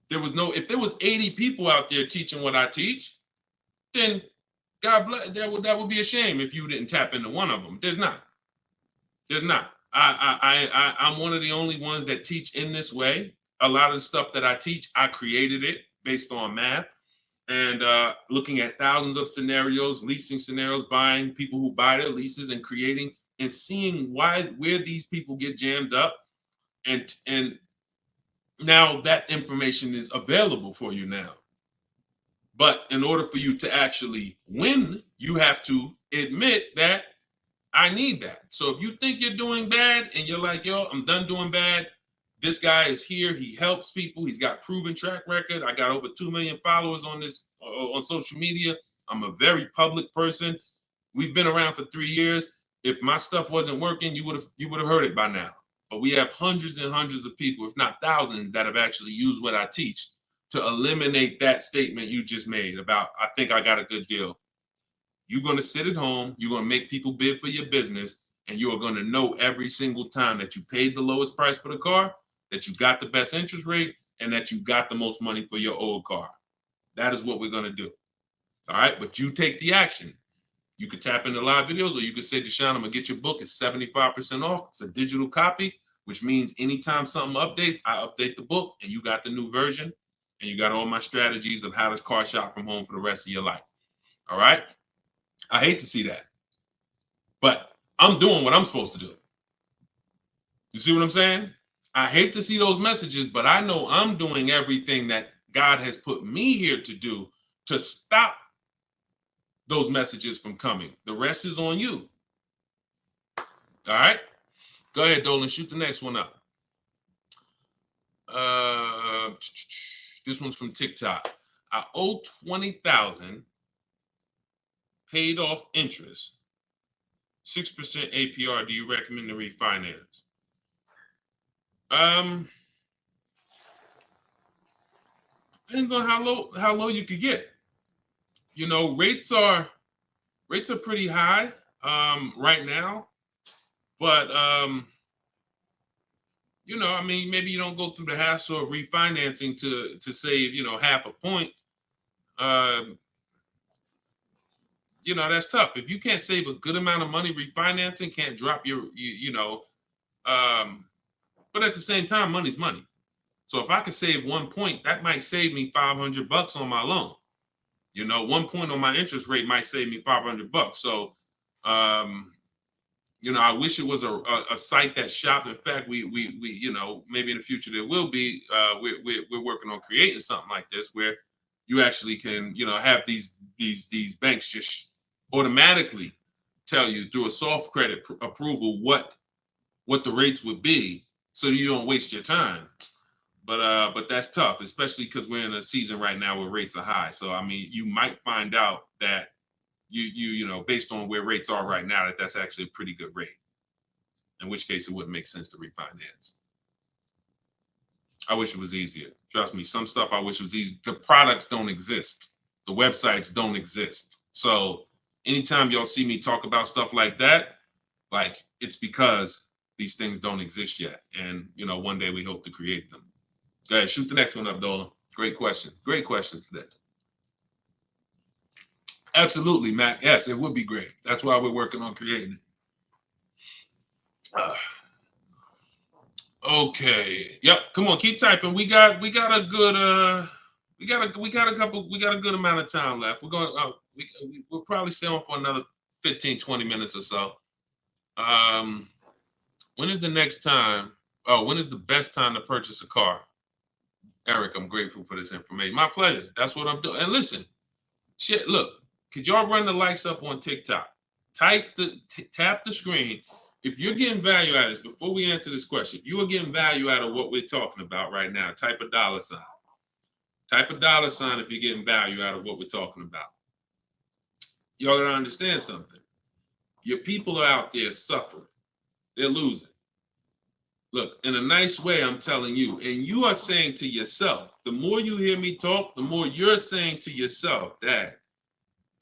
if there was 80 people out there teaching what I teach, then God bless, that would be a shame if you didn't tap into one of them. There's not. I'm one of the only ones that teach in this way. A lot of the stuff that I teach, I created it based on math and looking at thousands of scenarios, leasing scenarios, buying, people who buy their leases and creating and seeing where these people get jammed up. And now that information is available for you now. But in order for you to actually win, you have to admit that I need that. So if you think you're doing bad and you're like, yo, I'm done doing bad, this guy is here. He helps people. He's got proven track record. I got over 2 million followers on social media. I'm a very public person. We've been around for 3 years. If my stuff wasn't working, you would have heard it by now. But we have hundreds and hundreds of people, if not thousands, that have actually used what I teach to eliminate that statement you just made about, I think I got a good deal. You're going to sit at home, you're going to make people bid for your business, and you are going to know every single time that you paid the lowest price for the car, that you got the best interest rate, and that you got the most money for your old car. That is what we're going to do. All right, but you take the action. You could tap into live videos, or you could say, Deshone, I'm going to get your book. It's 75% off. It's a digital copy, which means anytime something updates, I update the book, and you got the new version, and you got all my strategies of how to car shop from home for the rest of your life. All right? I hate to see that, but I'm doing what I'm supposed to do. You see what I'm saying? I hate to see those messages, but I know I'm doing everything that God has put me here to do to stop those messages from coming. The rest is on you. All right? Go ahead, Dolan. Shoot the next one up. This one's from TikTok. I owe $20,000. Paid off interest, 6% APR. Do you recommend to refinance? Depends on how low you could get. You know, rates are pretty high right now, but you know, I mean, maybe you don't go through the hassle of refinancing to save, you know, half a point. You know, that's tough. If you can't save a good amount of money refinancing, can't drop your, you know, but at the same time, money's money. So if I could save 1 point, that might save me $500 on my loan. 1 point on my interest rate might save me $500. So, I wish it was a site that shopped. In fact, we maybe in the future there will be. We're working on creating something like this where you actually can, have these banks just automatically tell you through a soft credit approval what the rates would be, so you don't waste your time. But that's tough, especially because we're in a season right now where rates are high. So I mean, you might find out that you based on where rates are right now, that's actually a pretty good rate. In which case, it wouldn't make sense to refinance. I wish it was easier. Trust me, some stuff I wish was easy. The products don't exist. The websites don't exist. So anytime y'all see me talk about stuff like that, like it's because these things don't exist yet. And one day we hope to create them. Go ahead, shoot the next one up, Dolan. Great question. Great questions today. Absolutely, Matt. Yes, it would be great. That's why we're working on creating it. Okay. Yep. Come on, keep typing. We got a good we got a good amount of time left. We're going we'll probably stay on for another 15-20 minutes or so. When is the next time? Oh, when is the best time to purchase a car? Eric, I'm grateful for this information. My pleasure. That's what I'm doing. And listen, shit, look, could y'all run the likes up on TikTok? Tap the screen. If you're getting value out of this, before we answer this question, if you are getting value out of what we're talking about right now, type a $. Type a $sign if you're getting value out of what we're talking about. Y'all gotta understand something. Your people are out there suffering. They're losing. Look, in a nice way, I'm telling you, and you are saying to yourself, the more you hear me talk, the more you're saying to yourself, Dad,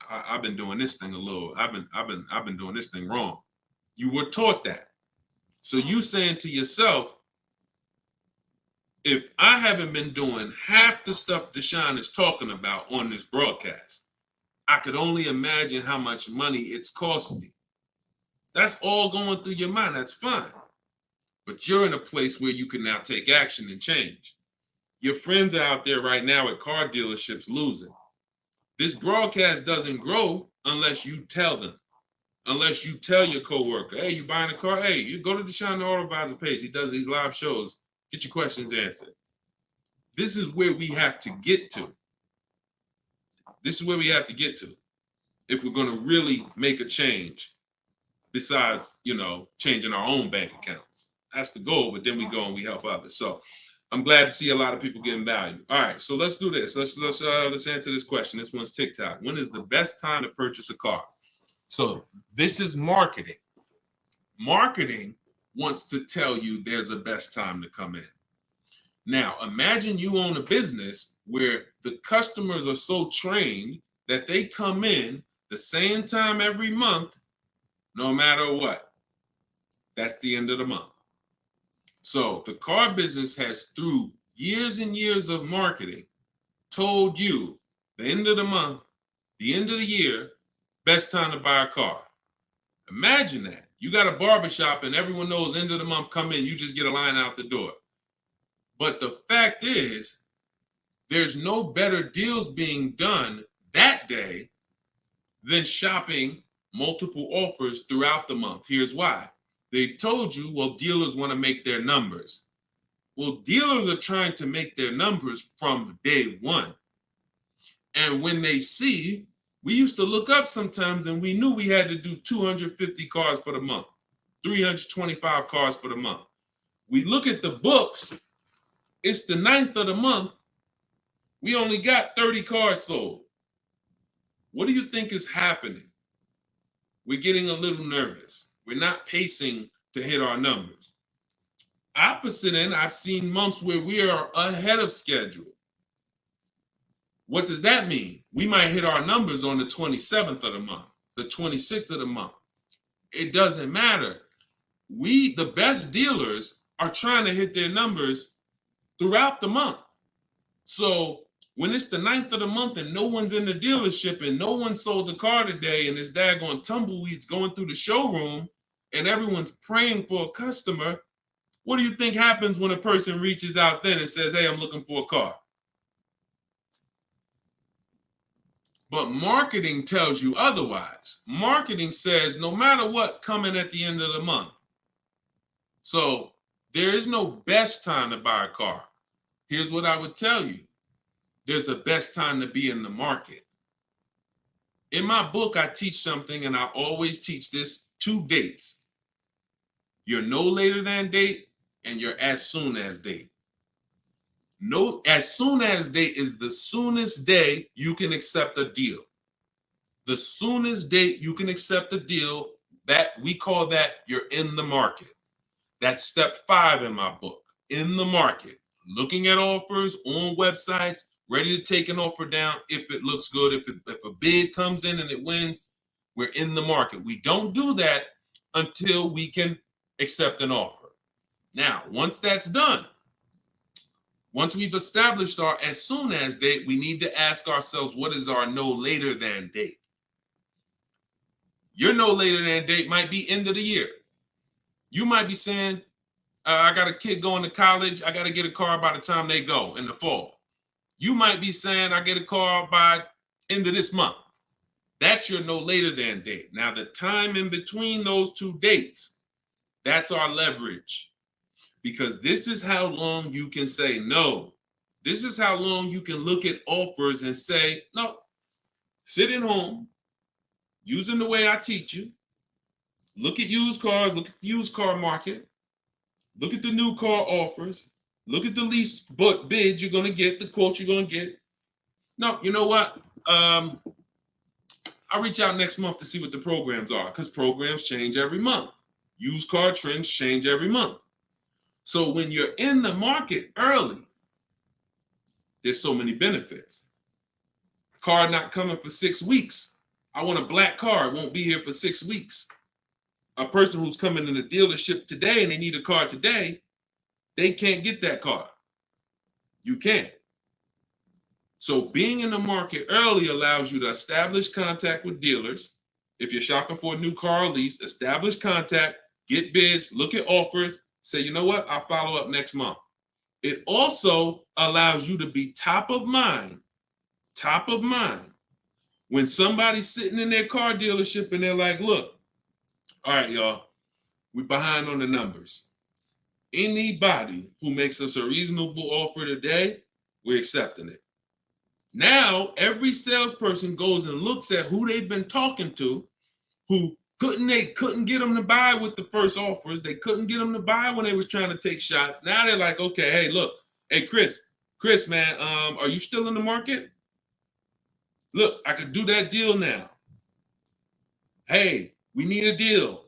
I've been doing this thing I've been doing this thing wrong. You were taught that. So you saying to yourself, if I haven't been doing half the stuff Deshone is talking about on this broadcast, I could only imagine how much money it's cost me. That's all going through your mind. That's fine. But you're in a place where you can now take action and change. Your friends are out there right now at car dealerships losing. This broadcast doesn't grow unless you tell them. Unless you tell your coworker, hey, you buying a car? Hey, you go to Deshone the Auto Advisor page. He does these live shows. Get your questions answered. This is where we have to get to. This is where we have to get to if we're going to really make a change besides, changing our own bank accounts. That's the goal, but then we go and we help others. So I'm glad to see a lot of people getting value. All right, so let's do this. Let's answer this question. This one's TikTok. When is the best time to purchase a car? So this is marketing. Marketing wants to tell you there's a best time to come in. Now, imagine you own a business where the customers are so trained that they come in the same time every month, no matter what. That's the end of the month. So the car business has, through years and years of marketing, told you the end of the month, the end of the year, best time to buy a car. Imagine that. You got a barbershop and everyone knows end of the month come in, you just get a line out the door. But the fact is, there's no better deals being done that day than shopping multiple offers throughout the month. Here's why. They've told you, well, dealers want to make their numbers. Well, dealers are trying to make their numbers from day one. And when they see, we used to look up sometimes and we knew we had to do 250 cars for the month, 325 cars for the month. We look at the books, it's the 9th of the month, we only got 30 cars sold. What do you think is happening? We're getting a little nervous. We're not pacing to hit our numbers. Opposite end, I've seen months where we are ahead of schedule. What does that mean? We might hit our numbers on the 27th of the month, the 26th of the month. It doesn't matter. The best dealers are trying to hit their numbers throughout the month. So when it's the 9th of the month and no one's in the dealership and no one sold the car today and it's daggone tumbleweeds going through the showroom and everyone's praying for a customer, What do you think happens when a person reaches out then and says, hey, I'm looking for a car? But marketing tells you otherwise. Marketing says no matter what, coming at the end of the month. So there is no best time to buy a car. Here's what I would tell you. There's a best time to be in the market. In my book, I teach something, and I always teach this: 2 dates. Your no later than date and your as soon as date. No, as soon as date is the soonest day you can accept a deal. The soonest date you can accept a deal, that we call that you're in the market. That's step 5 in my book. In the market, looking at offers on websites, ready to take an offer down if it looks good. If a bid comes in and it wins, we're in the market. We don't do that until we can accept an offer. Now, once that's done, once we've established our as soon as date, we need to ask ourselves, what is our no later than date? Your no later than date might be end of the year. You might be saying, I got a kid going to college. I got to get a car by the time they go in the fall. You might be saying, I get a car by end of this month. That's your no later than date. Now, the time in between those 2 dates, that's our leverage. Because this is how long you can say no. This is how long you can look at offers and say, no, sit at home, using the way I teach you. Look at used cars, look at the used car market. Look at the new car offers. Look at the lease bids you're going to get, the quote you're going to get. No, you know what? I'll reach out next month to see what the programs are, because programs change every month. Used car trends change every month. So when you're in the market early, there's so many benefits. Car not coming for 6 weeks. I want a black car. It won't be here for 6 weeks. A person who's coming in the dealership today and they need a car today, they can't get that car. You can. So being in the market early allows you to establish contact with dealers. If you're shopping for a new car or lease, establish contact, get bids, look at offers, say, you know what, I'll follow up next month. It also allows you to be top of mind when somebody's sitting in their car dealership and they're like, look, all right, y'all, we're behind on the numbers. Anybody who makes us a reasonable offer today, we're accepting it. Now, every salesperson goes and looks at who they've been talking to, who couldn't get them to buy with the first offers. They couldn't get them to buy when they was trying to take shots. Now they're like, okay, hey, look, hey, Chris, man, are you still in the market? Look, I could do that deal now. Hey, we need a deal.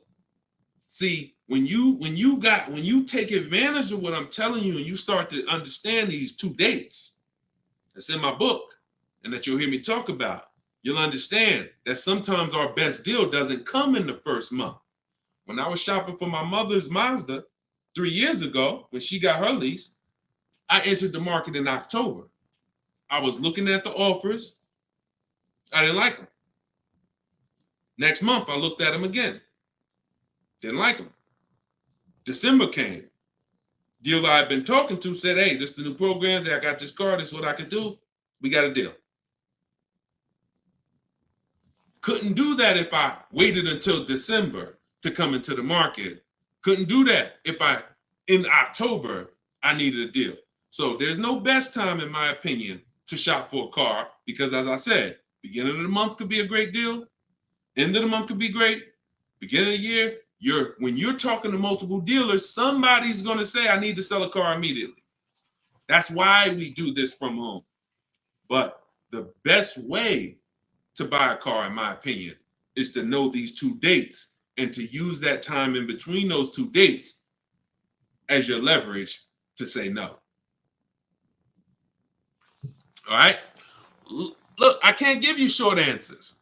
See, when you take advantage of what I'm telling you and you start to understand these 2 dates that's in my book and that you'll hear me talk about, you'll understand that sometimes our best deal doesn't come in the first month. When I was shopping for my mother's Mazda 3 years ago, when she got her lease, I entered the market in October. I was looking at the offers. I didn't like them. Next month, I looked at them again. Didn't like them. December came. Dealer I've been talking to said, hey, this is the new programs. Hey, I got this car. This is what I could do. We got a deal. Couldn't do that if I waited until December to come into the market. Couldn't do that if in October, I needed a deal. So there's no best time, in my opinion, to shop for a car because, as I said, beginning of the month could be a great deal. End of the month could be great. Beginning of the year, when you're talking to multiple dealers, somebody's going to say, I need to sell a car immediately. That's why we do this from home. But the best way to buy a car, in my opinion, is to know these 2 dates and to use that time in between those 2 dates as your leverage to say no. All right? Look, I can't give you short answers.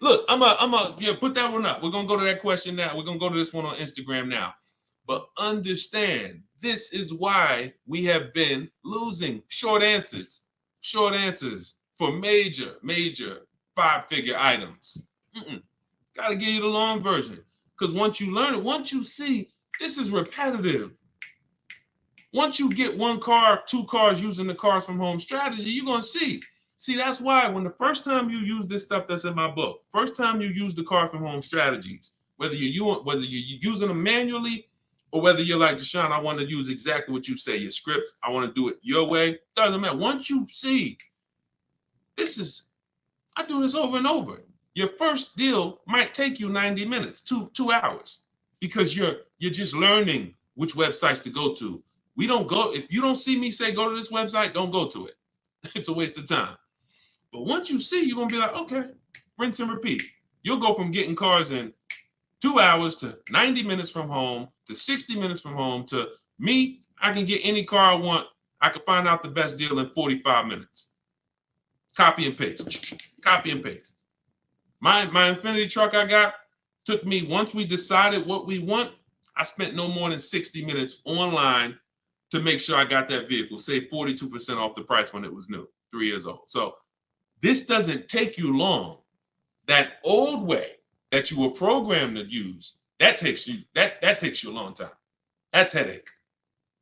Look, I'm a put that one up. We're going to go to that question now. We're going to go to this one on Instagram now. But understand, this is why we have been losing short answers for major 5-figure items. Got to give you the long version. Because once you learn it, once you see, this is repetitive. Once you get one car, two cars using the cars from home strategy, you're going to see. See, that's why when the first time you use this stuff that's in my book, first time you use the car from home strategies, whether you're using them manually or whether you're like, Deshone, I want to use exactly what you say, your scripts, I want to do it your way, doesn't matter. Once you see, I do this over and over. Your first deal might take you 90 minutes, two hours, because you're just learning which websites to go to. We don't go, if you don't see me say go to this website, don't go to it. It's a waste of time. But once you see, you're going to be like, okay, rinse and repeat. You'll go from getting cars in 2 hours to 90 minutes from home to 60 minutes from home to me. I can get any car I want. I can find out the best deal in 45 minutes. Copy and paste. Copy and paste. My Infinity truck I got took me, once we decided what we want, I spent no more than 60 minutes online to make sure I got that vehicle, saved 42% off the price when it was new, 3 years old. So this doesn't take you long. That old way that you were programmed to use, that takes you a long time. That's headache.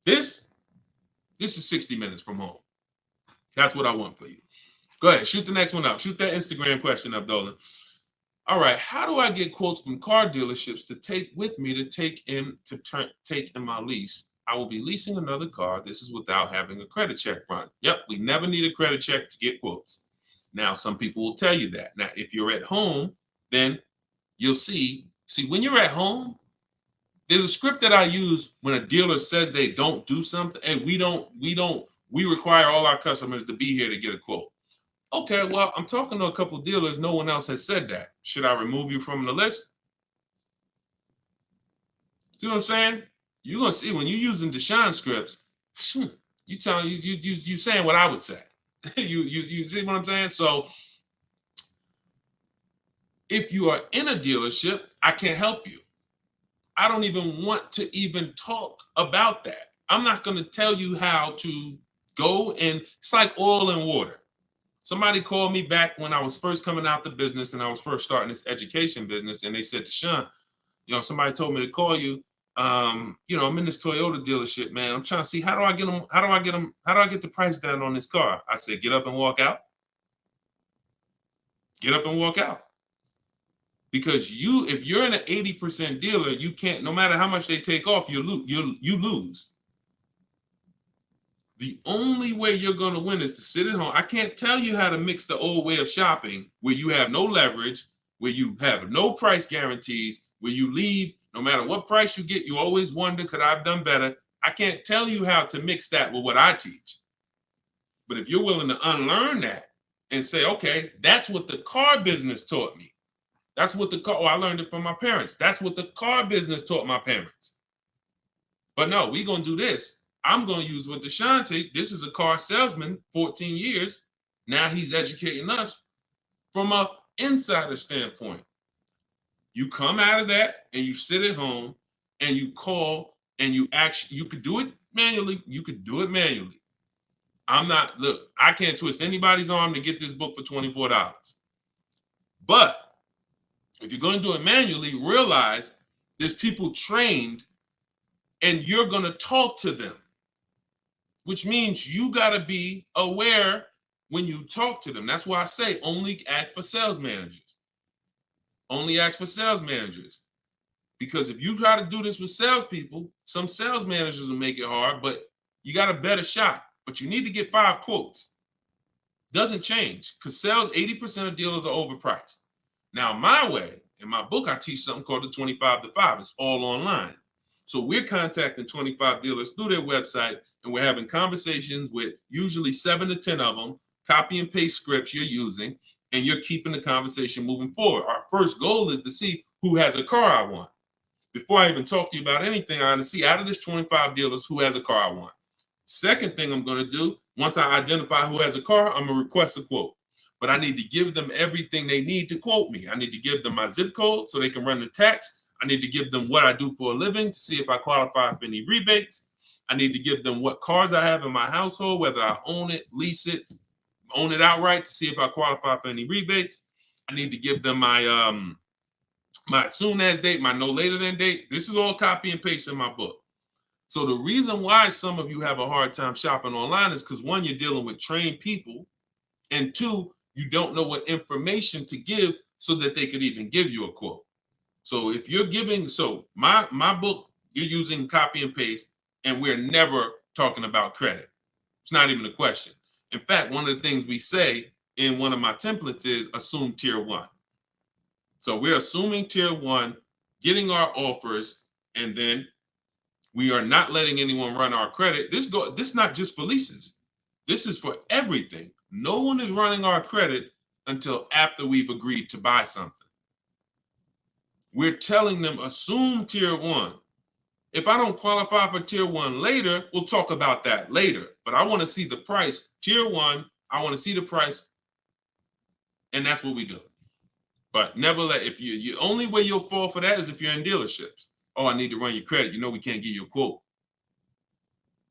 This is 60 minutes from home. That's what I want for you. Go ahead, shoot the next one up. Shoot that Instagram question up, Dolan. All right, how do I get quotes from car dealerships to take with me to take in my lease? I will be leasing another car. This is without having a credit check run. Yep, we never need a credit check to get quotes. Now, some people will tell you that. Now, if you're at home, then you'll see when you're at home, there's a script that I use when a dealer says they don't do something, and we require all our customers to be here to get a quote. Okay, well, I'm talking to a couple of dealers. No one else has said that. Should I remove you from the list? See what I'm saying? You're gonna see when you're using Deshone scripts, you saying what I would say. you see what I'm saying? So if you are in a dealership, I can't help you. I don't even want to even talk about that. I'm not going to tell you how to go, and it's like oil and water. Somebody called me back when I was first coming out the business and I was first starting this education business, and they said, Deshone, somebody told me to call you. I'm in this Toyota dealership, man. I'm trying to see how do I get the price down on this car? I said, get up and walk out. Get up and walk out. Because if you're in an 80% dealer, you can't, no matter how much they take off, you lose. The only way you're going to win is to sit at home. I can't tell you how to mix the old way of shopping where you have no leverage, where you have no price guarantees, where you leave, no matter what price you get, you always wonder, could I have done better? I can't tell you how to mix that with what I teach. But if you're willing to unlearn that and say, okay, that's what the car business taught me. That's what I learned it from my parents. That's what the car business taught my parents. But no, we're going to do this. I'm going to use what Deshone teach. This is a car salesman, 14 years. Now he's educating us from an insider standpoint. You come out of that and you sit at home and you call and you could do it manually. You could do it manually. I can't twist anybody's arm to get this book for $24. But if you're going to do it manually, realize there's people trained and you're going to talk to them, which means you got to be aware when you talk to them. That's why I say only ask for sales managers. Only ask for sales managers. Because if you try to do this with salespeople, some sales managers will make it hard, but you got a better shot. But you need to get 5 quotes. Doesn't change because 80% of dealers are overpriced. Now, my way, in my book, I teach something called the 25 to 5. It's all online. So we're contacting 25 dealers through their website, and we're having conversations with usually 7 to 10 of them, copy and paste scripts you're using, and you're keeping the conversation moving forward. Our first goal is to see who has a car I want. Before I even talk to you about anything, I want to see out of this 25 dealers who has a car I want. Second thing I'm going to do, once I identify who has a car, I'm going to request a quote. But I need to give them everything they need to quote me. I need to give them my zip code so they can run the tax. I need to give them what I do for a living to see if I qualify for any rebates. I need to give them what cars I have in my household, whether I own it, lease it, own it outright to see if I qualify for any rebates. I need to give them my my soon as date, my no later than date. This is all copy and paste in my book. So the reason why some of you have a hard time shopping online is because, one, you're dealing with trained people, and two, you don't know what information to give so that they could even give you a quote. So if you're giving, so my book, you're using copy and paste, and we're never talking about credit. It's not even a question. In fact, one of the things we say in one of my templates is assume tier one. So we're assuming tier one, getting our offers, and then we are not letting anyone run our credit. This is not just for leases. This is for everything. No one is running our credit until after we've agreed to buy something. We're telling them assume tier one. If I don't qualify for tier one later, we'll talk about that later. But I want to see the price. Tier one, I want to see the price. And that's what we do. But never let, if you only way you'll fall for that is if you're in dealerships. Oh, I need to run your credit. You know we can't give you a quote.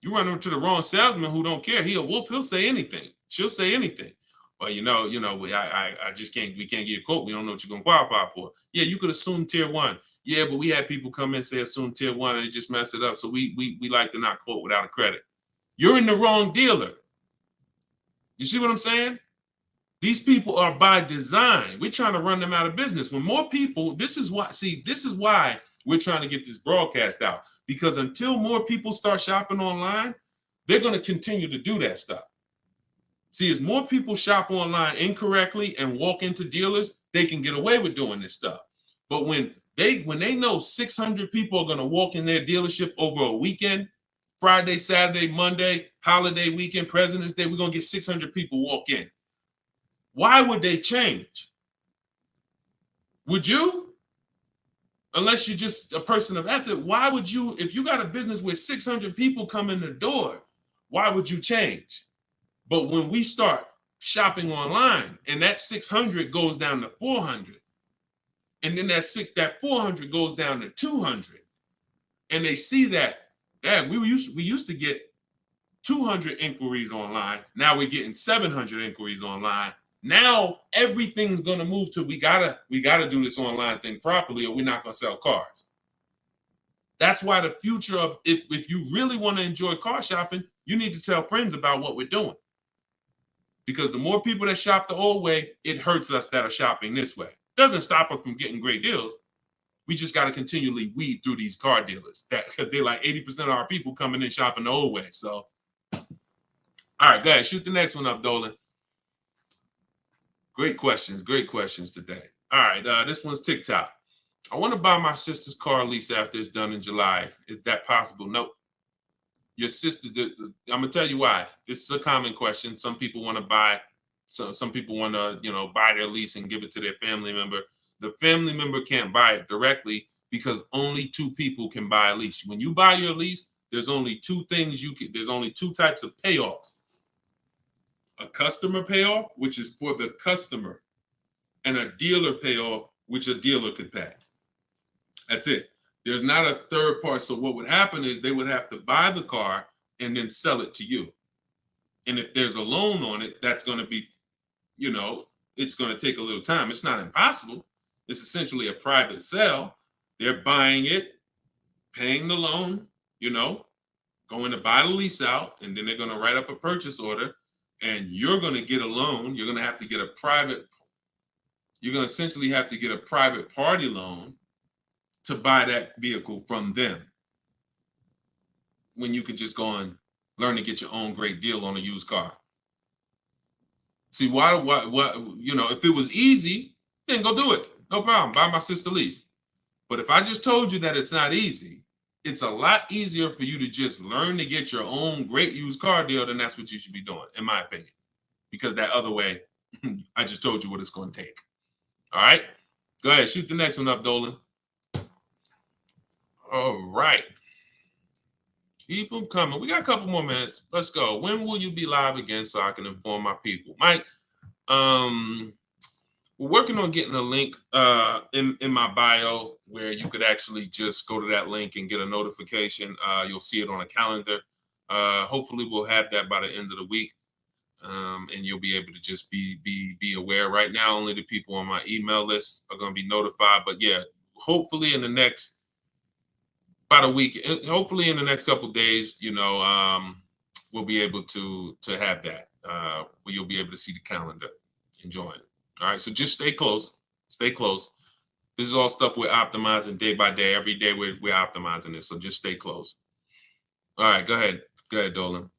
You run into the wrong salesman who don't care. He'll say anything. She'll say anything. Well, I just can't, we can't get a quote. We don't know what you're going to qualify for. Yeah, you could assume tier one. Yeah, but we had people come in and say assume tier one and they just messed it up. So we like to not quote without a credit. You're in the wrong dealer. You see what I'm saying? These people are by design. We're trying to run them out of business. When more people, this is why we're trying to get this broadcast out. Because until more people start shopping online, they're going to continue to do that stuff. See, as more people shop online incorrectly and walk into dealers, they can get away with doing this stuff. But when they know 600 people are going to walk in their dealership over a weekend, Friday, Saturday, Monday, holiday weekend, President's Day, we're going to get 600 people walk in. Why would they change? Would you? Unless you're just a person of ethic, why would you, if you got a business where 600 people come in the door, why would you change? But when we start shopping online and that 600 goes down to 400, and then that 400 goes down to 200, and they see that, we used to get 200 inquiries online. Now we're getting 700 inquiries online. Now everything's gonna move to we gotta do this online thing properly, or we're not gonna sell cars. That's why the future of if you really want to enjoy car shopping, you need to tell friends about what we're doing. Because the more people that shop the old way, it hurts us that are shopping this way. Doesn't stop us from getting great deals. We just got to continually weed through these car dealers because they're like 80% of our people coming in shopping the old way. So, all right, go ahead, shoot the next one up, Dolan. Great questions today. All right, this one's TikTok. I want to buy my sister's car lease after it's done in July. Is that possible? Nope. Your sister, I'm gonna tell you why. This is a common question. Some people want to buy, some people want to, buy their lease and give it to their family member. The family member can't buy it directly because only two people can buy a lease. When you buy your lease, there's only two things there's only two types of payoffs. A customer payoff, which is for the customer, and a dealer payoff, which a dealer could pay. That's it. There's not a third part. So what would happen is they would have to buy the car and then sell it to you. And if there's a loan on it, that's going to be, it's going to take a little time. It's not impossible. It's essentially a private sale. They're buying it, paying the loan, going to buy the lease out, and then they're going to write up a purchase order, and you're going to get a loan. You're going to have to get you're going to essentially have to get a private party loan to buy that vehicle from them, when you could just go and learn to get your own great deal on a used car. See, why, if it was easy, then go do it. No problem. Buy my sister lease. But if I just told you that it's not easy, it's a lot easier for you to just learn to get your own great used car deal, then that's what you should be doing, in my opinion. Because that other way, I just told you what it's going to take. All right? Go ahead. Shoot the next one up, Dolan. All right. Keep them coming. We got a couple more minutes. Let's go. When will you be live again so I can inform my people? Mike, we're working on getting a link in my bio where you could actually just go to that link and get a notification. You'll see it on a calendar. Hopefully we'll have that by the end of the week. And you'll be able to just be aware. Right now, only the people on my email list are going to be notified. But yeah, hopefully in the next about a week. Hopefully in the next couple of days, we'll be able to have that. Where you'll be able to see the calendar and join. All right. So just stay close. Stay close. This is all stuff we're optimizing day by day. Every day we're optimizing this. So just stay close. All right. Go ahead. Go ahead, Dolan.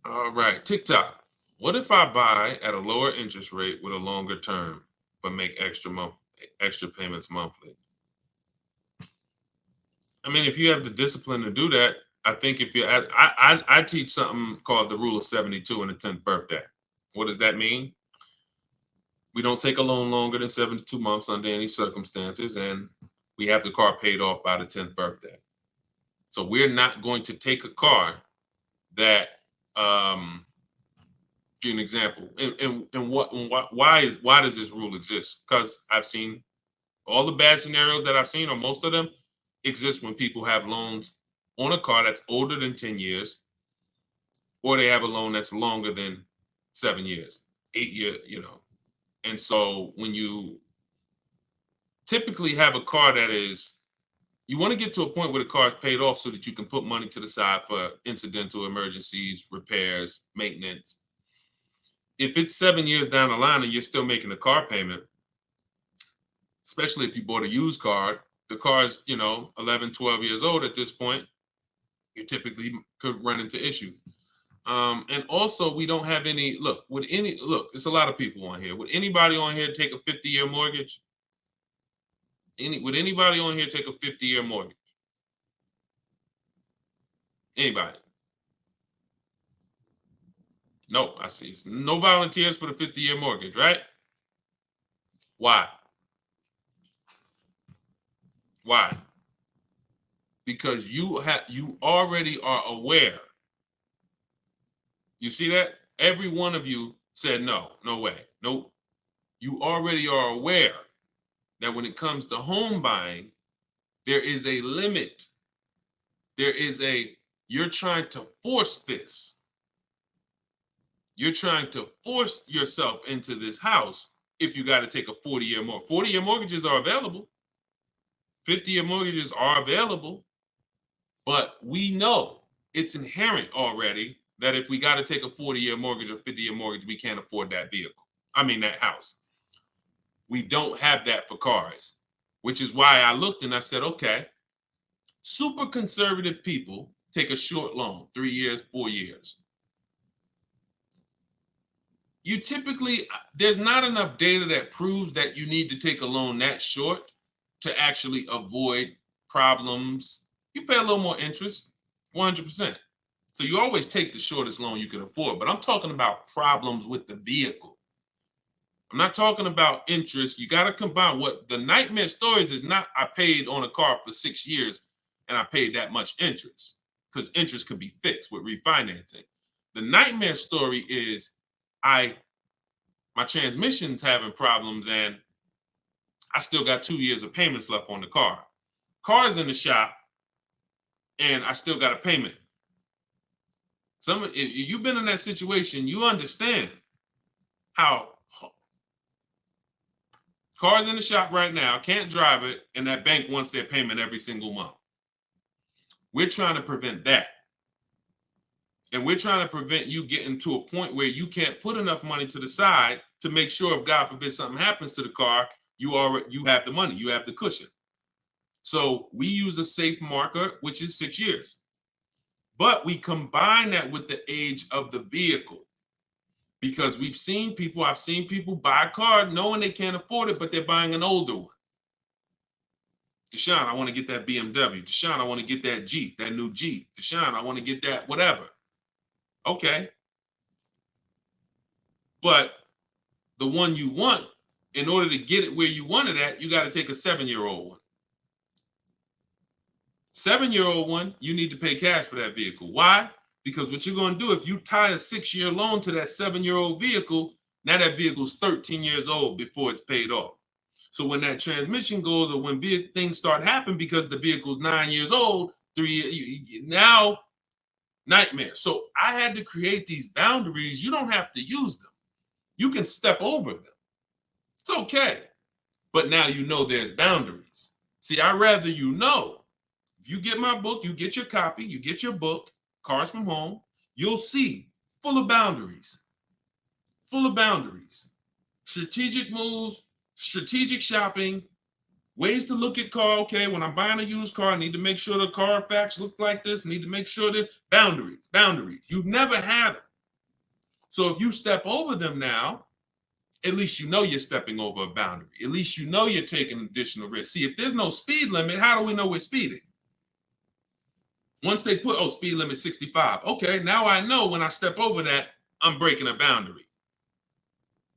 All right. TikTok. What if I buy at a lower interest rate with a longer term, but make extra payments monthly? I mean, if you have the discipline to do that, I think if you, I teach something called the rule of 72 in the 10th birthday. What does that mean? We don't take a loan longer than 72 months under any circumstances, and we have the car paid off by the 10th birthday. So we're not going to take a car that, give an example, why does this rule exist? Because I've seen all the bad scenarios that I've seen, or most of them, exist when people have loans on a car that's older than 10 years, or they have a loan that's longer than 7 years, 8 years, And so when you typically have a car that is, you want to get to a point where the car is paid off so that you can put money to the side for incidental emergencies, repairs, maintenance. If it's 7 years down the line and you're still making a car payment, especially if you bought a used car, the car is, 11, 12 years old at this point, you typically could run into issues. And also we don't have any, it's a lot of people on here. Would anybody on here take a 50-year mortgage? Would anybody on here take a 50-year mortgage? Anybody? No, I see. No volunteers for the 50-year mortgage, right? Why? Why? Because you already are aware. You see that? Every one of you said no way, nope. You already are aware that when it comes to home buying, there is a limit. You're trying to force this. You're trying to force yourself into this house if you got to take a 40-year mortgage. 40-year mortgages are available. 50-year mortgages are available. But we know it's inherent already that if we got to take a 40-year mortgage or 50-year mortgage, we can't afford that that house. We don't have that for cars, which is why I looked and I said, okay, super conservative people take a short loan, 3 years, 4 years. You typically, there's not enough data that proves that you need to take a loan that short to actually avoid problems. You pay a little more interest, 100%. So you always take the shortest loan you can afford, but I'm talking about problems with the vehicle. I'm not talking about interest. You got to combine what the nightmare stories is not, I paid on a car for 6 years and I paid that much interest, because interest can be fixed with refinancing. The nightmare story is my transmission's having problems and I still got 2 years of payments left on the car. Car's in the shop and I still got a payment. If you've been in that situation, you understand how car's in the shop right now, can't drive it, and that bank wants their payment every single month. We're trying to prevent that. And we're trying to prevent you getting to a point where you can't put enough money to the side to make sure if God forbid something happens to the car, you have the money, you have the cushion. So we use a safe marker, which is 6 years. But we combine that with the age of the vehicle, because I've seen people buy a car knowing they can't afford it, but they're buying an older one. Deshone, I want to get that BMW. Deshone, I want to get that Jeep, that new Jeep. Deshone, I want to get that whatever. Okay. But the one you want, in order to get it where you want it at, you got to take a 7-year-old one. 7-year-old one, you need to pay cash for that vehicle. Why? Because what you're going to do, if you tie a 6-year loan to that 7-year-old vehicle, now that vehicle's 13 years old before it's paid off. So when that transmission goes, or when things start happening because the vehicle's 9 years old, 3 years, now nightmare. So I had to create these boundaries. You don't have to use them. You can step over them. It's okay. But now you know there's boundaries. See, I'd rather you know. If you get my book, you get your copy, you get your book, Cars from Home, you'll see full of boundaries. Full of boundaries. Strategic moves, strategic shopping, ways to look at car. Okay, when I'm buying a used car, I need to make sure the Carfax look like this. I need to make sure that boundaries. You've never had them. So if you step over them now, at least you know you're stepping over a boundary. At least you know you're taking additional risk. See, if there's no speed limit, how do we know we're speeding? Once they put, oh, speed limit 65. Okay, now I know when I step over that, I'm breaking a boundary.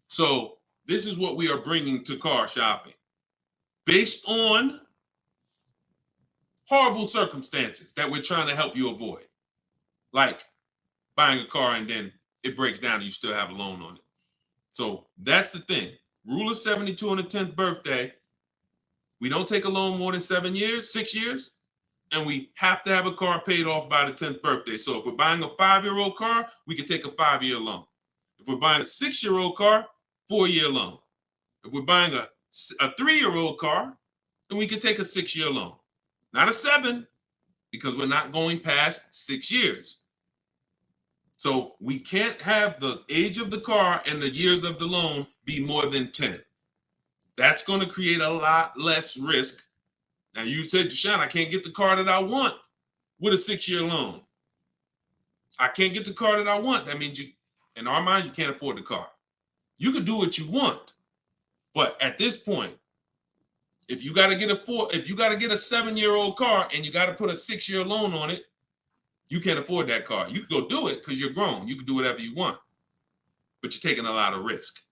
So this is what we are bringing to car shopping. Based on horrible circumstances that we're trying to help you avoid. Like buying a car and then it breaks down and you still have a loan on it. So that's the thing. Rule of 72 on the 10th birthday. We don't take a loan more than 6 years, and we have to have a car paid off by the 10th birthday. So if we're buying a 5-year-old car, we can take a 5-year loan. If we're buying a 6-year-old car, 4-year loan. If we're buying a 3-year-old car, then we can take a 6-year loan. Not a 7, because we're not going past 6 years. So we can't have the age of the car and the years of the loan be more than 10. That's going to create a lot less risk. Now you said, Deshone, I can't get the car that I want with a 6-year loan. I can't get the car that I want. That means you, in our minds, you can't afford the car. You can do what you want, but at this point, if you got to get a 7-year-old car and you got to put a 6-year loan on it, you can't afford that car. You can go do it because you're grown. You can do whatever you want, but you're taking a lot of risk.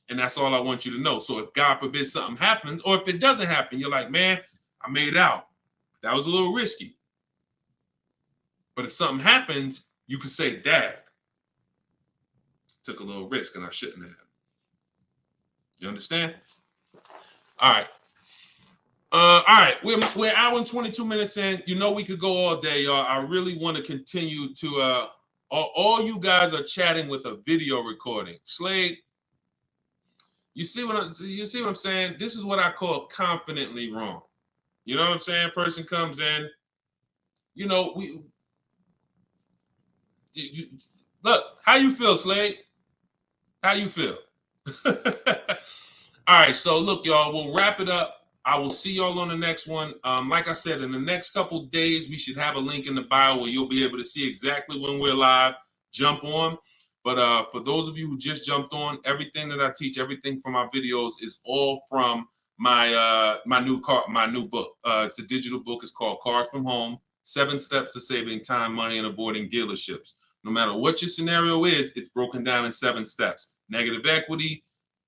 And that's all I want you to know. So if God forbid something happens, or if it doesn't happen, you're like, man, I made out. That was a little risky. But if something happens, you can say, Dad, took a little risk and I shouldn't have. You understand? All right. All right, we're an hour and 22 minutes in. You know we could go all day, y'all. I really want to continue to. All you guys are chatting with a video recording. Slade, you see what I'm saying? This is what I call confidently wrong. You know what I'm saying? Person comes in. You know look. How you feel, Slade? How you feel? All right, so look, y'all. We'll wrap it up. I will see y'all on the next one. Like I said, in the next couple days, we should have a link in the bio where you'll be able to see exactly when we're live. Jump on. But for those of you who just jumped on, everything that I teach, everything from my videos is all from my new book. It's a digital book. It's called Cars from Home: 7 Steps to Saving Time, Money, and Avoiding Dealerships. No matter what your scenario is, it's broken down in 7 steps. Negative equity,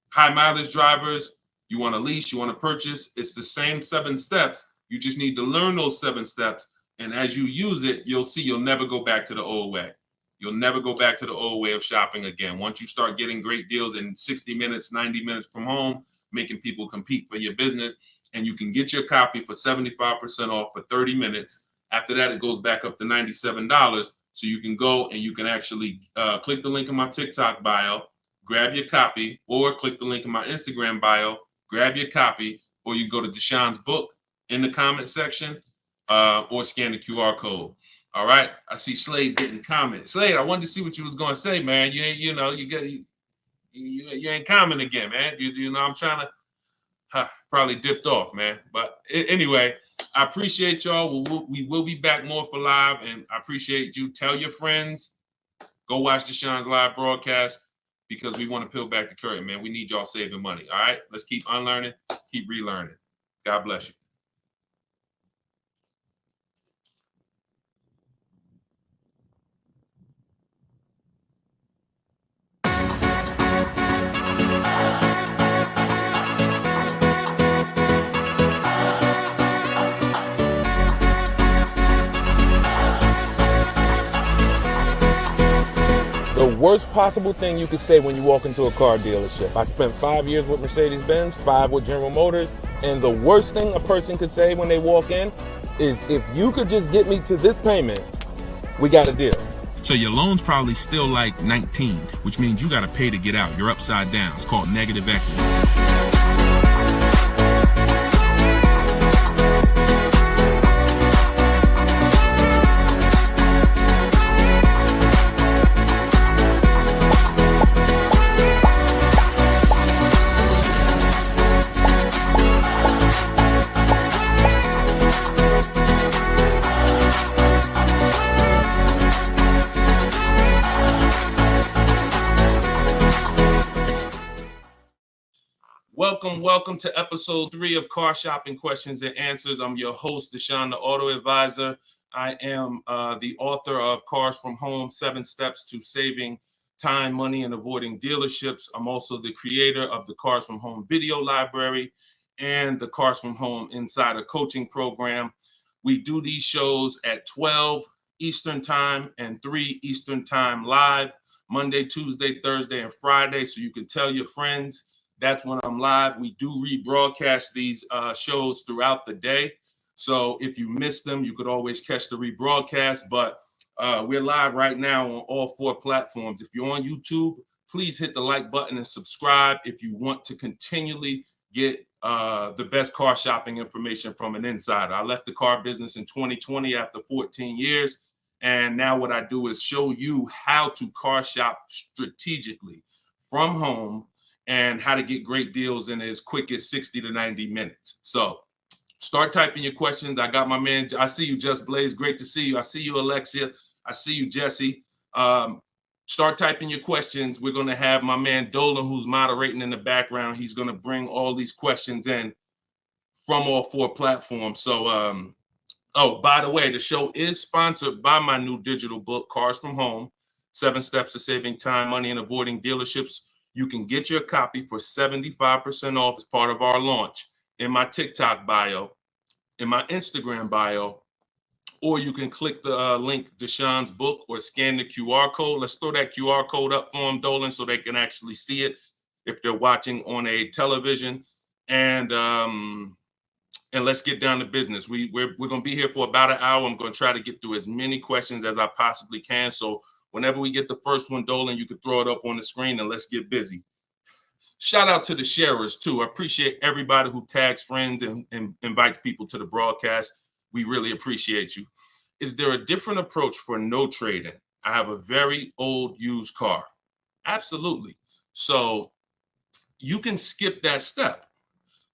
high mileage drivers. You want to lease, you want to purchase, it's the same 7 steps. You just need to learn those 7 steps. And as you use it, you'll see you'll never go back to the old way. You'll never go back to the old way of shopping again. Once you start getting great deals in 60 minutes, 90 minutes from home, making people compete for your business, and you can get your copy for 75% off for 30 minutes. After that, it goes back up to $97. So you can go and you can actually click the link in my TikTok bio, grab your copy, or click the link in my Instagram bio, grab your copy, or you go to Deshone's book in the comment section, or scan the QR code. All right. I see Slade getting comments. Slade, I wanted to see what you was gonna say, man. You ain't, you ain't comment again, man. You know, I'm trying to probably dipped off, man. But anyway, I appreciate y'all. We will be back more for live, and I appreciate you. Tell your friends. Go watch Deshone's live broadcast. Because we want to peel back the curtain, man. We need y'all saving money. All right. Let's keep unlearning, keep relearning. God bless you. The worst possible thing you could say when you walk into a car dealership. I spent 5 years with Mercedes-Benz, 5 with General Motors, and the worst thing a person could say when they walk in is, if you could just get me to this payment, we got a deal. So your loan's probably still like 19, which means you got to pay to get out. You're upside down. It's called negative equity. welcome to episode 3 of Car Shopping Questions and Answers. I'm your host, Deshone the Auto Advisor. I am the author of Cars from Home, 7 Steps to Saving Time, Money, and Avoiding Dealerships. I'm also the creator of the Cars from Home video library and the Cars from Home Insider Coaching Program. We do these shows at 12 Eastern Time and 3 Eastern Time live, Monday, Tuesday, Thursday, and Friday. So you can tell your friends that's when I'm live. We do rebroadcast these shows throughout the day. So if you miss them, you could always catch the rebroadcast. But we're live right now on all 4 platforms. If you're on YouTube, please hit the like button and subscribe if you want to continually get the best car shopping information from an insider. I left the car business in 2020 after 14 years. And now what I do is show you how to car shop strategically from home and how to get great deals in as quick as 60 to 90 minutes. So start typing your questions. I got my man. I see you, Just Blaze. Great to see you. I see you, Alexia. I see you, Jesse. Start typing your questions. We're going to have my man Dolan, who's moderating in the background. He's going to bring all these questions in from all 4 platforms. So, oh, by the way, the show is sponsored by my new digital book, Cars from Home, 7 Steps to Saving Time, Money, and Avoiding Dealerships. You can get your copy for 75% off as part of our launch in my TikTok bio, in my Instagram bio, or you can click the link Deshone's book or scan the QR code. Let's throw that QR code up for them, Dolan, so they can actually see it if they're watching on a television. And let's get down to business. We're going to be here for about an hour. I'm going to try to get through as many questions as I possibly can. So whenever we get the first one, Dolan, you can throw it up on the screen and let's get busy. Shout out to the sharers too. I appreciate everybody who tags friends and invites people to the broadcast. We really appreciate you. Is there a different approach for no trading? I have a very old used car. Absolutely. So you can skip that step.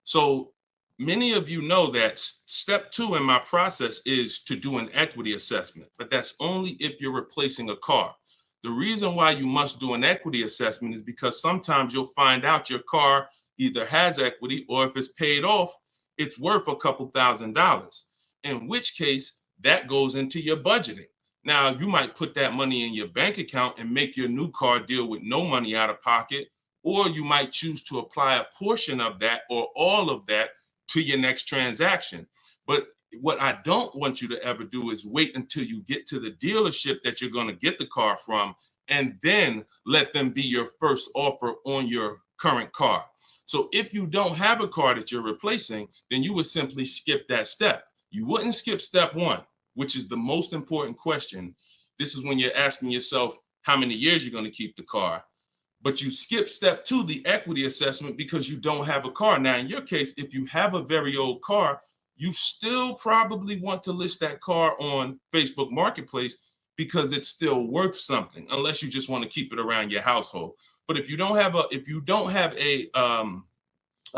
So many of you know that step 2 in my process is to do an equity assessment, but that's only if you're replacing a car. The reason why you must do an equity assessment is because sometimes you'll find out your car either has equity or if it's paid off, it's worth a couple $1,000s, in which case that goes into your budgeting. Now, you might put that money in your bank account and make your new car deal with no money out of pocket, or you might choose to apply a portion of that or all of that to your next transaction. But what I don't want you to ever do is wait until you get to the dealership that you're going to get the car from and then let them be your first offer on your current car. So if you don't have a car that you're replacing, then you would simply skip that step. You wouldn't skip step 1, which is the most important question. This is when you're asking yourself how many years you're going to keep the car. But you skip step 2, the equity assessment, because you don't have a car. Now, in your case, if you have a very old car, you still probably want to list that car on Facebook Marketplace because it's still worth something, unless you just want to keep it around your household. But if you don't have a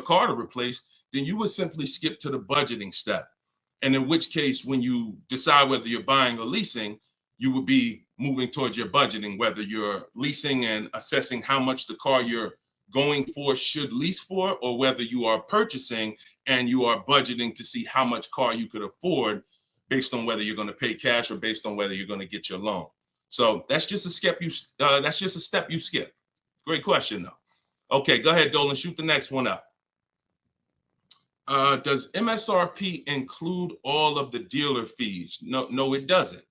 car to replace, then you would simply skip to the budgeting step. And in which case, when you decide whether you're buying or leasing, you would be moving towards your budgeting, whether you're leasing and assessing how much the car you're going for should lease for, or whether you are purchasing and you are budgeting to see how much car you could afford based on whether you're going to pay cash or based on whether you're going to get your loan. So that's just a step you skip. Great question though. Okay, go ahead, Dolan, shoot the next one up. Does MSRP include all of the dealer fees? No, it doesn't.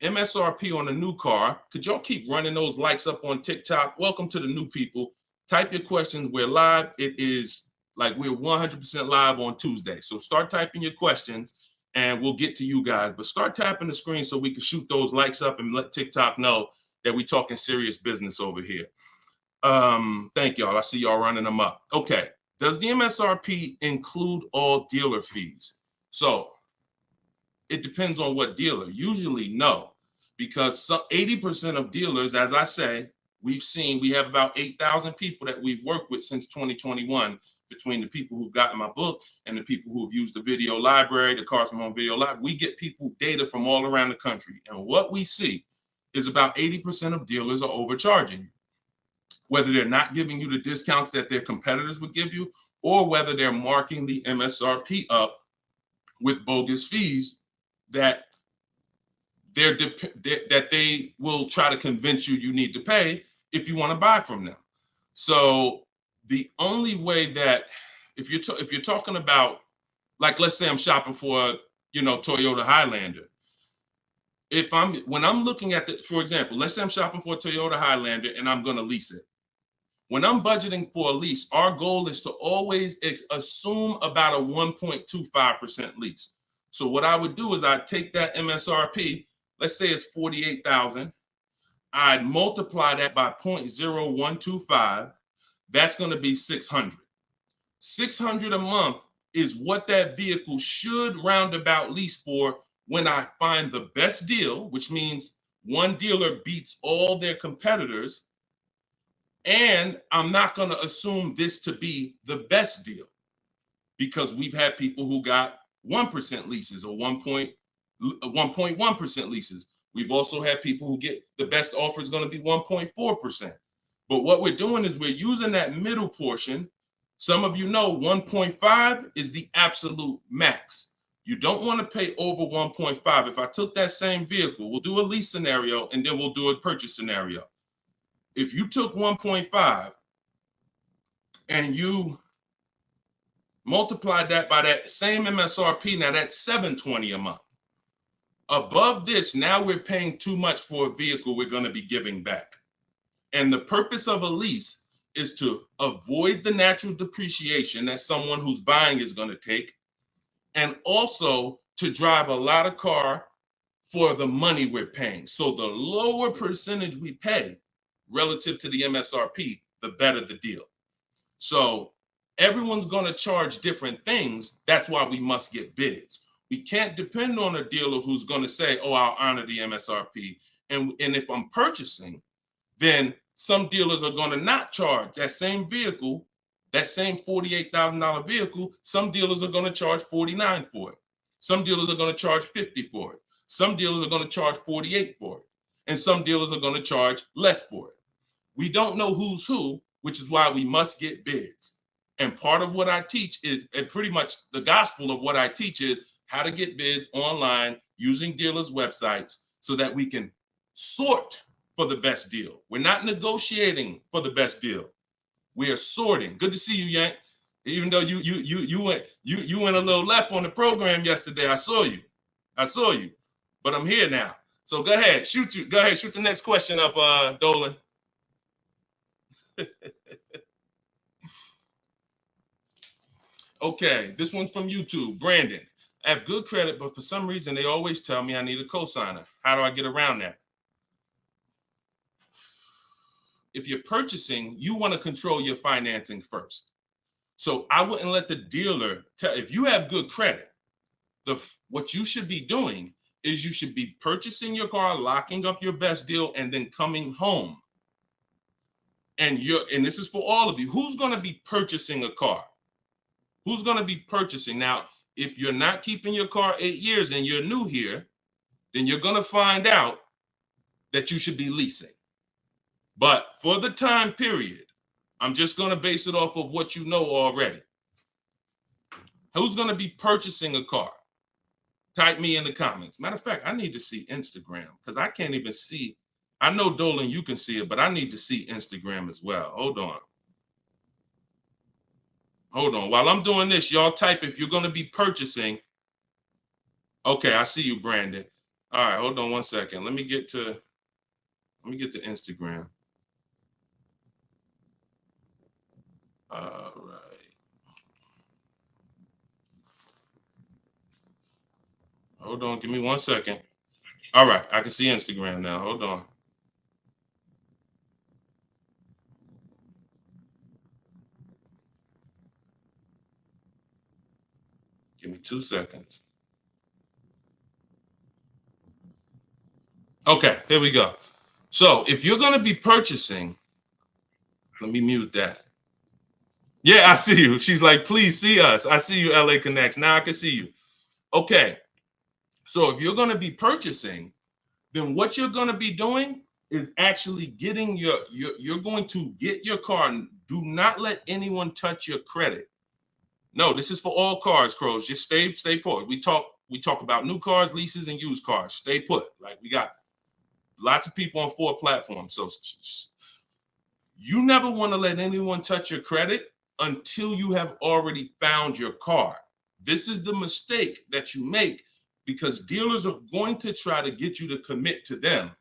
MSRP on a new car. Could y'all keep running those likes up on TikTok? Welcome to the new people. Type your questions. We're live. It is like we're 100% live on Tuesday. So start typing your questions and we'll get to you guys. But start tapping the screen so we can shoot those likes up and let TikTok know that we're talking serious business over here. Thank y'all. I see y'all running them up. Okay. Does the MSRP include all dealer fees? So it depends on what dealer. Usually no, because 80% of dealers, as I say, we have about 8,000 people that we've worked with since 2021, between the people who've gotten my book and the people who've used the video library, the Cars from Home video library. We get people data from all around the country. And what we see is about 80% of dealers are overcharging you. whether they're not giving you the discounts that their competitors would give you, or whether they're marking the MSRP up with bogus fees that they will try to convince you need to pay if you want to buy from them. So the only way that, if you're talking about, like, let's say I'm shopping for, Toyota Highlander. When I'm looking at for example, let's say I'm shopping for a Toyota Highlander and I'm going to lease it. When I'm budgeting for a lease, our goal is to always assume about a 1.25% lease. So what I would do is I'd take that MSRP, let's say it's $48,000. I'd multiply that by 0.0125. That's going to be $600. $600 a month is what that vehicle should roundabout lease for when I find the best deal, which means one dealer beats all their competitors. And I'm not going to assume this to be the best deal, because we've had people who got 1% leases or 1.1% leases. We've also had people who get the best offer is going to be 1.4%. But what we're doing is we're using that middle portion. Some of you know 1.5 is the absolute max. You don't want to pay over 1.5. If I took that same vehicle, we'll do a lease scenario and then we'll do a purchase scenario. If you took 1.5 and you multiplied that by that same MSRP, now that's $720 a month. Above this, now we're paying too much for a vehicle we're going to be giving back. And the purpose of a lease is to avoid the natural depreciation that someone who's buying is going to take, and also to drive a lot of car for the money we're paying. So the lower percentage we pay relative to the MSRP, the better the deal. So everyone's going to charge different things. That's why we must get bids. We can't depend on a dealer who's going to say, oh, I'll honor the MSRP. And if I'm purchasing, then some dealers are going to not charge that same vehicle, that same $48,000 vehicle. Some dealers are going to charge $49,000 for it. Some dealers are going to charge $50,000 for it. Some dealers are going to charge $48,000 for it. And some dealers are going to charge less for it. We don't know who's who, which is why we must get bids. And part of what I teach is, and pretty much the gospel of what I teach is how to get bids online using dealers' websites so that we can sort for the best deal. We're not negotiating for the best deal. We are sorting. Good to see you, Yank. Even though you went a little left on the program yesterday, I saw you. But I'm here now. So go ahead, shoot the next question up, Dolan. Okay, this one's from YouTube. Brandon, I have good credit, but for some reason they always tell me I need a cosigner. How do I get around that? If you're purchasing, you want to control your financing first. So I wouldn't let the dealer tell. If you have good credit, what you should be doing is you should be purchasing your car, locking up your best deal, and then coming home. And this is for all of you. Who's going to be purchasing a car? Who's going to be purchasing? Now, if you're not keeping your car 8 years and you're new here, then you're going to find out that you should be leasing. But for the time period, I'm just going to base it off of what you know already. Who's going to be purchasing a car? Type me in the comments. Matter of fact, I need to see Instagram because I can't even see. I know, Dolan, you can see it, but I need to see Instagram as well. Hold on. While I'm doing this, y'all type if you're going to be purchasing. Okay, I see you, Brandon. All right, hold on one second. Let me get to Instagram. All right. Hold on, give me 1 second. All right, I can see Instagram now. Hold on. Give me 2 seconds. Okay, here we go. So if you're going to be purchasing, let me mute that. Yeah, I see you. She's like, please see us. I see you, LA Connects. Now I can see you. Okay. So if you're going to be purchasing, then what you're going to be doing is actually getting you're going to get your car. Do not let anyone touch your credit. No, this is for all cars, Crows. Just stay put. We talk about new cars, leases, and used cars. Stay put. Like, we got lots of people on 4 platforms. So you never want to let anyone touch your credit until you have already found your car. This is the mistake that you make, because dealers are going to try to get you to commit to them.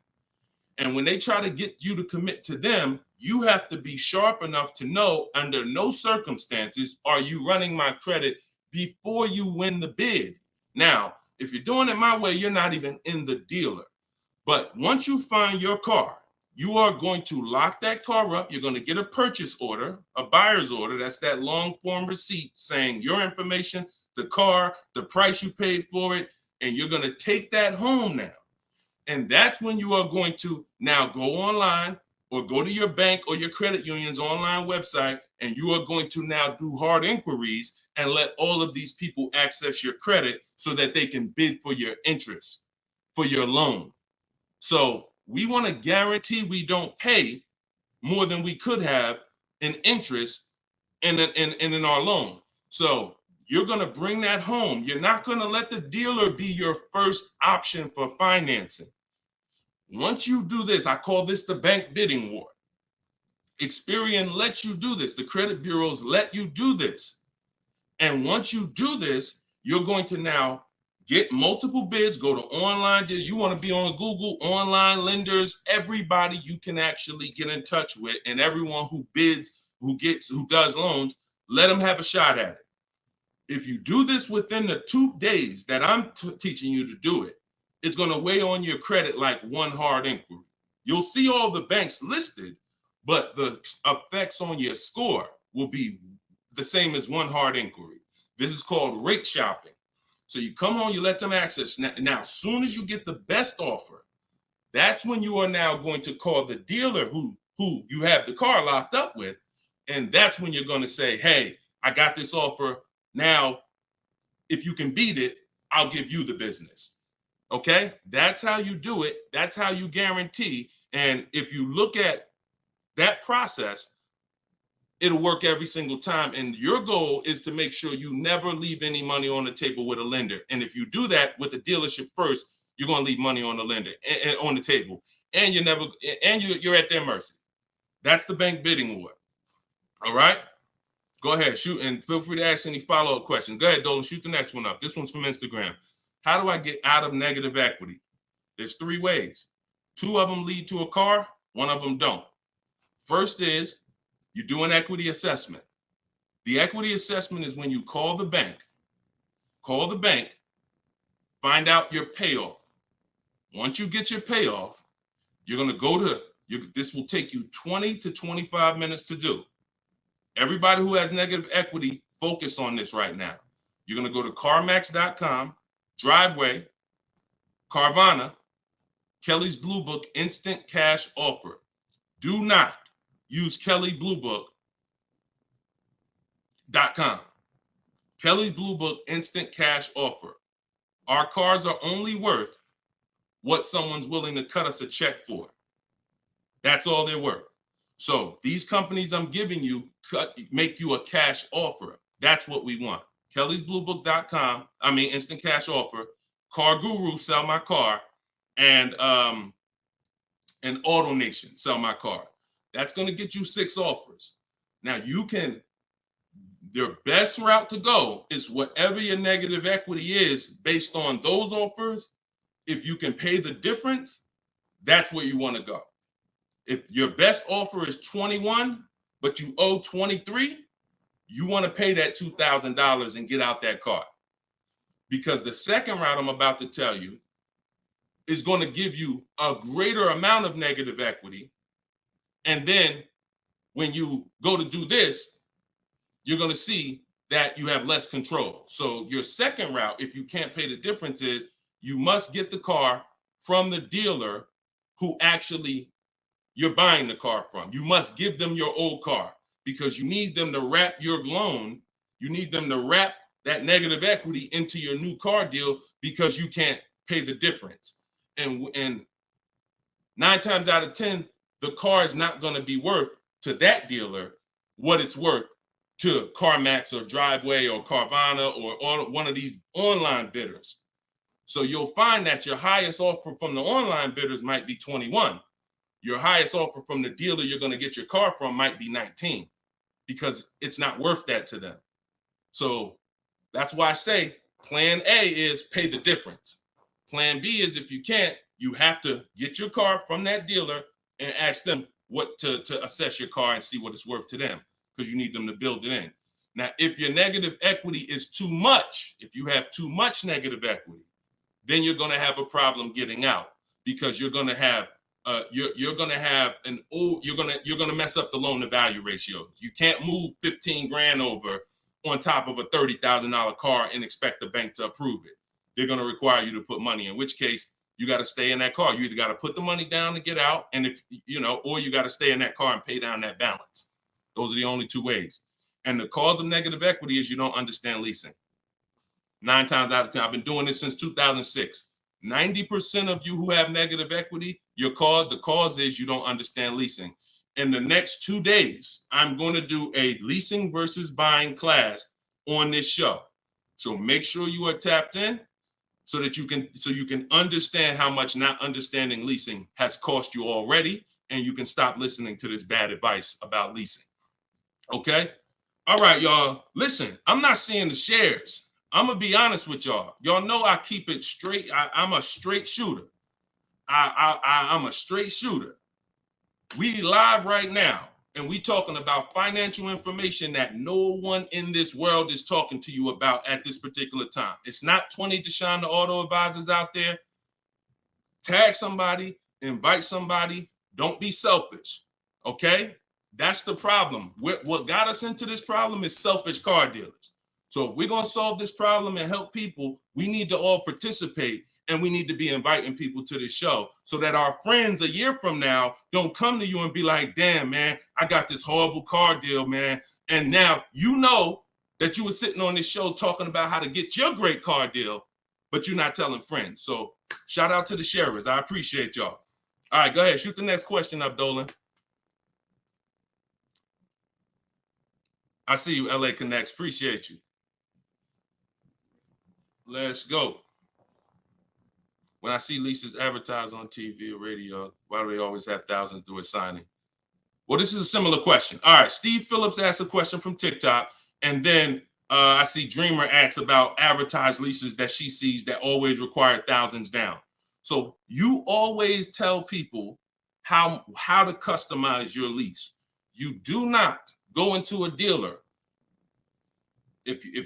And when they try to get you to commit to them, you have to be sharp enough to know, under no circumstances are you running my credit before you win the bid. Now, if you're doing it my way, you're not even in the dealer. But once you find your car, you are going to lock that car up. You're going to get a purchase order, a buyer's order. That's that long form receipt saying your information, the car, the price you paid for it, and you're going to take that home now. And that's when you are going to now go online or go to your bank or your credit union's online website, and you are going to now do hard inquiries and let all of these people access your credit so that they can bid for your interest, for your loan. So we want to guarantee we don't pay more than we could have in interest in our loan. So you're going to bring that home. You're not going to let the dealer be your first option for financing. Once you do this, I call this the bank bidding war. Experian lets you do this. The credit bureaus let you do this. And once you do this, you're going to now get multiple bids, go to online. You want to be on Google, online lenders, everybody you can actually get in touch with, and everyone who bids, who does loans, let them have a shot at it. If you do this within the 2 days that I'm teaching you to do it, it's going to weigh on your credit like one hard inquiry. You'll see all the banks listed, but the effects on your score will be the same as one hard inquiry. This is called rate shopping. So you come home, you let them access. Now, as soon as you get the best offer, that's when you are now going to call the dealer who you have the car locked up with. And that's when you're going to say, hey, I got this offer. Now, if you can beat it, I'll give you the business. Okay? That's how you do it. That's how you guarantee. And if you look at that process, it'll work every single time. And your goal is to make sure you never leave any money on the table with a lender. And if you do that with the dealership first, you're going to leave money on the lender and on the table. And you're at their mercy. That's the bank bidding war. All right? Go ahead, shoot, and feel free to ask any follow-up questions. Go ahead, Dolan, shoot the next one up. This one's from Instagram. How do I get out of negative equity? There's 3 ways. 2 of them lead to a car, 1 of them don't. First is you do an equity assessment. The equity assessment is when you call the bank, find out your payoff. Once you get your payoff, you're going to go to, this will take you 20 to 25 minutes to do. Everybody who has negative equity, focus on this right now. You're going to go to CarMax.com, Driveway, Carvana, Kelly's Blue Book Instant Cash Offer. Do not use KellyBlueBook.com. Kelly's Blue Book Instant Cash Offer. Our cars are only worth what someone's willing to cut us a check for. That's all they're worth. So these companies I'm giving you make you a cash offer. That's what we want. Kelly'sBlueBook.com. Instant cash offer. Car Guru, sell my car, and Auto Nation, sell my car. That's going to get you 6 offers. Now your best route to go is whatever your negative equity is based on those offers. If you can pay the difference, that's where you want to go. If your best offer is 21, but you owe 23, you want to pay that $2,000 and get out that car. Because the second route I'm about to tell you is going to give you a greater amount of negative equity. And then when you go to do this, you're going to see that you have less control. So your second route, if you can't pay the difference, is you must get the car from the dealer who actually you're buying the car from. You must give them your old car because you need them to wrap your loan. You need them to wrap that negative equity into your new car deal because you can't pay the difference. And 9 times out of 10, the car is not going to be worth to that dealer what it's worth to CarMax or Driveway or Carvana or one of these online bidders. So you'll find that your highest offer from the online bidders might be 21. Your highest offer from the dealer you're going to get your car from might be 19 because it's not worth that to them. So that's why I say plan A is pay the difference. Plan B is if you can't, you have to get your car from that dealer and ask them what to assess your car and see what it's worth to them because you need them to build it in. Now, if your negative equity is too much, if you have too much negative equity, then you're going to have a problem getting out because you're going to have you're going to mess up the loan to value ratio. You can't move 15 grand over on top of a $30,000 car and expect the bank to approve it. They're going to require you to put money, in which case you got to stay in that car. You either got to put the money down to get out, and if you know, or you got to stay in that car and pay down that balance. Those are the only two ways. And the cause of negative equity is you don't understand leasing. 9 times out of 10, I've been doing this since 2006. 90% of you who have negative equity, the cause is you don't understand leasing. In the next 2 days, I'm going to do a leasing versus buying class on this show. So make sure you are tapped in so that you can understand how much not understanding leasing has cost you already, and you can stop listening to this bad advice about leasing. Okay? All right, y'all. Listen, I'm not seeing the shares. I'm going to be honest with y'all. Y'all know I keep it straight. I'm a straight shooter. I'm a straight shooter. We live right now, and we talking about financial information that no one in this world is talking to you about at this particular time. It's not 20 Deshone the Auto Advisors out there. Tag somebody, invite somebody. Don't be selfish, okay? That's the problem. What got us into this problem is selfish car dealers. So if we're going to solve this problem and help people, we need to all participate, and we need to be inviting people to the show so that our friends a year from now don't come to you and be like, damn, man, I got this horrible car deal, man. And now you know that you were sitting on this show talking about how to get your great car deal, but you're not telling friends. So shout out to the sharers. I appreciate y'all. All right, go ahead. Shoot the next question up, Dolan. I see you, LA Connects. Appreciate you. Let's go. When I see leases advertised on TV or radio, why do they always have thousands do a signing? Well, this is a similar question. All right, Steve Phillips asked a question from TikTok, and then I see Dreamer asks about advertised leases that she sees that always require thousands down. So you always tell people how to customize your lease. You do not go into a dealer. If you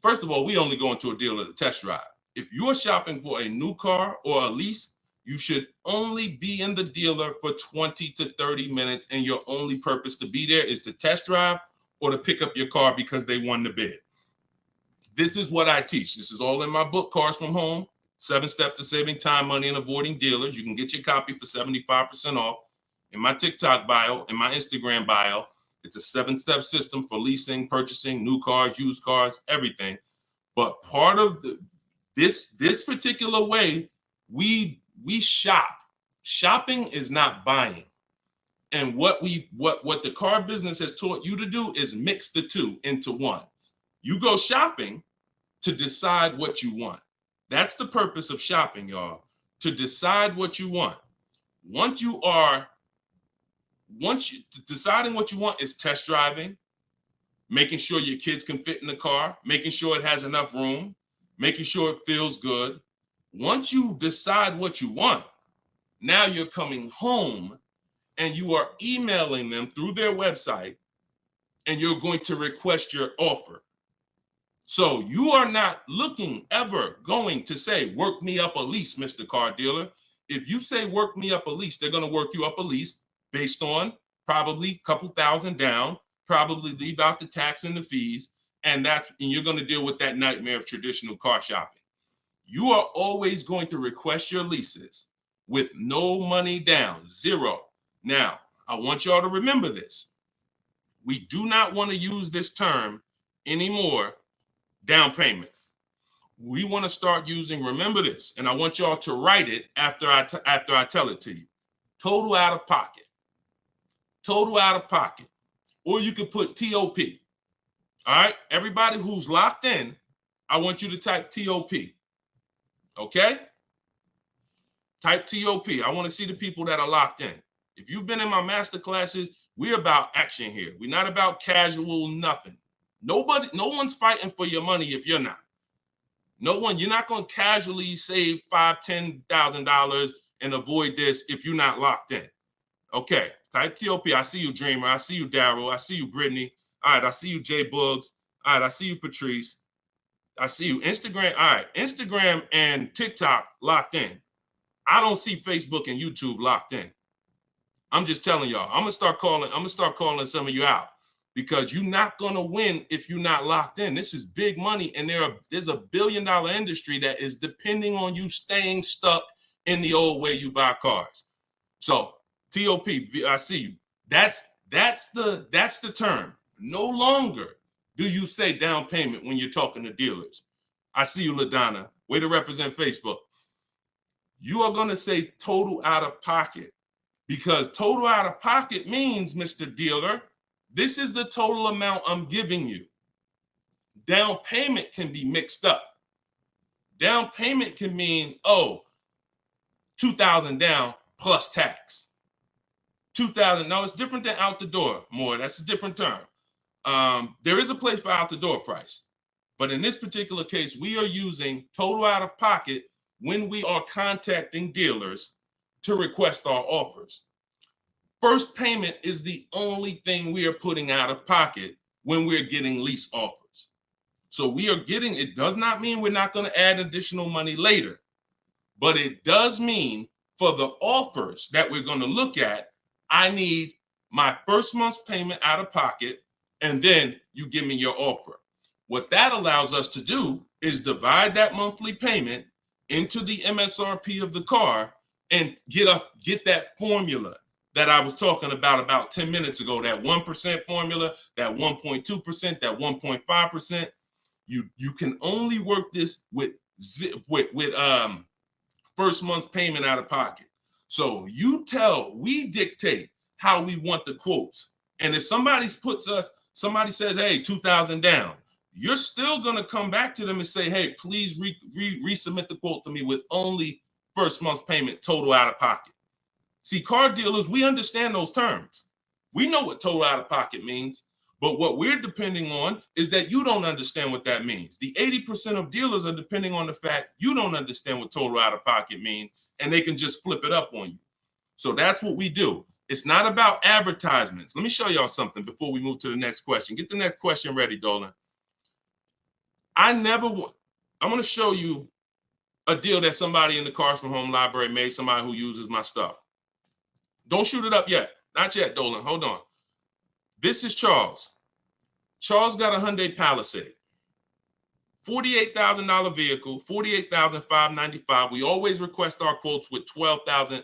first of all, we only go into a dealer to test drive. If you're shopping for a new car or a lease, you should only be in the dealer for 20 to 30 minutes, and your only purpose to be there is to test drive or to pick up your car because they won the bid. This is what I teach. This is all in my book, Cars from Home, 7 Steps to Saving Time, Money, and Avoiding Dealers. You can get your copy for 75% off in my TikTok bio, in my Instagram bio. It's a 7-step system for leasing, purchasing, new cars, used cars, everything. But part of this particular way, we shop. Shopping is not buying. And what the car business has taught you to do is mix the two into one. You go shopping to decide what you want. That's the purpose of shopping, y'all, to decide what you want. Deciding what you want is test driving, making sure your kids can fit in the car, making sure it has enough room, making sure it feels good. Once you decide what you want, now you're coming home and you are emailing them through their website, and you're going to request your offer. So you are not ever going to say, work me up a lease, Mr. Car Dealer. If you say work me up a lease, they're going to work you up a lease based on probably a couple thousand down, probably leave out the tax and the fees, and you're going to deal with that nightmare of traditional car shopping. You are always going to request your leases with no money down, zero. Now, I want y'all to remember this. We do not want to use this term anymore, down payment. We want to start using, remember this, and I want y'all to write it after I tell it to you. Total out of pocket. Total out of pocket. Or you could put TOP. All right? Everybody who's locked in, I want you to type TOP. Okay? Type TOP. I want to see the people that are locked in. If you've been in my master classes, we're about action here. We're not about casual nothing. No one's fighting for your money if you're not. No one, you're not going to casually save $5,000, $10,000 and avoid this if you're not locked in. Okay, type TOP. I see you, Dreamer. I see you, Daryl. I see you, Brittany. All right, I see you, Jay Buggs. All right, I see you, Patrice. I see you, Instagram. All right, Instagram and TikTok locked in. I don't see Facebook and YouTube locked in. I'm just telling y'all. I'm gonna start calling some of you out because you're not gonna win if you're not locked in. This is big money, and there's a $1 billion industry that is depending on you staying stuck in the old way you buy cars. So TOP, I see you. That's the term. No longer do you say down payment when you're talking to dealers. I see you, LaDonna. Way to represent Facebook. You are gonna say total out of pocket. Because total out of pocket means, Mr. Dealer, this is the total amount I'm giving you. Down payment can be mixed up. Down payment can mean, $2,000 down plus tax. $2,000, no, it's different than out the door more. That's a different term. There is a place for out the door price. But in this particular case, we are using total out of pocket when we are contacting dealers to request our offers. First payment is the only thing we are putting out of pocket when we're getting lease offers. So it does not mean we're not going to add additional money later, but it does mean for the offers that we're going to look at, I need my first month's payment out of pocket, and then you give me your offer. What that allows us to do is divide that monthly payment into the MSRP of the car and get that formula that I was talking about 10 minutes ago, that 1% formula, that 1.2%, that 1.5%. You can only work this with first month's payment out of pocket. So we dictate how we want the quotes. And if somebody says, hey, 2,000 down, you're still going to come back to them and say, hey, please resubmit the quote to me with only first month's payment total out of pocket. See, car dealers, we understand those terms. We know what total out of pocket means, but what we're depending on is that you don't understand what that means. The 80% of dealers are depending on the fact you don't understand what total out of pocket means, and they can just flip it up on you. So that's what we do. It's not about advertisements. Let me show y'all something before we move to the next question. Get the next question ready, Dolan. I'm going to show you a deal that somebody in the Cars from Home library made, somebody who uses my stuff. Don't shoot it up yet. Not yet, Dolan. Hold on. This is Charles. Charles got a Hyundai Palisade. $48,000 vehicle, $48,595. We always request our quotes with 12,000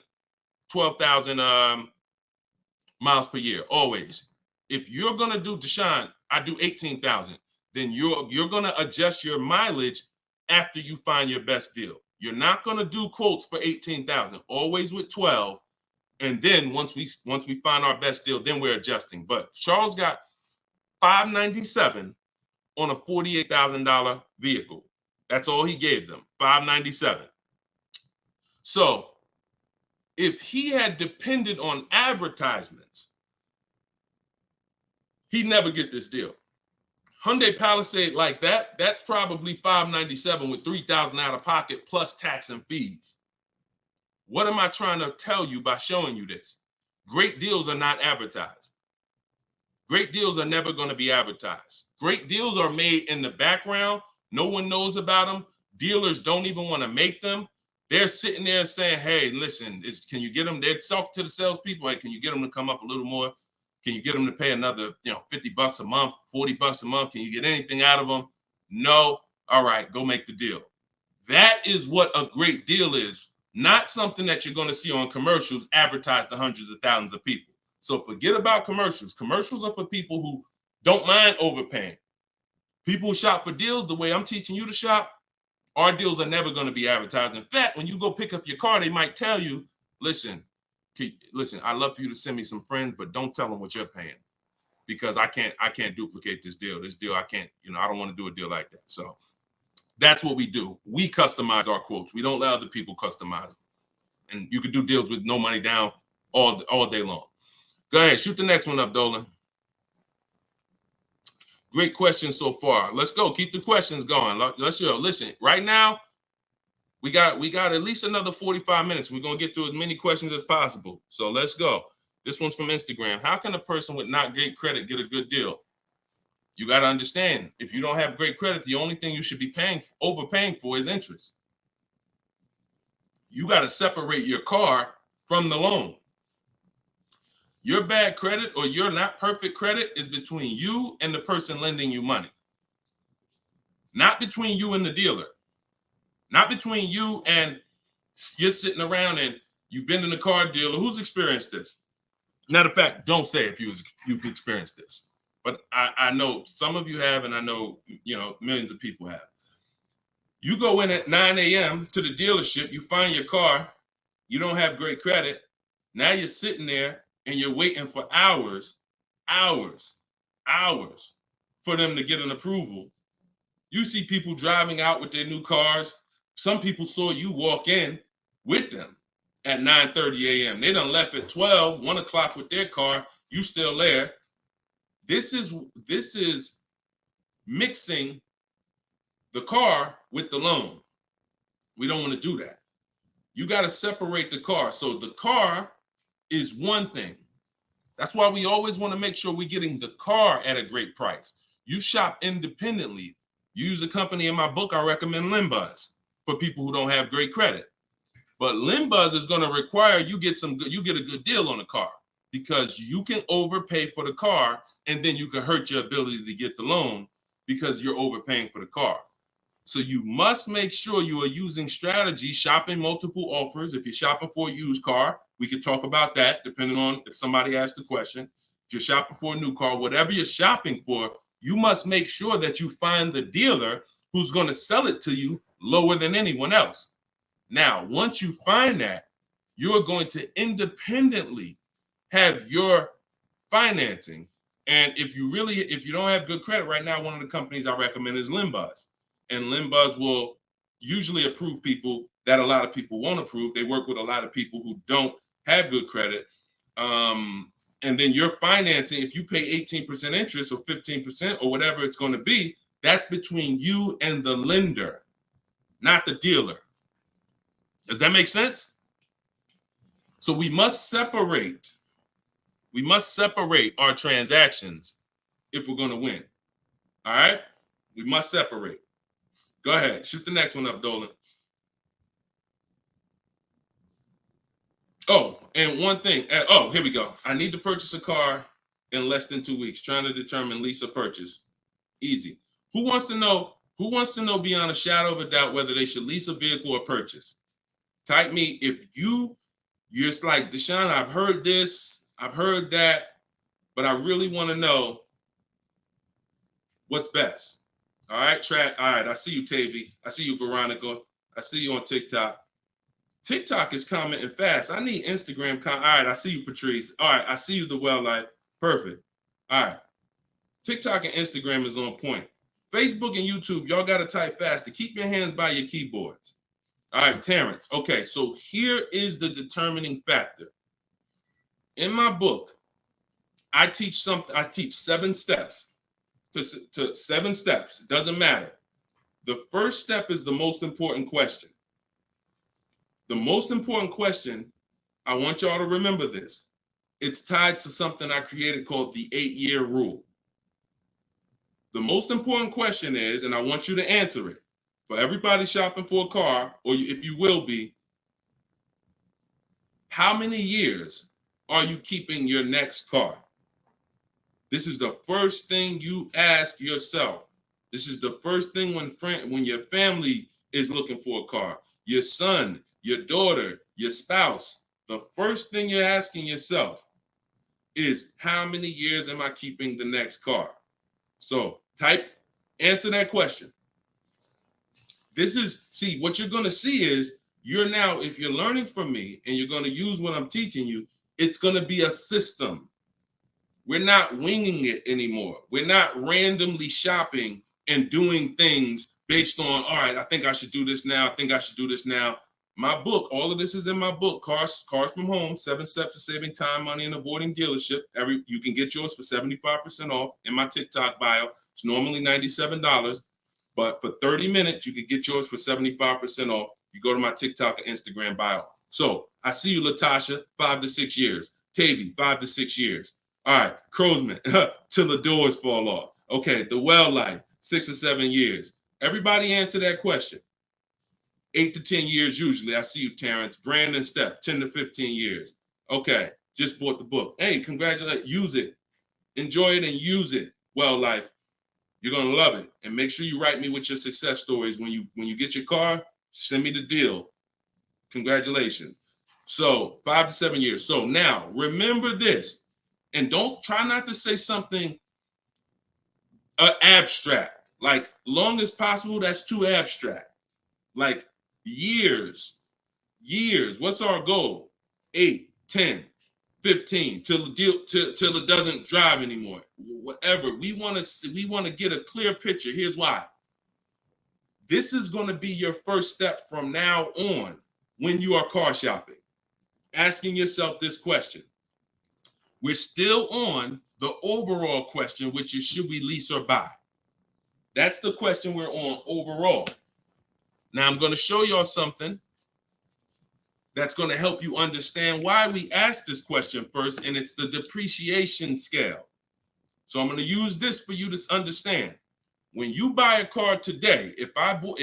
miles per year, always. If you're going to do, Deshone, I do 18,000. Then you're going to adjust your mileage after you find your best deal. You're not going to do quotes for 18,000, always with 12. And then once we find our best deal, then we're adjusting. But Charles got $597 on a $48,000 vehicle. That's all he gave them, $597. So if he had depended on advertisements, he'd never get this deal. Hyundai Palisade like that, that's probably $597 with $3,000 out of pocket plus tax and fees. What am I trying to tell you by showing you this? Great deals are not advertised. Great deals are never going to be advertised. Great deals are made in the background. No one knows about them. Dealers don't even want to make them. They're sitting there saying, hey, listen, can you get them? They're talking to the salespeople. Hey, can you get them to come up a little more? Can you get them to pay another, $50 a month, $40 a month? Can you get anything out of them? No. All right, go make the deal. That is what a great deal is. Not something that you're going to see on commercials advertised to hundreds of thousands of people. So forget about commercials. Commercials are for people who don't mind overpaying. People who shop for deals the way I'm teaching you to shop, our deals are never going to be advertised. In fact, when you go pick up your car, they might tell you, listen, Listen, I'd love for you to send me some friends, but don't tell them what you're paying, because I can't duplicate this deal. This deal, I can't, I don't want to do a deal like that. So that's what we do. We customize our quotes. We don't let other people customize them. And you can do deals with no money down all day long. Go ahead, shoot the next one up, Dolan. Great questions so far. Let's go. Keep the questions going. Let's go. Listen, right now, we got at least another 45 minutes. We're going to get through as many questions as possible. So let's go. This one's from Instagram. How can a person with not great credit get a good deal? You got to understand, if you don't have great credit, the only thing you should be overpaying for is interest. You got to separate your car from the loan. Your bad credit or your not perfect credit is between you and the person lending you money. Not between you and the dealer. Not between you and you're sitting around and you've been in a car dealer. Who's experienced this? Matter of fact, don't say if you've experienced this. But I know some of you have, and I know, millions of people have. You go in at 9 a.m. to the dealership, you find your car, you don't have great credit. Now you're sitting there and you're waiting for hours for them to get an approval. You see people driving out with their new cars. Some people saw you walk in with them at 9:30 a.m. They done left at 12, 1 o'clock with their car. You still there. This is mixing the car with the loan. We don't want to do that. You got to separate the car. So the car is one thing. That's why we always want to make sure we're getting the car at a great price. You shop independently. You use a company in my book, I recommend Limbuzz for people who don't have great credit. But Limbuzz is going to require you get a good deal on the car, because you can overpay for the car and then you can hurt your ability to get the loan because you're overpaying for the car. So you must make sure you are using strategy, shopping multiple offers. If you're shopping for a used car, we could talk about that depending on if somebody asked the question. If you're shopping for a new car, whatever you're shopping for, you must make sure that you find the dealer who's going to sell it to you lower than anyone else. Now, once you find that, you're going to independently have your financing. And if you don't have good credit right now, one of the companies I recommend is Limbuzz. And Limbuzz will usually approve people that a lot of people won't approve. They work with a lot of people who don't have good credit. And then your financing, if you pay 18% interest or 15% or whatever it's going to be, that's between you and the lender, not the dealer. Does that make sense? So we must separate our transactions if we're going to win. All right? We must separate. Go ahead. Shoot the next one up, Dolan. Oh, and one thing. Here we go. I need to purchase a car in less than 2 weeks. Trying to determine lease or purchase. Easy. Who wants to know beyond a shadow of a doubt whether they should lease a vehicle or purchase? Type me if you're just like, Deshone, I've heard this, I've heard that, but I really want to know what's best. All right, All right, I see you, Tavy. I see you, Veronica. I see you on TikTok. TikTok is commenting fast. I need Instagram. All right, I see you, Patrice. All right, I see you, The Well Life. Perfect. All right. TikTok and Instagram is on point. Facebook and YouTube, y'all got to type fast to keep your hands by your keyboards. All right, Terrence. Okay, so here is the determining factor. In my book, I teach 7 steps. To 7 steps. It doesn't matter. The first step is the most important question. The most important question, I want y'all to remember this. It's tied to something I created called the 8-year rule. The most important question is, and I want you to answer it, for everybody shopping for a car, or if you will be, how many years are you keeping your next car? This is the first thing you ask yourself. This is the first thing when your family is looking for a car, your son, your daughter, your spouse. The first thing you're asking yourself is, how many years am I keeping the next car? So answer that question. What you're going to see is you're now, if you're learning from me and you're going to use what I'm teaching you, it's going to be a system. We're not winging it anymore. We're not randomly shopping and doing things based on, all right, I think I should do this now. I think I should do this now. My book, all of this is in my book, Cars from Home, 7 Steps to Saving Time, Money, and Avoiding Dealership. You can get yours for 75% off in my TikTok bio. It's normally $97, but for 30 minutes, you can get yours for 75% off. You go to my TikTok and Instagram bio. So I see you, Latasha, 5 to 6 years. Tavy, 5 to 6 years. All right, Crowsman, till the doors fall off. Okay, the well life, 6 or 7 years. Everybody answer that question. 8 to 10 years usually. I see you, Terrence. Brandon, Steph, 10 to 15 years. Okay, just bought the book. Hey, congratulations. Use it. Enjoy it and use it. Well life, you're gonna love it. And make sure you write me with your success stories. When you get your car, send me the deal. Congratulations. So 5 to 7 years. So now remember this, and don't try not to say something abstract. Like long as possible, that's too abstract. Like years. What's our goal? 8, 10, 15 till it doesn't drive anymore. Whatever. We want to get a clear picture. Here's why. This is going to be your first step from now on when you are car shopping. Asking yourself this question. We're still on the overall question, which is, should we lease or buy? That's the question we're on overall. Now I'm going to show y'all something that's going to help you understand why we asked this question first, and it's the depreciation scale. So I'm going to use this for you to understand. When you buy a car today, if I put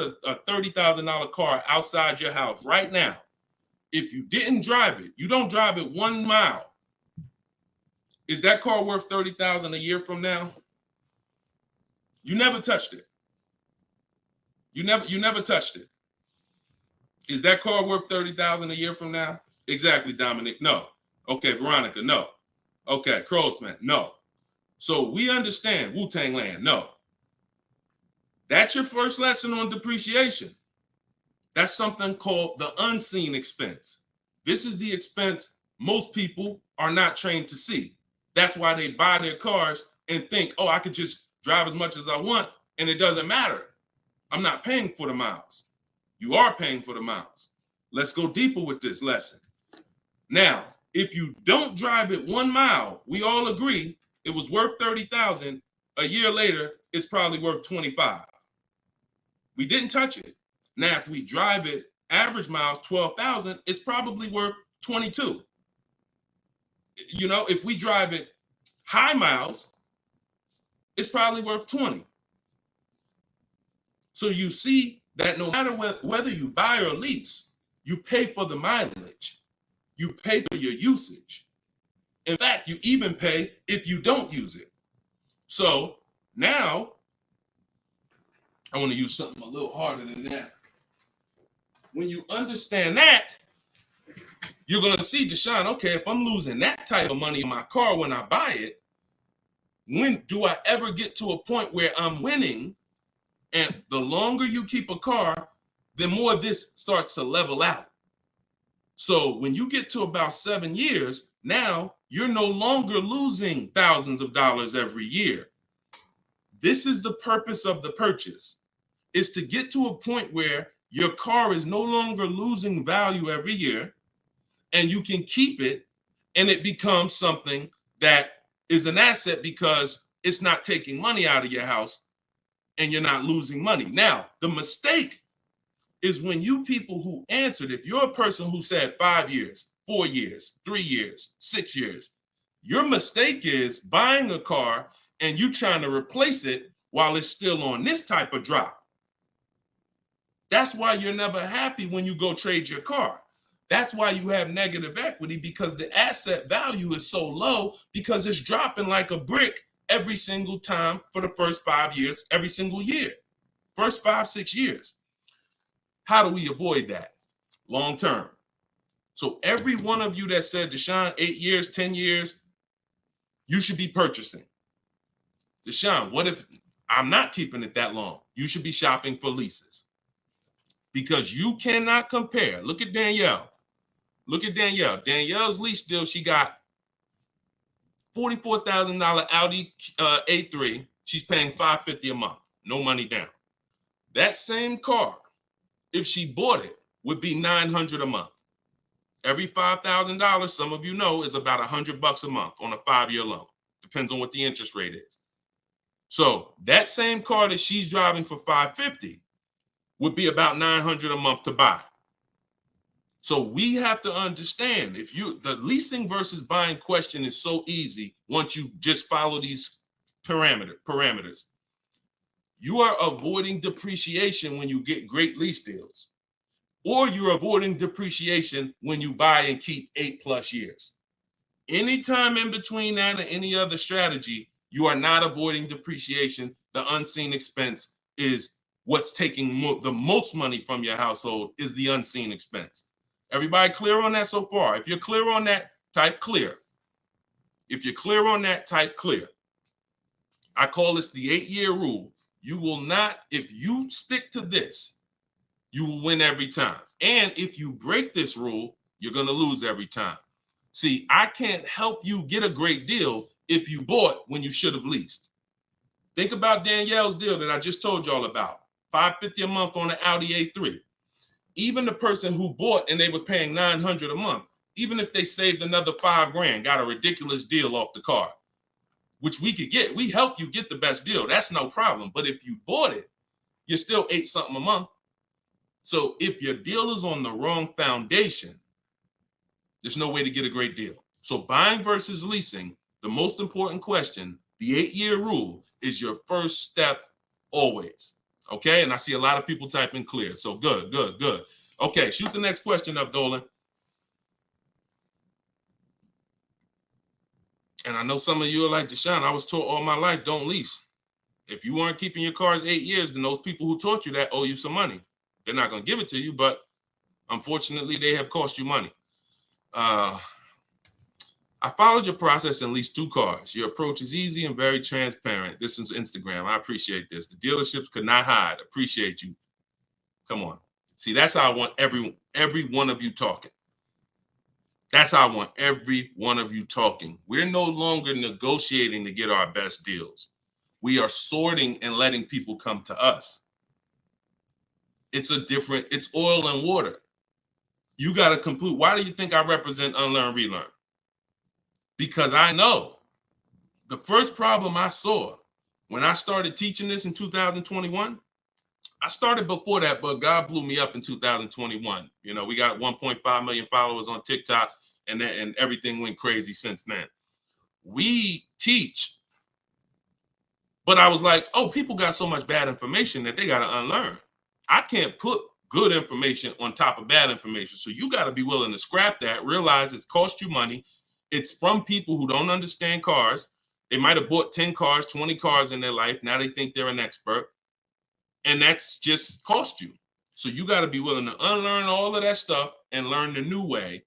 a $30,000 car outside your house right now, if you didn't drive it, you don't drive it 1 mile, is that car worth $30,000 a year from now? You never touched it. You never touched it. Is that car worth $30,000 a year from now? Exactly, Dominic. No. Okay, Veronica. No. Okay, Crowsman. No. So we understand Wu-Tang Land. No. That's your first lesson on depreciation. That's something called the unseen expense. This is the expense most people are not trained to see. That's why they buy their cars and think, oh, I could just drive as much as I want, and it doesn't matter. I'm not paying for the miles. You are paying for the miles. Let's go deeper with this lesson. Now, if you don't drive it 1 mile, we all agree it was worth $30,000. A year later, it's probably worth $25,000. We didn't touch it. Now, if we drive it average miles 12,000, it's probably worth $22,000. You know, if we drive it high miles, it's probably worth $20,000. So you see that no matter whether you buy or lease, you pay for the mileage. You pay for your usage. In fact, you even pay if you don't use it. So now, I want to use something a little harder than that. When you understand that, you're going to see, Deshone, okay, if I'm losing that type of money in my car when I buy it, when do I ever get to a point where I'm winning? And the longer you keep a car, the more this starts to level out. So when you get to about 7 years, now you're no longer losing thousands of dollars every year. This is the purpose of the purchase, is to get to a point where your car is no longer losing value every year, and you can keep it, and it becomes something that is an asset because it's not taking money out of your house and you're not losing money. Now, the mistake is when you people who answered, if you're a person who said 5 years, 4 years, 3 years, 6 years, your mistake is buying a car and you trying to replace it while it's still on this type of drop. That's why you're never happy when you go trade your car. That's why you have negative equity, because the asset value is so low because it's dropping like a brick every single time for the first 5 years, every single year, first 5, 6 years. How do we avoid that long term? So every one of you that said, Deshone, 8 years, 10 years, you should be purchasing. Deshone, what if I'm not keeping it that long? You should be shopping for leases. because you cannot compare. Look at Danielle. Look at Danielle. Danielle's lease deal, she got $44,000 Audi A3. She's paying $550 a month. No money down. That same car, if she bought it, would be $900 a month. Every $5,000, some of you know, is about $100 a month on a 5-year loan. Depends on what the interest rate is. So that same car that she's driving for $550 would be about $900 a month to buy. So we have to understand, the leasing versus buying question is so easy once you just follow these parameters. You are avoiding depreciation when you get great lease deals, or you're avoiding depreciation when you buy and keep 8+ years. Anytime in between that and any other strategy, you are not avoiding depreciation. The unseen expense is what's taking the most money from your household, is the unseen expense. Everybody clear on that so far? If you're clear on that, type clear. If you're clear on that, type clear. I call this the 8-year rule. You will not, if you stick to this, you will win every time. And if you break this rule, you're going to lose every time. See, I can't help you get a great deal if you bought when you should have leased. Think about Danielle's deal that I just told y'all about. $550 a month on an Audi A3. Even the person who bought and they were paying $900 a month, even if they saved another $5,000, got a ridiculous deal off the car, which we could get. We help you get the best deal. That's no problem. But if you bought it, you're still $8-something a month. So if your deal is on the wrong foundation, there's no way to get a great deal. So buying versus leasing, the most important question, the 8-year rule, is your first step always. Okay, and I see a lot of people typing clear. So good. Okay, shoot the next question up, Dolan. And I know some of you are like, Deshone, I was taught all my life, don't lease. If you weren't keeping your cars 8 years, then those people who taught you that owe you some money. They're not going to give it to you, but unfortunately, they have cost you money. I followed your process and leased 2 cars. Your approach is easy and very transparent. This is Instagram. I appreciate this. The dealerships could not hide. Appreciate you. Come on. See, that's how I want every one of you talking. That's how I want every one of you talking. We're no longer negotiating to get our best deals. We are sorting and letting people come to us. It's oil and water. You got to complete. Why do you think I represent Unlearn, Relearn? Because I know the first problem I saw when I started teaching this in 2021, I started before that, but God blew me up in 2021. You know, we got 1.5 million followers on TikTok, and everything went crazy since then. We teach, but I was like, oh, people got so much bad information that they got to unlearn. I can't put good information on top of bad information. So you got to be willing to scrap that, realize it's cost you money. It's from people who don't understand cars. They might have bought 10 cars, 20 cars in their life. Now they think they're an expert. And that's just cost you. So you got to be willing to unlearn all of that stuff and learn the new way.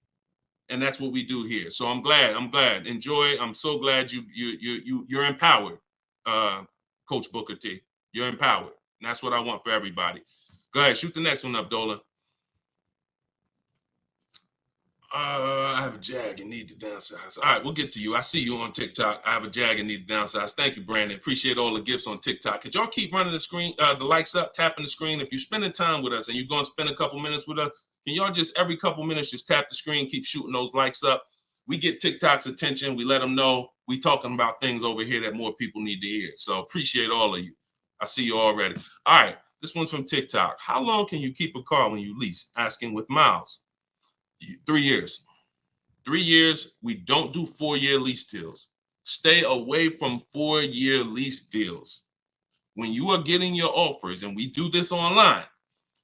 And that's what we do here. So I'm glad. Enjoy. I'm so glad you're empowered, Coach Booker T. You're empowered. And that's what I want for everybody. Go ahead, shoot the next one up, Dolan. I have a Jag and need to downsize. All right, we'll get to you. I see you on TikTok. I have a Jag and need to downsize. Thank you, Brandon. Appreciate all the gifts on TikTok. Could y'all keep running the screen, the likes up, tapping the screen? If you're spending time with us and you're going to spend a couple minutes with us, can y'all just every couple minutes just tap the screen, keep shooting those likes up? We get TikTok's attention. We let them know we talking about things over here that more people need to hear. So appreciate all of you. I see you already. All right, this one's from TikTok. How long can you keep a car when you lease? Asking with miles. 3 years. 3 years. We don't do 4-year lease deals. Stay away from 4-year lease deals. When you are getting your offers, and we do this online,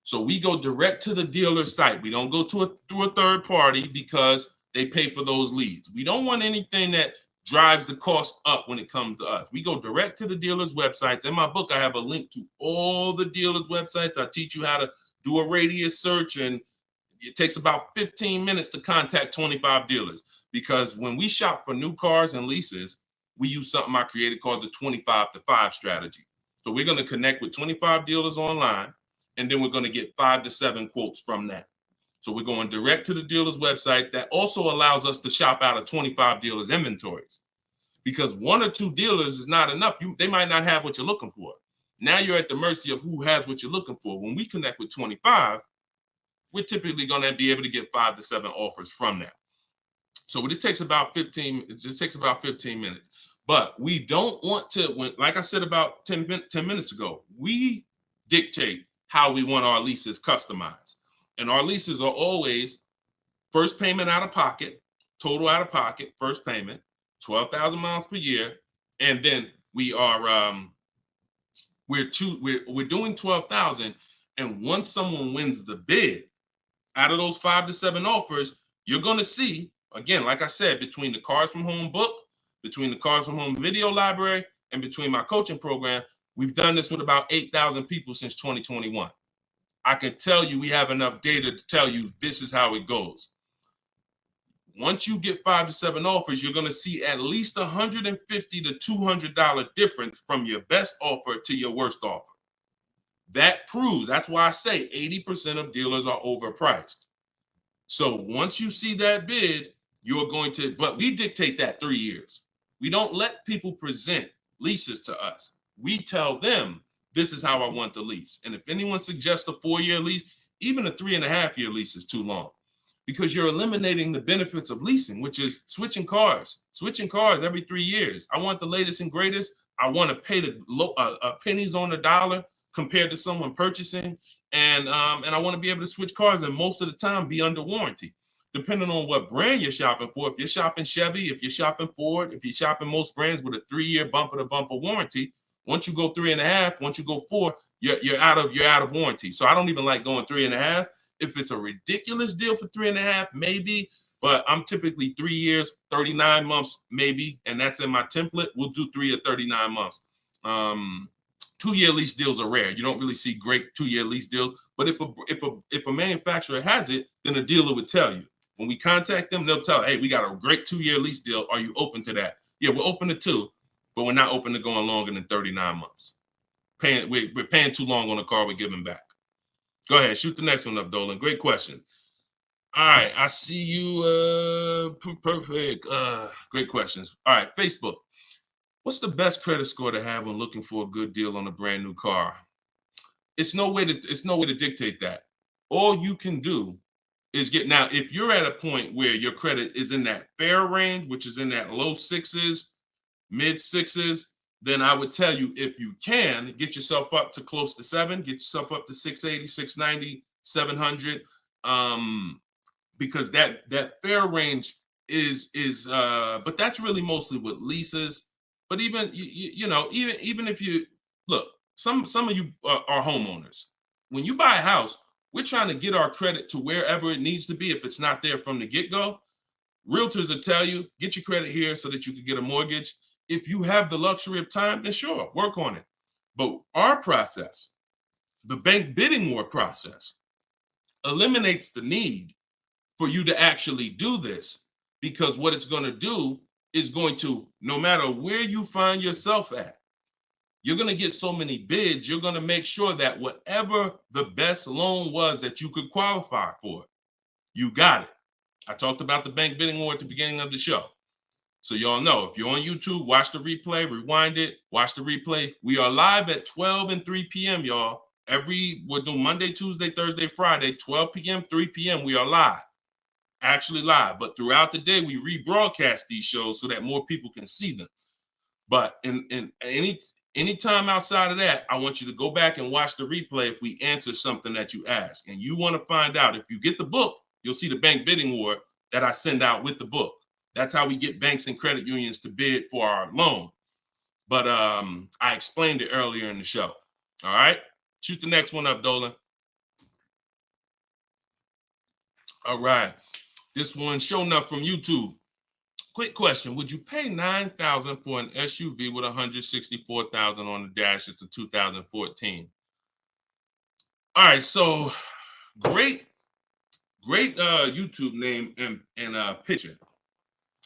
so we go direct to the dealer site. We don't go through a third party because they pay for those leads. We don't want anything that drives the cost up when it comes to us. We go direct to the dealer's websites. In my book, I have a link to all the dealer's websites. I teach you how to do a radius search, and it takes about 15 minutes to contact 25 dealers, because when we shop for new cars and leases, we use something I created called the 25 to 5 strategy. So we're going to connect with 25 dealers online. and then we're going to get 5 to 7 quotes from that. So we're going direct to the dealer's website. That also allows us to shop out of 25 dealers' inventories, because 1 or 2 dealers is not enough. They might not have what you're looking for. Now you're at the mercy of who has what you're looking for. When we connect with 25, we're typically going to be able to get 5 to 7 offers from that. So this takes about 15. It just takes about 15 minutes. But we don't want to, like I said about 10 minutes ago, we dictate how we want our leases customized. And our leases are always first payment out of pocket, total out of pocket, first payment, 12,000 miles per year. And then we are, we're doing 12,000. And once someone wins the bid, out of those 5 to 7 offers, you're going to see, again, like I said, between the Cars from Home book, between the Cars from Home video library, and between my coaching program, we've done this with about 8,000 people since 2021. I can tell you we have enough data to tell you this is how it goes. Once you get 5 to 7 offers, you're going to see at least $150 to $200 difference from your best offer to your worst offer. That proves, that's why I say 80% of dealers are overpriced. So once you see that bid, you're going to, but we dictate that 3 years. We don't let people present leases to us. We tell them, this is how I want the lease. And if anyone suggests a 4-year lease, even a 3.5-year lease is too long, because you're eliminating the benefits of leasing, which is switching cars every 3 years. I want the latest and greatest. I want to pay the pennies on the dollar compared to someone purchasing, and I want to be able to switch cars, and most of the time be under warranty, depending on what brand you're shopping for. If you're shopping Chevy, if you're shopping Ford, if you're shopping most brands with a 3-year bumper-to-bumper warranty, once you go 3.5, once you go 4, you're out of warranty. So I don't even like going 3.5. If it's a ridiculous deal for 3.5, maybe, but I'm typically 3 years, 39 months, maybe, and that's in my template. We'll do 3 or 39 months. 2-year lease deals are rare. You don't really see great 2-year lease deals. But if a manufacturer has it, then a dealer would tell you. When we contact them, they'll tell, hey, we got a great 2-year lease deal. Are you open to that? Yeah, we're open to 2, but we're not open to going longer than 39 months. We're paying too long on a car we're giving back. Go ahead, shoot the next one up, Dolan. Great question. All right, I see you. Perfect. Great questions. All right, Facebook. What's the best credit score to have when looking for a good deal on a brand new car? It's no way to dictate that. All you can do is now, if you're at a point where your credit is in that fair range, which is in that low 6s, mid 6s, then I would tell you, if you can, get yourself up to close to 7, get yourself up to 680, 690, 700, because that fair range is but that's really mostly with leases. But even even if you look, some of you are homeowners. When you buy a house, we're trying to get our credit to wherever it needs to be. If it's not there from the get-go, realtors will tell you, get your credit here so that you can get a mortgage. If you have the luxury of time, then sure, work on it. But our process, the bank bidding war process, eliminates the need for you to actually do this, because what it's going to do is going to, no matter where you find yourself at, you're going to get so many bids, you're going to make sure that whatever the best loan was that you could qualify for, you got it. I talked about the bank bidding war at the beginning of the show. So y'all know, if you're on YouTube, watch the replay, rewind it, watch the replay. We are live at 12 and 3 p.m., y'all. We're doing Monday, Tuesday, Thursday, Friday, 12 p.m., 3 p.m. We are live. Actually live, but throughout the day we rebroadcast these shows so that more people can see them. But in any time outside of that, I want you to go back and watch the replay if we answer something that you ask. And you want to find out, if you get the book, you'll see the bank bidding war that I send out with the book. That's how we get banks and credit unions to bid for our loan. But I explained it earlier in the show. All right, shoot the next one up, Dolan. All right. This one, show enough from YouTube. Quick question. Would you pay $9,000 for an SUV with $164,000 on the dash? It's a 2014. All right. So great YouTube name and picture.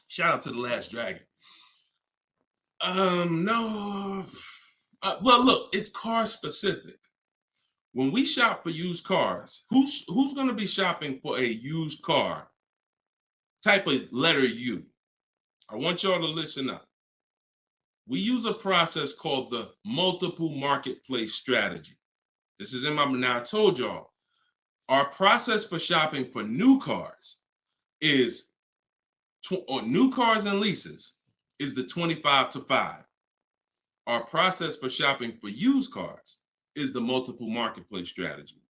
Shout out to The Last Dragon. No. Well, look, it's car specific. When we shop for used cars, who's going to be shopping for a used car? Type a letter U. I want y'all to listen up. We use a process called the multiple marketplace strategy. This is in my, now I told y'all, our process for shopping for new cars is, or new cars and leases, is the 25-5. Our process for shopping for used cars is the multiple marketplace strategy,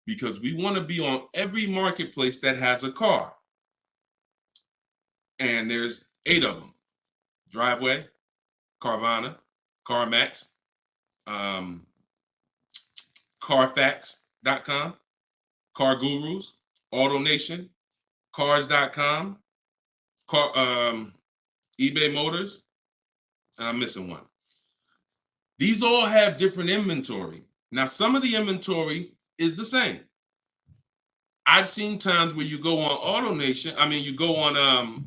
because we want to be on every marketplace that has a car. And there's 8 of them: Driveway, Carvana, CarMax, Carfax.com, Car Gurus, AutoNation, Cars.com, eBay Motors, and I'm missing one. These all have different inventory. Now, some of the inventory is the same. I've seen times where you go on you go on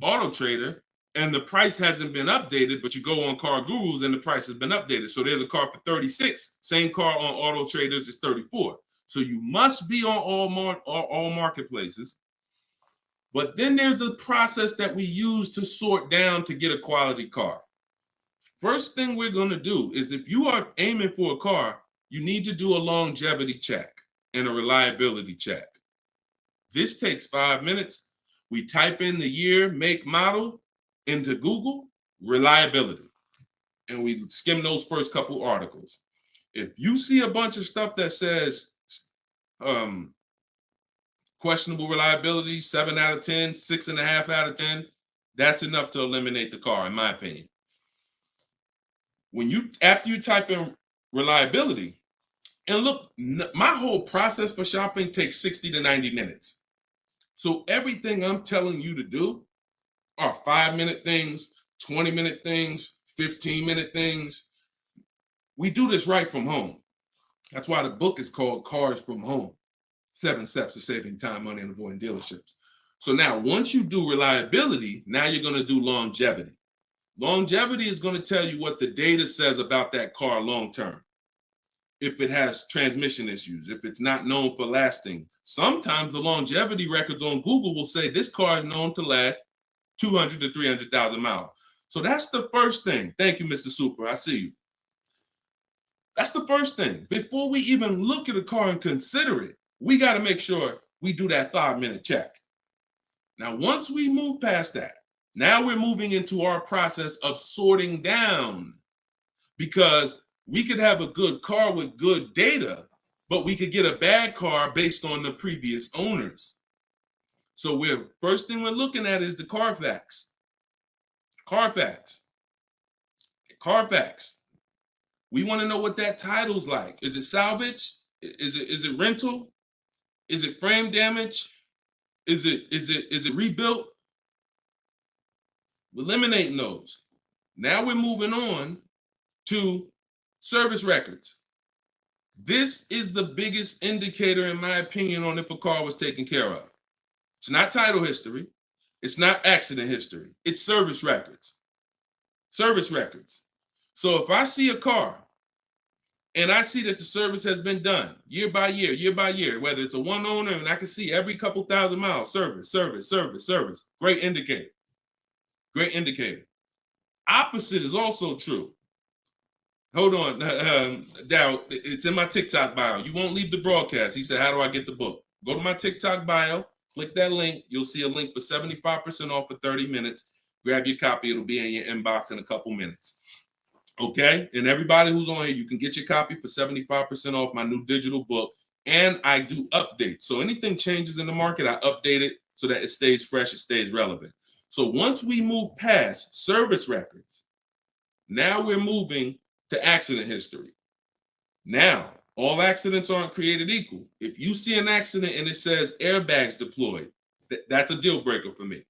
Auto Trader, and the price hasn't been updated, but you go on Car Gurus and the price has been updated. So there's a car for 36. Same car on Auto Traders is 34. So you must be on all marketplaces. But then there's a process that we use to sort down to get a quality car. First thing we're going to do is, if you are aiming for a car, you need to do a longevity check and a reliability check. This takes 5 minutes. We type in the year, make, model into Google, reliability, and we skim those first couple articles. If you see a bunch of stuff that says questionable reliability, 7 out of 10, 6.5 out of 10, that's enough to eliminate the car, in my opinion. After you type in reliability, and look, my whole process for shopping takes 60 to 90 minutes. So everything I'm telling you to do are 5-minute things, 20-minute things, 15-minute things. We do this right from home. That's why the book is called Cars from Home: 7 Steps to Saving Time, Money, and Avoiding Dealerships. So now, once you do reliability, now you're going to do longevity. Longevity is going to tell you what the data says about that car long term. If it has transmission issues, if it's not known for lasting. Sometimes the longevity records on Google will say this car is known to last 200 to 300,000 miles. So that's the first thing. Thank you, Mr. Super. I see you. That's the first thing. Before we even look at a car and consider it, we got to make sure we do that 5-minute check. Now, once we move past that, now we're moving into our process of sorting down, because we could have a good car with good data, but we could get a bad car based on the previous owners. So first thing we're looking at is the Carfax. Carfax. We want to know what that title's like. Is it salvage? Is it rental? Is it frame damage? Is it rebuilt? Eliminating those. Now we're moving on to service records. This is the biggest indicator, in my opinion, on if a car was taken care of. It's not title history. It's not accident history. It's service records. Service records. So if I see a car and I see that the service has been done year by year, whether it's a one owner, and I can see every couple thousand miles, service. Great indicator. Great indicator. Opposite is also true. Hold on, Darryl, it's in my TikTok bio. You won't leave the broadcast. He said, how do I get the book? Go to my TikTok bio, click that link. You'll see a link for 75% off for 30 minutes. Grab your copy. It'll be in your inbox in a couple minutes. Okay? And everybody who's on here, you can get your copy for 75% off my new digital book. And I do updates. So anything changes in the market, I update it so that it stays fresh, it stays relevant. So once we move past service records, now we're moving to accident history. Now, all accidents aren't created equal. If you see an accident and it says airbags deployed, that's a deal breaker for me.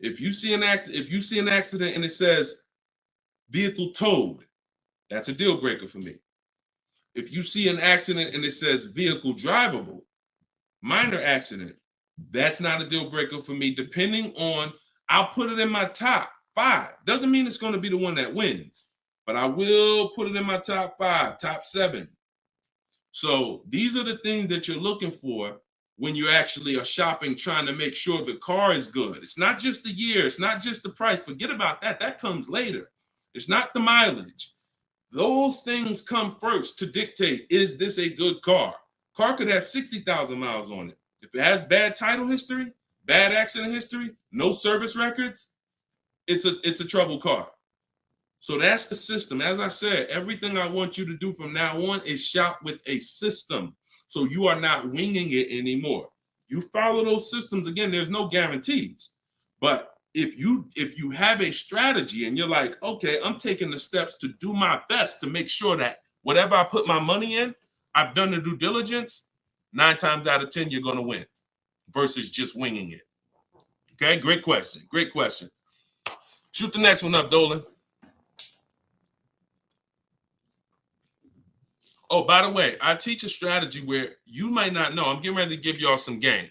If you see an accident and it says vehicle towed, that's a deal breaker for me. If you see an accident and it says vehicle drivable, minor accident, that's not a deal breaker for me. Depending on, I'll put it in my top 5. Doesn't mean it's going to be the one that wins, but I will put it in my top 5, top 7. So these are the things that you're looking for when you actually are shopping, trying to make sure the car is good. It's not just the year. It's not just the price. Forget about that. That comes later. It's not the mileage. Those things come first to dictate, is this a good car? Car could have 60,000 miles on it. If it has bad title history, bad accident history, no service records, it's a trouble car. So that's the system. As I said, everything I want you to do from now on is shop with a system. So you are not winging it anymore. You follow those systems. Again, there's no guarantees. But if you have a strategy and you're like, okay, I'm taking the steps to do my best to make sure that whatever I put my money in, I've done the due diligence, 9 times out of 10, you're going to win versus just winging it. Okay, great question. Great question. Shoot the next one up, Dolan. Oh, by the way, I teach a strategy where you might not know. I'm getting ready to give y'all some game.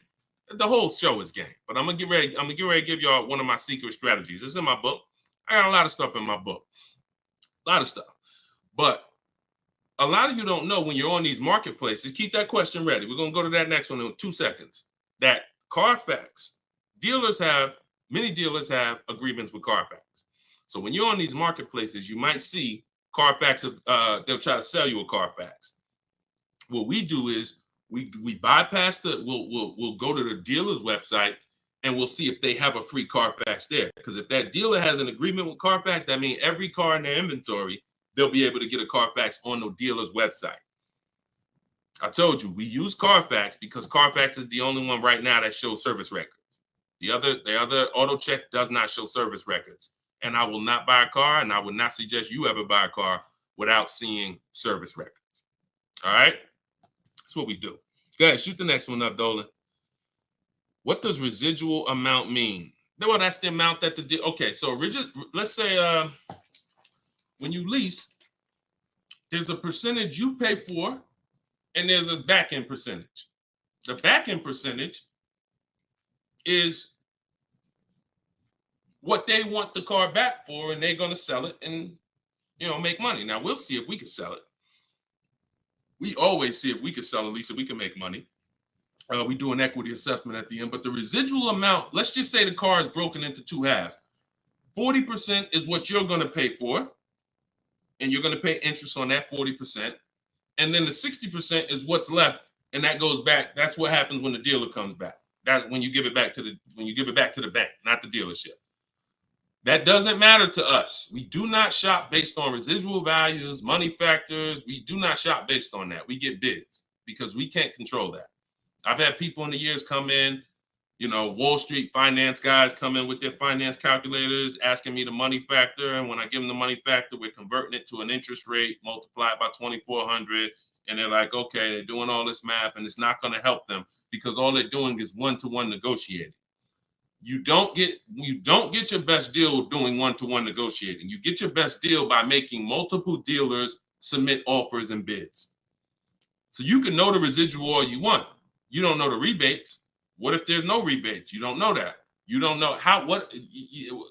The whole show is game, but I'm gonna get ready to give y'all one of my secret strategies. It's in my book. I got a lot of stuff in my book. A lot of stuff. But a lot of you don't know when you're on these marketplaces. Keep that question ready. We're gonna go to that next one in 2 seconds. That Carfax, many dealers have agreements with Carfax. So when you're on these marketplaces, you might see Carfax, they'll try to sell you a Carfax. What we do is we bypass we'll go to the dealer's website and we'll see if they have a free Carfax there. Because if that dealer has an agreement with Carfax, that means every car in their inventory, they'll be able to get a Carfax on the dealer's website. I told you, we use Carfax because Carfax is the only one right now that shows service records. The other auto check does not show service records. And I will not buy a car, and I would not suggest you ever buy a car without seeing service records. All right? That's what we do. Go ahead, shoot the next one up, Dolan. What does residual amount mean? Well, that's the amount that okay, so let's say when you lease, there's a percentage you pay for, and there's a back-end percentage. The back-end percentage is what they want the car back for, and they're going to sell it and, make money. Now, we'll see if we can sell it. We always see if we can sell at least if we can make money. We do an equity assessment at the end, but the residual amount, let's just say the car is broken into 2 halves. 40% is what you're going to pay for, and you're going to pay interest on that 40%. And then the 60% is what's left, and that goes back. That's what happens when the dealer comes back. That's when you give it back to the bank, not the dealership. That doesn't matter to us. We do not shop based on residual values, money factors. We do not shop based on that. We get bids because we can't control that. I've had people in the years come in, Wall Street finance guys come in with their finance calculators, asking me the money factor. And when I give them the money factor, we're converting it to an interest rate multiplied by 2,400. And they're like, okay, they're doing all this math and it's not going to help them because all they're doing is one-to-one negotiating. You don't get your best deal doing one-to-one negotiating. You get your best deal by making multiple dealers submit offers and bids. So you can know the residual all you want. You don't know the rebates. What if there's no rebates? You don't know that. You don't know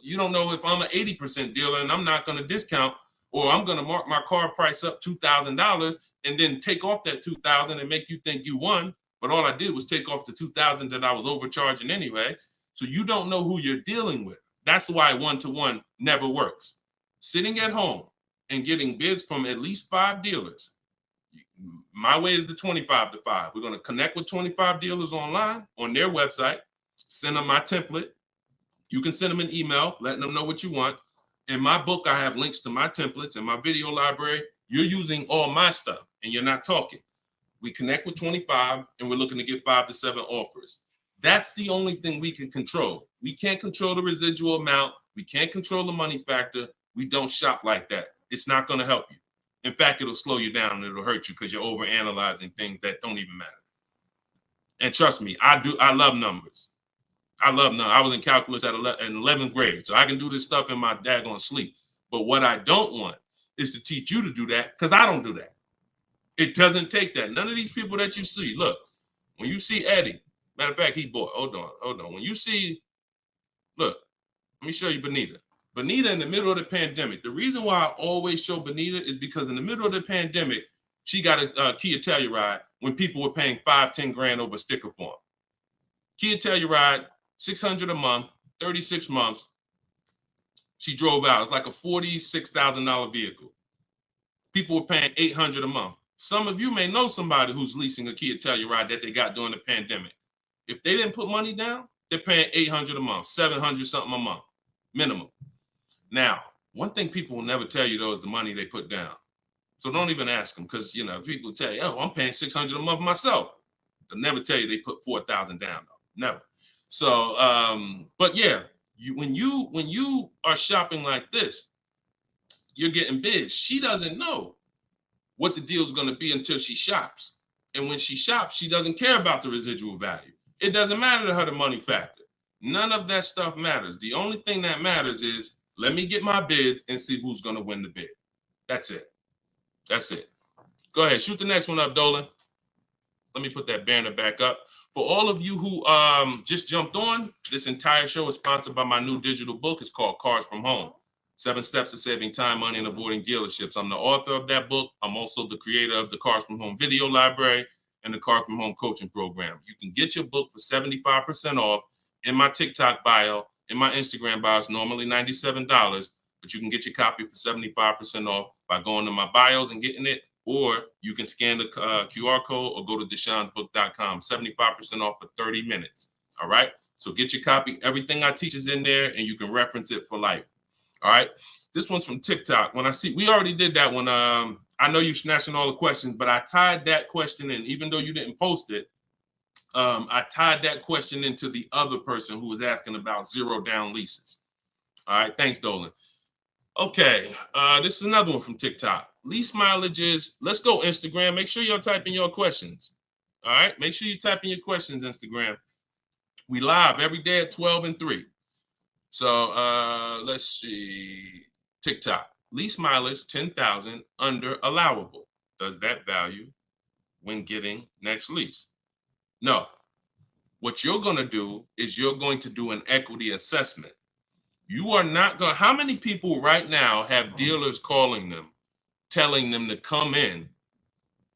you don't know if I'm an 80% dealer and I'm not going to discount, or I'm going to mark my car price up $2,000 and then take off that $2,000 and make you think you won. But all I did was take off the $2,000 that I was overcharging anyway. So you don't know who you're dealing with. That's why one-to-one never works. Sitting at home and getting bids from at least 5 dealers. My way is the 25-to-5. We're going to connect with 25 dealers online on their website, send them my template. You can send them an email, letting them know what you want. In my book, I have links to my templates. In my video library, you're using all my stuff and you're not talking. We connect with 25 and we're looking to get 5 to 7 offers. That's the only thing we can control. We can't control the residual amount. We can't control the money factor. We don't shop like that. It's not going to help you. In fact, it'll slow you down and it'll hurt you because you're overanalyzing things that don't even matter. And trust me, I love numbers. I love numbers. I was in calculus in 11th grade, so I can do this stuff in my daggone sleep. But what I don't want is to teach you to do that because I don't do that. It doesn't take that. None of these people that you see, look, when you see Eddie, matter of fact, he bought, hold on. When you see, look, let me show you Benita. Benita in the middle of the pandemic. The reason why I always show Benita is because in the middle of the pandemic, She got a Kia Telluride when people were paying $5-10 grand over sticker form. Kia Telluride, $600 a month, 36 months. She drove out. It's like a $46,000 vehicle. People were paying $800 a month. Some of you may know somebody who's leasing a Kia Telluride that they got during the pandemic. If they didn't put money down, they're paying $800 a month, $700 something a month, minimum. Now, one thing people will never tell you though is the money they put down. So don't even ask them, because people tell you, oh, I'm paying $600 a month myself. They'll never tell you they put $4,000 down though. Never. So, but yeah, when you are shopping like this, you're getting bids. She doesn't know what the deal is going to be until she shops. And when she shops, she doesn't care about the residual value. It doesn't matter to her the money factor. None of that stuff matters. The only thing that matters is, let me get my bids and see who's going to win the bid. That's it. That's it. Go ahead. Shoot the next one up, Dolan. Let me put that banner back up. For all of you who just jumped on, this entire show is sponsored by my new digital book. It's called Cars from Home. 7 Steps to Saving Time, Money, and Avoiding Dealerships. I'm the author of that book. I'm also the creator of the Cars from Home video library and the Cars from Home coaching program. You can get your book for 75% off in my TikTok bio, in my Instagram bio. It's normally $97, but you can get your copy for 75% off by going to my bios and getting it, or you can scan the QR code or go to deshonsbook.com. 75% off for 30 minutes. All right. So get your copy. Everything I teach is in there, and you can reference it for life. All right. This one's from TikTok. We already did that one. I know you're snatching all the questions, but I tied that question in, even though you didn't post it. I tied that question into the other person who was asking about 0 down leases. All right. Thanks, Dolan. Okay. This is another one from TikTok. Lease mileages. Let's go Instagram. Make sure you're typing your questions. All right. Make sure you type in your questions, Instagram. We live every day at 12 and 3. So let's see. TikTok. Lease mileage 10,000 under allowable. Does that value when getting next lease? No. What you're going to do is you're going to do an equity assessment. You are not going to, how many people right now have dealers calling them, telling them to come in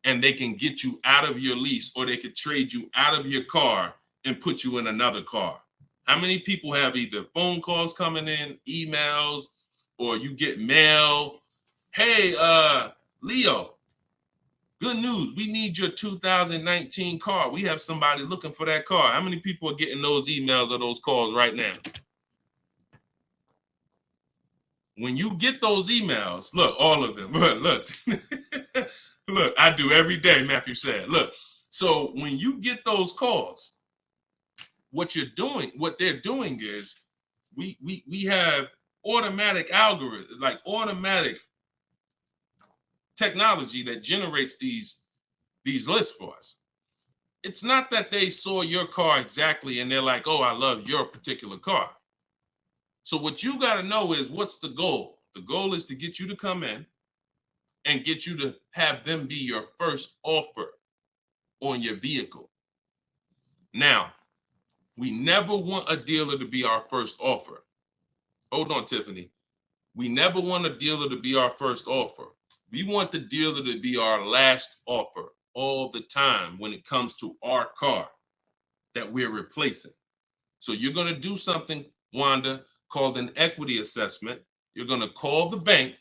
and they can get you out of your lease, or they could trade you out of your car and put you in another car? How many people have either phone calls coming in, emails, or you get mail? Hey, Leo, good news. We need your 2019 car. We have somebody looking for that car. How many people are getting those emails or those calls right now? When you get those emails, look, all of them, look, look, I do every day, Matthew said. Look, so when you get those calls, what they're doing is we have automatic algorithms, like automatic technology that generates these lists for us. It's not that they saw your car exactly and they're like, oh, I love your particular car. So what you got to know is, what's the goal? The goal is to get you to come in and get you to have them be your first offer on your vehicle. Now, we never want a dealer to be our first offer. Hold on, Tiffany. We never want a dealer to be our first offer. We want the dealer to be our last offer all the time when it comes to our car that we're replacing. So you're going to do something, Wanda, called an equity assessment. You're going to call the bank.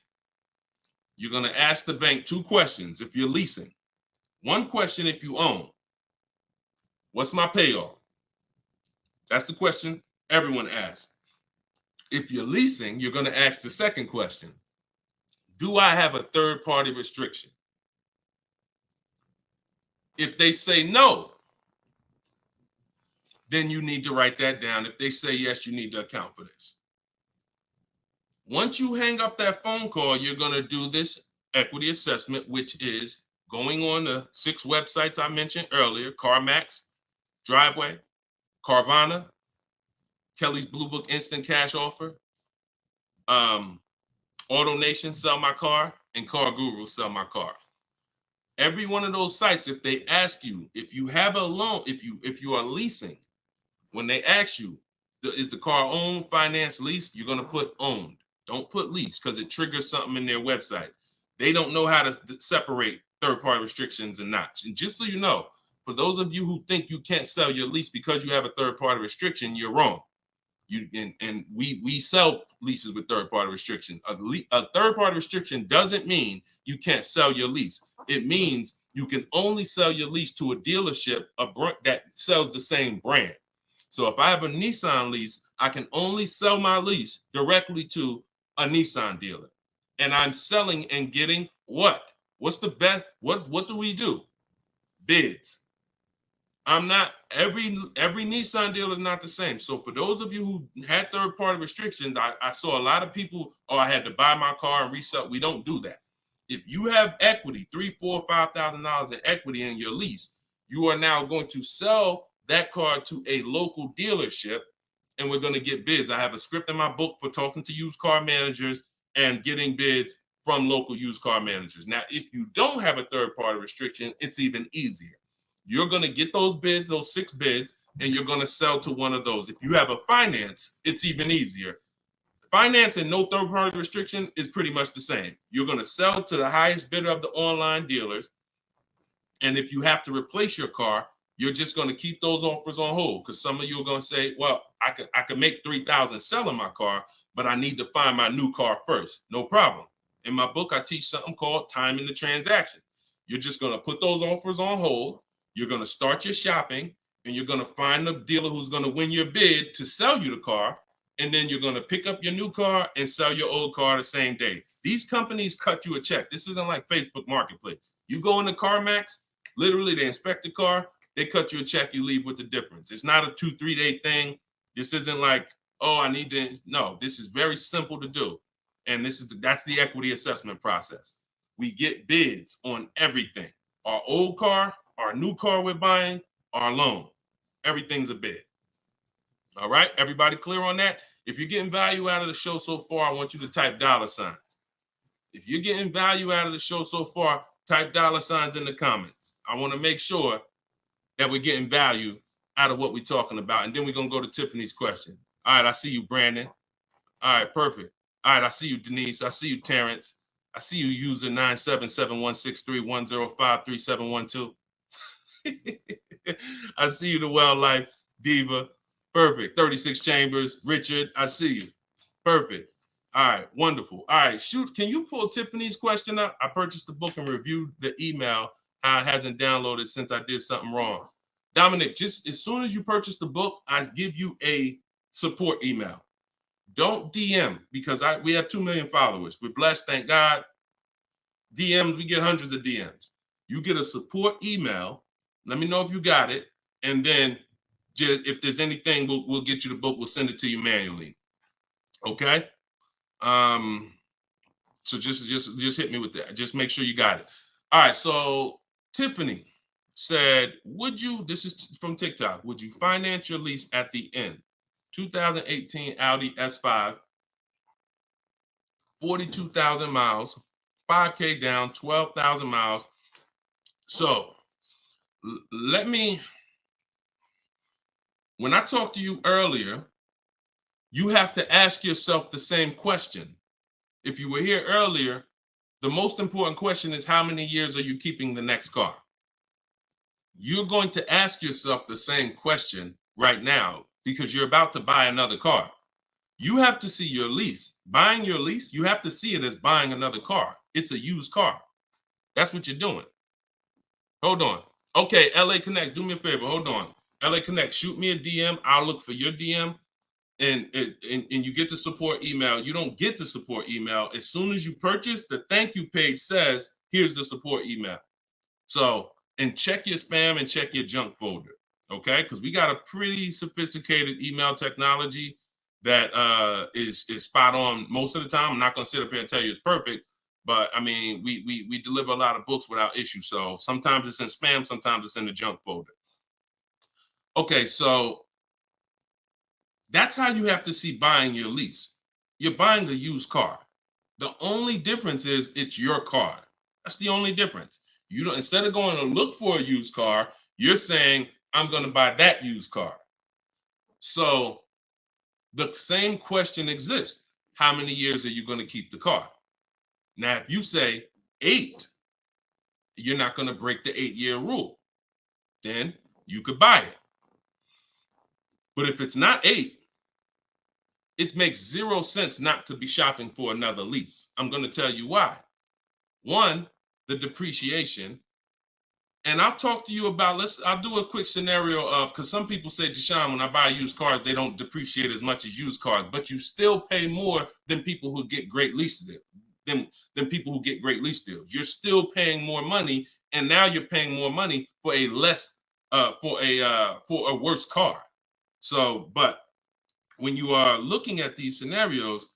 You're going to ask the bank 2 questions if you're leasing. 1 question if you own. What's my payoff? That's the question everyone asks. If you're leasing, you're going to ask the second question. Do I have a third-party restriction? If they say no, then you need to write that down. If they say yes, you need to account for this. Once you hang up that phone call, you're going to do this equity assessment, which is going on the 6 websites I mentioned earlier: CarMax, Driveway, Carvana, Kelly's Blue Book Instant Cash Offer, AutoNation, Sell My Car, and Car Guru, Sell My Car. Every one of those sites, if they ask you, if you have a loan, if you are leasing, when they ask you, is the car owned, finance, leased, you're going to put owned. Don't put lease, because it triggers something in their website. They don't know how to separate third-party restrictions and not. And just so you know, for those of you who think you can't sell your lease because you have a third-party restriction, you're wrong. We sell leases with third-party restrictions. A third-party restriction doesn't mean you can't sell your lease. It means you can only sell your lease to a dealership that sells the same brand. So if I have a Nissan lease, I can only sell my lease directly to a Nissan dealer. And I'm selling and getting what? What's the best? What do we do? Bids. I'm not, every Nissan deal is not the same. So for those of you who had third-party restrictions, I saw a lot of people, I had to buy my car and resell. We don't do that. If you have equity, $3,000, $4,000, $5,000 in equity in your lease, you are now going to sell that car to a local dealership, and we're going to get bids. I have a script in my book for talking to used car managers and getting bids from local used car managers. Now, if you don't have a third-party restriction, it's even easier. You're going to get those bids, those 6 bids, and you're going to sell to one of those. If you have a finance, it's even easier. Finance and no third-party restriction is pretty much the same. You're going to sell to the highest bidder of the online dealers. And if you have to replace your car, you're just going to keep those offers on hold, because some of you are going to say, well, I could make $3,000 selling my car, but I need to find my new car first. No problem. In my book, I teach something called timing the transaction. You're just going to put those offers on hold. You're going to start your shopping, and you're going to find the dealer who's going to win your bid to sell you the car. And then you're going to pick up your new car and sell your old car the same day. These companies cut you a check. This isn't like Facebook Marketplace. You go into CarMax, literally they inspect the car, they cut you a check, you leave with the difference. It's not a 2-3 day thing. This isn't like, oh, I need to. No, this is very simple to do. And that's the equity assessment process. We get bids on everything. Our old car, our new car we're buying, our loan. Everything's a bid. All right, everybody clear on that? If you're getting value out of the show so far, I want you to type $signs. If you're getting value out of the show so far, type $signs in the comments. I want to make sure that we're getting value out of what we're talking about. And then we're going to go to Tiffany's question. All right, I see you, Brandon. All right, perfect. All right, I see you, Denise. I see you, Terrence. I see you, user 977-163-105-3712. I see you, the Wildlife Diva. Perfect. 36 Chambers. Richard, I see you. Perfect. All right. Wonderful. All right. Shoot. Can you pull Tiffany's question up? I purchased the book and reviewed the email. How it hasn't downloaded since I did something wrong. Dominic, just as soon as you purchase the book, I give you a support email. Don't DM, because we have 2 million followers. We're blessed. Thank God. DMs, we get hundreds of DMs. You get a support email. Let me know if you got it. And then just, if there's anything, we'll get you the book. We'll send it to you manually. Okay. So just hit me with that. Just make sure you got it. All right. So Tiffany said, this is from TikTok, would you finance your lease at the end? 2018 Audi S5, 42,000 miles, 5K down, 12,000 miles. So when I talked to you earlier, you have to ask yourself the same question. If you were here earlier, the most important question is, how many years are you keeping the next car? You're going to ask yourself the same question right now, because you're about to buy another car. You have to see your lease. Buying your lease, you have to see it as buying another car. It's a used car. That's what you're doing. Hold on. Okay, LA Connect, do me a favor. Hold on. LA Connect, shoot me a DM. I'll look for your DM. And you get the support email. You don't get the support email. As soon as you purchase, the thank you page says, here's the support email. So, and check your spam and check your junk folder, okay? Because we got a pretty sophisticated email technology that is spot on most of the time. I'm not going to sit up here and tell you it's perfect, but I mean, we deliver a lot of books without issue. So sometimes it's in spam, sometimes it's in the junk folder. Okay, so that's how you have to see buying your lease. You're buying a used car. The only difference is it's your car. That's the only difference. You don't, instead of going to look for a used car, you're saying, I'm going to buy that used car. So the same question exists. How many years are you going to keep the car? Now, if you say, 8, you're not going to break the 8-year rule. Then you could buy it. But if it's not 8, it makes 0 sense not to be shopping for another lease. I'm going to tell you why. One, the depreciation. And I'll talk to you about, I'll do a quick scenario of, because some people say, Deshone, when I buy used cars, they don't depreciate as much as used cars, but you still pay more than people who get great lease deals, than people who get great lease deals. You're still paying more money, and now you're paying more money for a for a worse car. So, but when you are looking at these scenarios,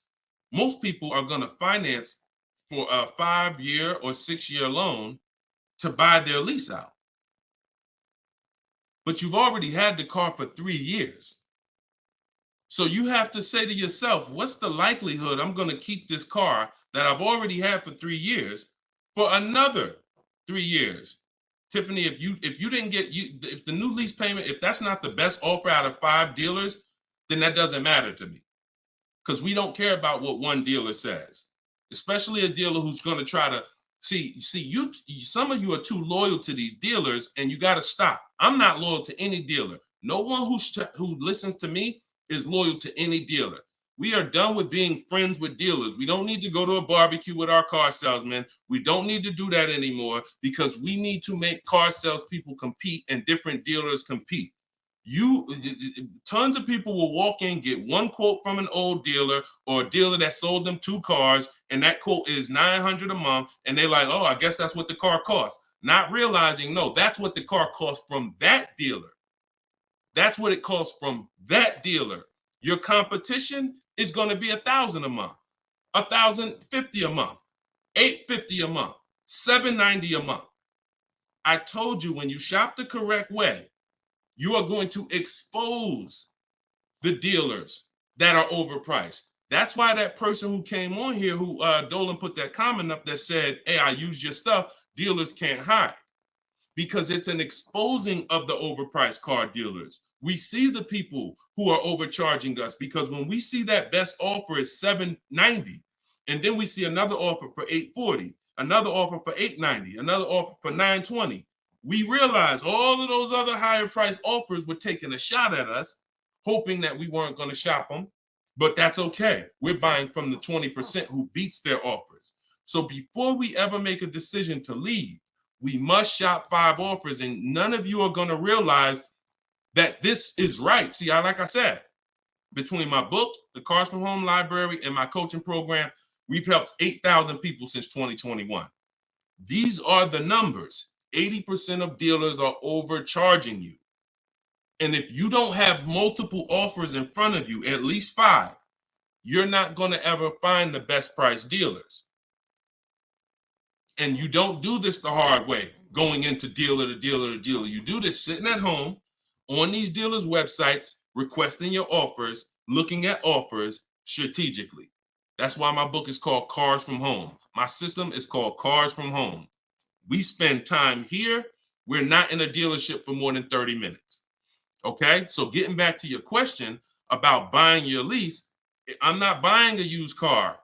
most people are going to finance for a 5-year or 6-year loan to buy their lease out. But you've already had the car for 3 years. So you have to say to yourself, what's the likelihood I'm going to keep this car that I've already had for 3 years for another 3 years? Tiffany, if you didn't get, if the new lease payment, if that's not the best offer out of 5 dealers, then that doesn't matter to me. Because we don't care about what one dealer says, especially a dealer who's going to try to see you. Some of you are too loyal to these dealers, and you got to stop. I'm not loyal to any dealer. No one who listens to me is loyal to any dealer. We are done with being friends with dealers. We don't need to go to a barbecue with our car salesman. We don't need to do that anymore, because we need to make car salespeople compete and different dealers compete. Tons of people will walk in, get one quote from an old dealer or a dealer that sold them 2 cars, and that quote is $900 a month, and they're like, oh, I guess that's what the car costs. Not realizing, no, that's what the car costs from that dealer. That's what it costs from that dealer. Your competition is going to be $1,000 a month, $1,050 a month, $850 a month, $790 a month. I told you, when you shop the correct way, you are going to expose the dealers that are overpriced. That's why that person who came on here, who Dolan put that comment up that said, hey, I use your stuff, dealers can't hide. Because it's an exposing of the overpriced car dealers. We see the people who are overcharging us, because when we see that best offer is $790, and then we see another offer for $840, another offer for $890, another offer for $920, we realize all of those other higher price offers were taking a shot at us, hoping that we weren't going to shop them. But that's okay. We're buying from the 20% who beats their offers. So before we ever make a decision to leave, we must shop 5 offers, and none of you are going to realize that this is right. See, like I said, between my book, the Cars from Home Library, and my coaching program, we've helped 8,000 people since 2021. These are the numbers. 80% of dealers are overcharging you. And if you don't have multiple offers in front of you, at least 5, you're not going to ever find the best price dealers. And you don't do this the hard way, going into dealer to dealer to dealer. You do this sitting at home on these dealers' websites, requesting your offers, looking at offers strategically. That's why my book is called Cars from Home. My system is called Cars from Home. We spend time here. We're not in a dealership for more than 30 minutes. Okay? So getting back to your question about buying your lease, I'm not buying a used car.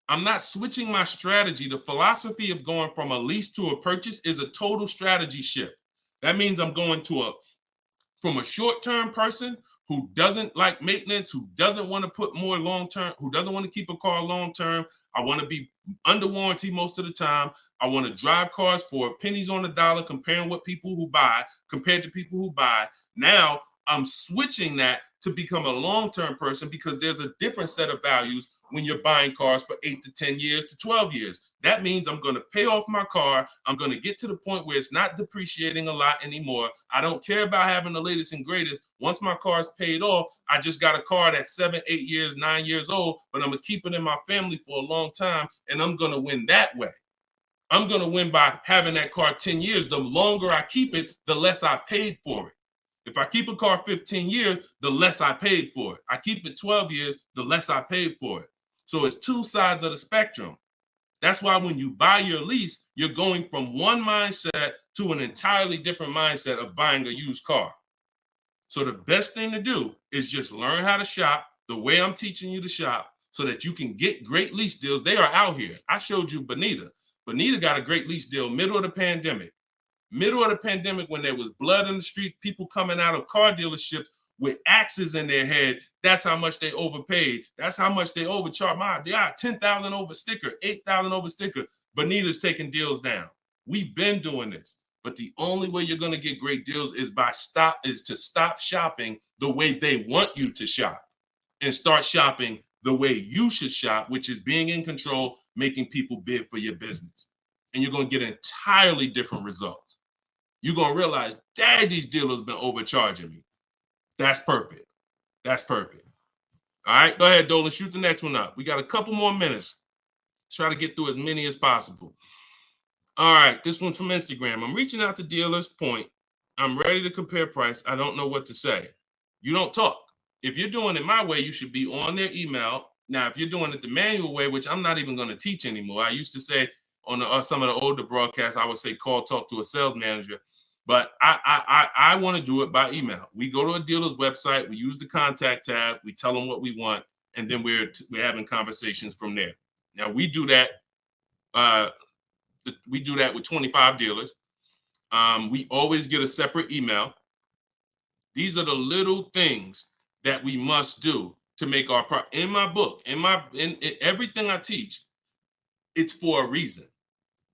I'm not switching my strategy. The philosophy of going from a lease to a purchase is a total strategy shift. That means I'm going from a short-term person who doesn't like maintenance, who doesn't want to put more long-term, who doesn't want to keep a car long-term. I want to be under warranty most of the time. I want to drive cars for pennies on the dollar, compared to people who buy. Now I'm switching that to become a long-term person, because there's a different set of values when you're buying cars for 8 to 10 years to 12 years. That means I'm going to pay off my car. I'm going to get to the point where it's not depreciating a lot anymore. I don't care about having the latest and greatest. Once my car is paid off, I just got a car that's 7, 8 years, 9 years old, but I'm going to keep it in my family for a long time, and I'm going to win that way. I'm going to win by having that car 10 years. The longer I keep it, the less I paid for it. If I keep a car 15 years, the less I paid for it. I keep it 12 years, the less I paid for it. So it's 2 sides of the spectrum. That's why when you buy your lease, you're going from one mindset to an entirely different mindset of buying a used car. So the best thing to do is just learn how to shop the way I'm teaching you to shop, so that you can get great lease deals. They are out here. I showed you Bonita. Bonita got a great lease deal middle of the pandemic. Middle of the pandemic, when there was blood in the street, people coming out of car dealerships with axes in their head. That's how much they overpaid. That's how much they overcharged. My God, 10,000 over sticker, 8,000 over sticker. Bonita's taking deals down. We've been doing this, but the only way you're going to get great deals is to stop shopping the way they want you to shop and start shopping the way you should shop, which is being in control, making people bid for your business. And you're going to get entirely different results. You're going to realize, dang, these dealers have been overcharging me. That's perfect. That's perfect. All right, go ahead, Dolan. Shoot the next one up. We got a couple more minutes. Try to get through as many as possible. All right, this one's from Instagram. I'm reaching out to dealers. Point. I'm ready to compare price. I don't know what to say. You don't talk. If you're doing it my way, you should be on their email. Now, if you're doing it the manual way, which I'm not even going to teach anymore. I used to say on some of the older broadcasts, I would say call, talk to a sales manager. But I want to do it by email. We go to a dealer's website, we use the contact tab, we tell them what we want, and then we're having conversations from there. Now we do that. We do that with 25 dealers. We always get a separate email. These are the little things that we must do to make our in my book, in everything I teach. It's for a reason.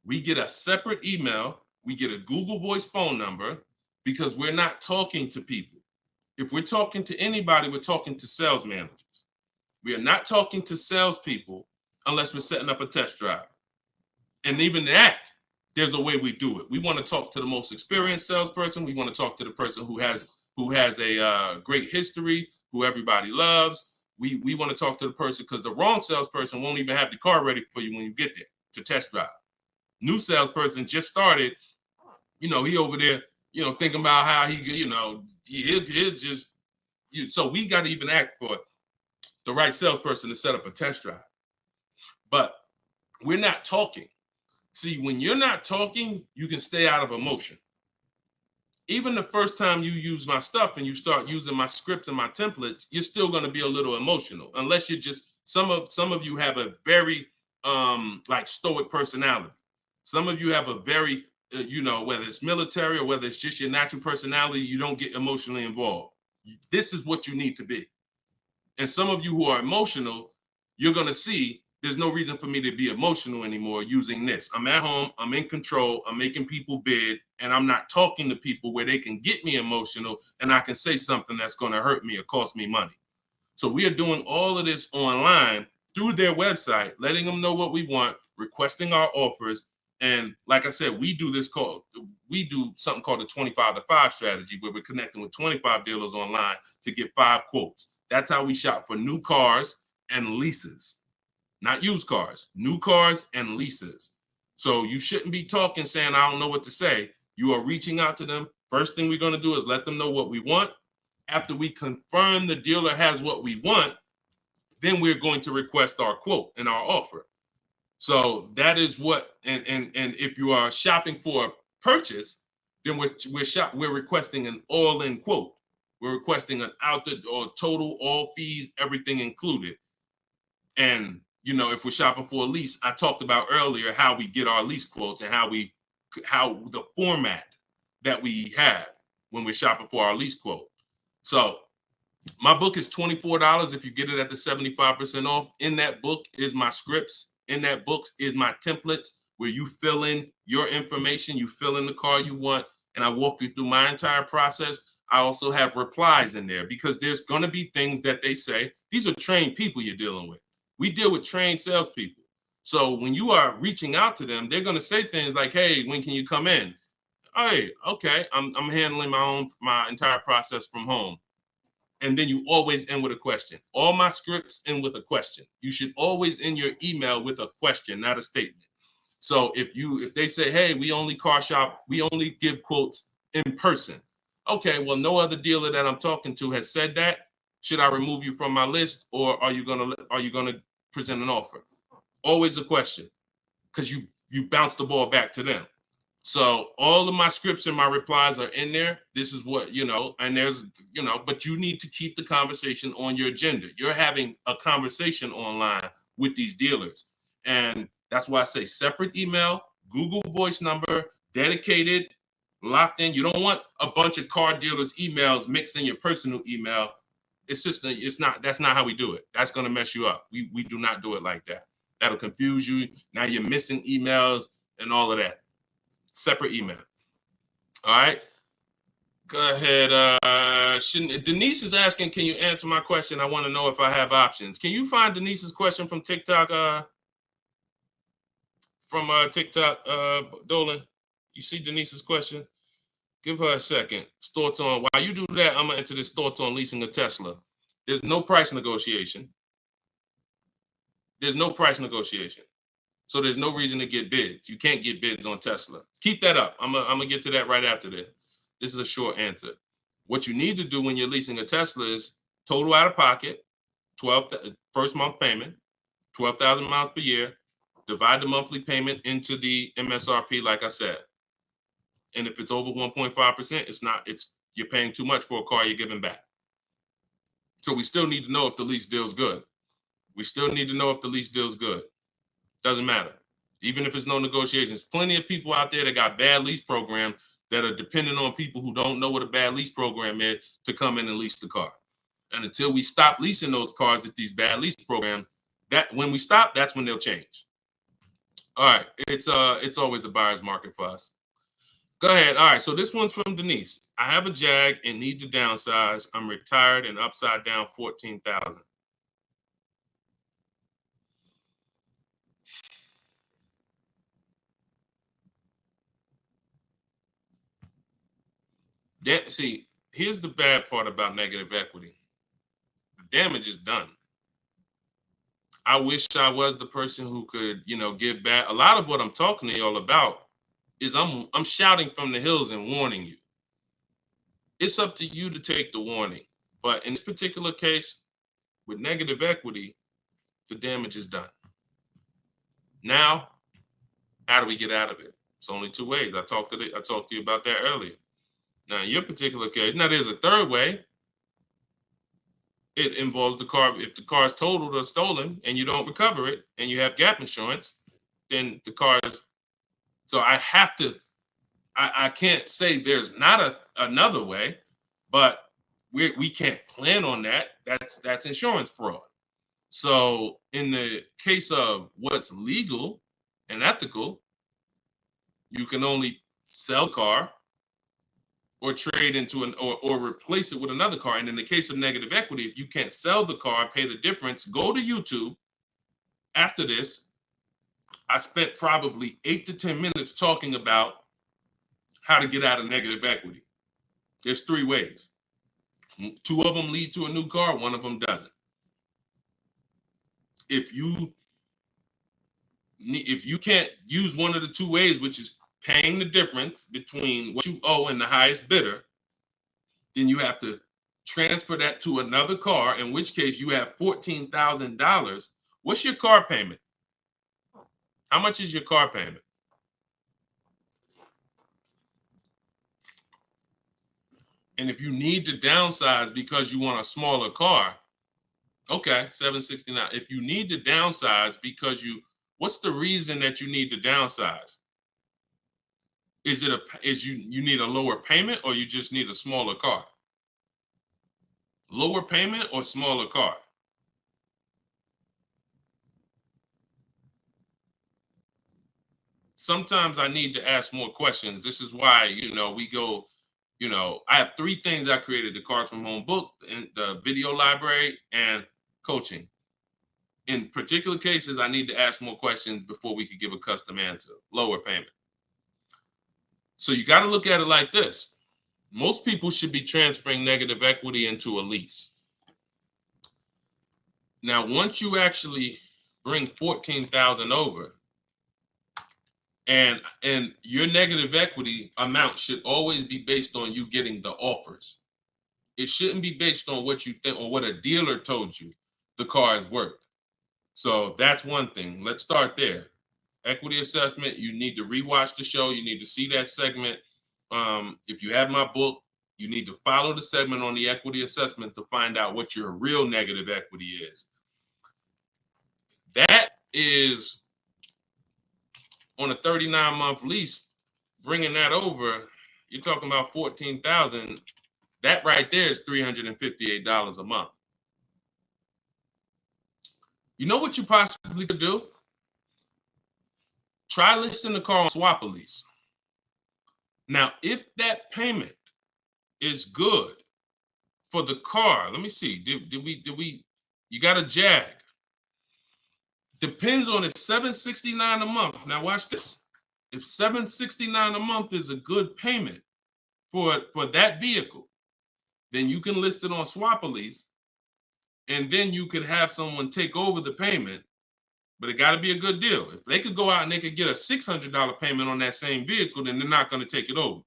We get a separate email. We get a Google Voice phone number because we're not talking to people. If we're talking to anybody, we're talking to sales managers. We are not talking to salespeople unless we're setting up a test drive. And even that, there's a way we do it. We want to talk to the most experienced salesperson. We want to talk to the person who has a great history, who everybody loves. We want to talk to the person because the wrong salesperson won't even have the car ready for you when you get there to test drive. New salesperson just started. He over there, thinking about how he'll just, so we got to even act for the right salesperson to set up a test drive. But we're not talking. See, when you're not talking, you can stay out of emotion. Even the first time you use my stuff and you start using my scripts and my templates, you're still going to be a little emotional, unless you're just, some of you have a very like stoic personality. Some of you have a very, whether it's military or whether it's just your natural personality, you don't get emotionally involved. This is what you need to be. And some of you who are emotional, you're going to see there's no reason for me to be emotional anymore using this. I'm at home, I'm in control, I'm making people bid, and I'm not talking to people where they can get me emotional and I can say something that's going to hurt me or cost me money. So we are doing all of this online through their website, letting them know what we want, requesting our offers. And like I said, we do something called the 25-to-5 strategy, where we're connecting with 25 dealers online to get 5 quotes. That's how we shop for new cars and leases, not used cars, new cars and leases. So you shouldn't be talking saying, I don't know what to say. You are reaching out to them. First thing we're going to do is let them know what we want. After we confirm the dealer has what we want, then we're going to request our quote and our offer. So that is what, and if you are shopping for a purchase, then we're requesting an all-in quote. We're requesting an total, all fees, everything included. And if we're shopping for a lease, I talked about earlier how we get our lease quotes and how the format that we have when we're shopping for our lease quote. So my book is $24 if you get it at the 75% off. In that book is my scripts. In that book is my templates where you fill in your information, you fill in the car you want, and I walk you through my entire process. I also have replies in there because there's going to be things that they say. These are trained people you're dealing with. We deal with trained salespeople. So when you are reaching out to them, they're going to say things like, hey, when can you come in? Hey, okay, I'm handling my entire process from home. And then you always end with a question. All my scripts end with a question. You should always end your email with a question, not a statement. So if they say, hey, we only car shop, we only give quotes in person. Okay, well, no other dealer that I'm talking to has said that. Should I remove you from my list, or are you gonna present an offer? Always a question, because you bounce the ball back to them. So all of my scripts and my replies are in there. This is what, and there's, but you need to keep the conversation on your agenda. You're having a conversation online with these dealers. And That's why I say separate email, Google Voice number, dedicated, locked in. You don't want a bunch of car dealers' emails mixed in your personal email. It's just, that's not how we do it. That's going to mess you up. We do not do it like that. That'll confuse you. Now you're missing emails and all of that. Separate email. All right. Go ahead. Denise is asking, can you answer my question? I want to know if I have options. Can you find Denise's question from TikTok? Dolan? You see Denise's question? Give her a second. Thoughts on, while you do that, I'm going to enter this thoughts on leasing a Tesla. There's no price negotiation. There's no price negotiation. So there's no reason to get bids. You can't get bids on Tesla. Keep that up. I'm gonna get to that right after this. This is a short answer. What you need to do when you're leasing a Tesla is total out of pocket, first month payment, 12,000 miles per year. Divide the monthly payment into the MSRP, like I said. And if it's over 1.5%, you're paying too much for a car you're giving back. So we still need to know if the lease deal's good. Doesn't matter. Even if it's no negotiations. Plenty of people out there that got bad lease programs that are dependent on people who don't know what a bad lease program is to come in and lease the car. And until we stop leasing those cars at these bad lease programs, when we stop, that's when they'll change. All right. It's always a buyer's market for us. Go ahead. All right. So this one's from Denise. I have a Jag and need to downsize. I'm retired and upside down 14,000. See, here's the bad part about negative equity. The damage is done. I wish I was the person who could, give back. A lot of what I'm talking to y'all about is I'm shouting from the hills and warning you. It's up to you to take the warning. But in this particular case, with negative equity, the damage is done. Now, how do we get out of it? It's only two ways. I talked to you about that earlier. Now, in your particular case, now there's a third way. It involves the car. If the car is totaled or stolen and you don't recover it and you have gap insurance, then the car is. So I have to. I can't say there's not another way, but we can't plan on that. That's insurance fraud. So in the case of what's legal and ethical, you can only sell a car or trade into or replace it with another car. And in the case of negative equity, if you can't sell the car, pay the difference, go to YouTube. After this, I spent probably 8 to 10 minutes talking about how to get out of negative equity. There's 3 ways. 2 of them lead to a new car, 1 of them doesn't. If you can't use one of the 2 ways, which is paying the difference between what you owe and the highest bidder, then you have to transfer that to another car, in which case you have $14,000. What's your car payment? How much is your car payment? And if you need to downsize because you want a smaller car, okay, $769. If you need to downsize because what's the reason that you need to downsize? Is you need a lower payment, or you just need a smaller car? Lower payment or smaller car? Sometimes I need to ask more questions. This is why, we go, I have 3 things I created: the Cards from Home book, and the video library, and coaching. In particular cases, I need to ask more questions before we could give a custom answer. Lower payment. So you got to look at it like this. Most people should be transferring negative equity into a lease. Now, once you actually bring 14,000 over, and your negative equity amount should always be based on you getting the offers. It shouldn't be based on what you think or what a dealer told you the car is worth. So that's one thing. Let's start there. Equity assessment, you need to rewatch the show. You need to see that segment. If you have my book, you need to follow the segment on the equity assessment to find out what your real negative equity is. That is on a 39-month lease, bringing that over, you're talking about $14,000. That right there is $358 a month. You know what you possibly could do? Try listing the car on Swap a Lease. Now, if that payment is good for the car, let me see. Did we? You got a Jag. Depends on if $769 a month. Now watch this. If $769 a month is a good payment for that vehicle, then you can list it on Swap a Lease, and then you could have someone take over the payment. But it got to be a good deal. If they could go out and they could get a $600 payment on that same vehicle, then they're not going to take it over.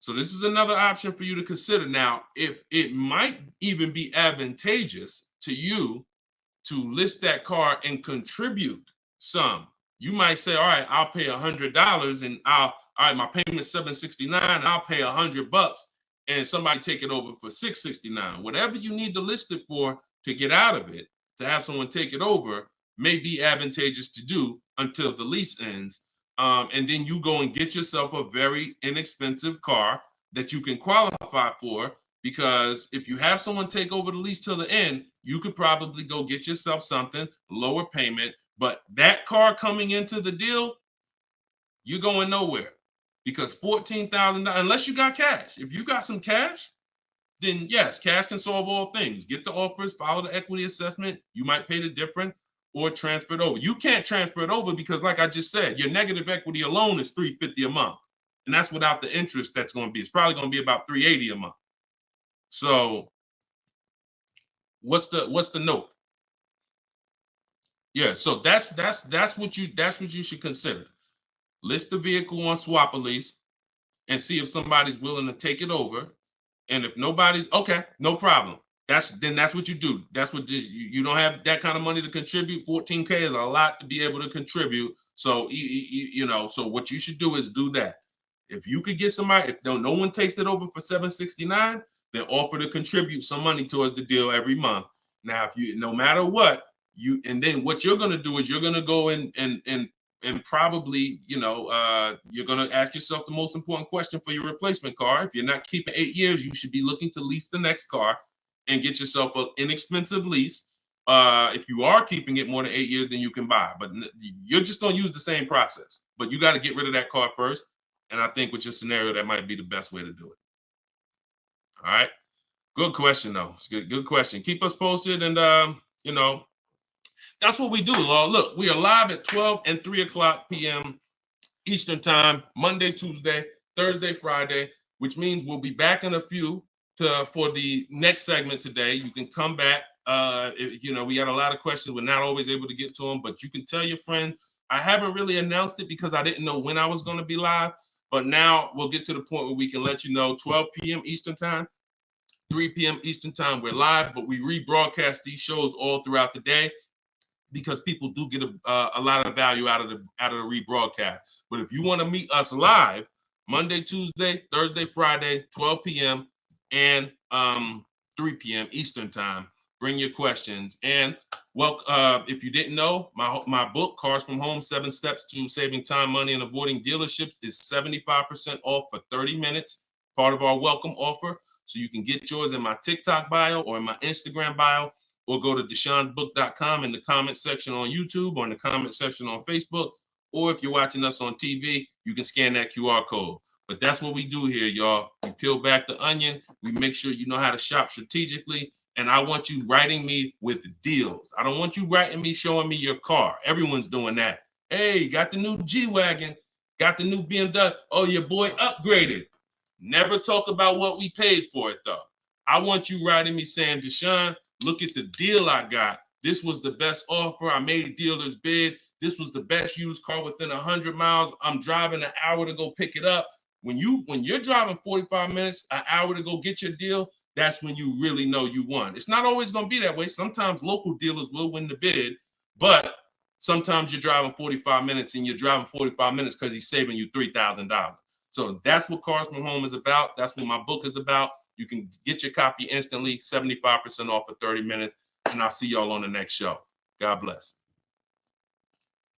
So this is another option for you to consider. Now, if it might even be advantageous to you to list that car and contribute some. You might say, all right, I'll pay $100 and all right, my payment's $769, and I'll pay $100 and somebody take it over for $669. Whatever you need to list it for to get out of it, to have someone take it over, may be advantageous to do until the lease ends. And then you go and get yourself a very inexpensive car that you can qualify for, because if you have someone take over the lease till the end, you could probably go get yourself something, lower payment, but that car coming into the deal, you're going nowhere, because $14,000, unless you got cash. If you got some cash, then yes, cash can solve all things. Get the offers, follow the equity assessment. You might pay the difference or transfer it over. You can't transfer it over because, like I just said, your negative equity alone is $350 a month. And that's without the interest that's going to be. It's probably going to be about $380 a month. So what's the note? Yeah, so that's what you should consider. List the vehicle on Swap a Lease and see if somebody's willing to take it over. And if nobody's, okay, no problem. That's what you do. That's what you don't have that kind of money to contribute. $14K is a lot to be able to contribute. So so what you should do is do that. If you could get somebody, if no one takes it over for $769, then offer to contribute some money towards the deal every month. Now, if you, no matter what, and then what you're gonna do is you're gonna go and probably, you're going to ask yourself the most important question for your replacement car. If you're not keeping 8 years, you should be looking to lease the next car and get yourself an inexpensive lease. If you are keeping it more than 8 years, then you can buy. But you're just going to use the same process. But you got to get rid of that car first. And I think with your scenario, that might be the best way to do it. All right. Good question, though. It's good question. Keep us posted. And, that's what we do. Look, we are live at 12 and 3 o'clock p.m. Eastern time, Monday, Tuesday, Thursday, Friday, which means we'll be back in a few for the next segment today. You can come back. We had a lot of questions. We're not always able to get to them, but you can tell your friend. I haven't really announced it because I didn't know when I was going to be live, but now we'll get to the point where we can let you know 12 p.m. Eastern time, 3 p.m. Eastern time. We're live, but we rebroadcast these shows all throughout the day, because people do get a lot of value out of the rebroadcast. But if you want to meet us live, Monday, Tuesday, Thursday, Friday, 12 p.m. and 3 p.m. Eastern time, bring your questions. And if you didn't know, my book, Cars from Home, 7 Steps to Saving Time, Money, and Avoiding Dealerships, is 75% off for 30 minutes, part of our welcome offer. So you can get yours in my TikTok bio or in my Instagram bio, or go to deshonebook.com in the comment section on YouTube or in the comment section on Facebook. Or if you're watching us on TV, you can scan that QR code. But that's what we do here, y'all. We peel back the onion. We make sure you know how to shop strategically. And I want you writing me with deals. I don't want you writing me, showing me your car. Everyone's doing that. Hey, got the new G-Wagon. Got the new BMW. Oh, your boy upgraded. Never talk about what we paid for it, though. I want you writing me saying, Deshone, look at the deal I got. This was the best offer. I made dealer's bid. This was the best used car within 100 miles. I'm driving an hour to go pick it up. When you're driving 45 minutes, an hour to go get your deal, that's when you really know you won. It's not always going to be that way. Sometimes local dealers will win the bid, but sometimes you're driving 45 minutes and you're driving 45 minutes because he's saving you $3,000. So that's what Cars from Home is about. That's what my book is about. You can get your copy instantly, 75% off for 30 minutes. And I'll see y'all on the next show. God bless.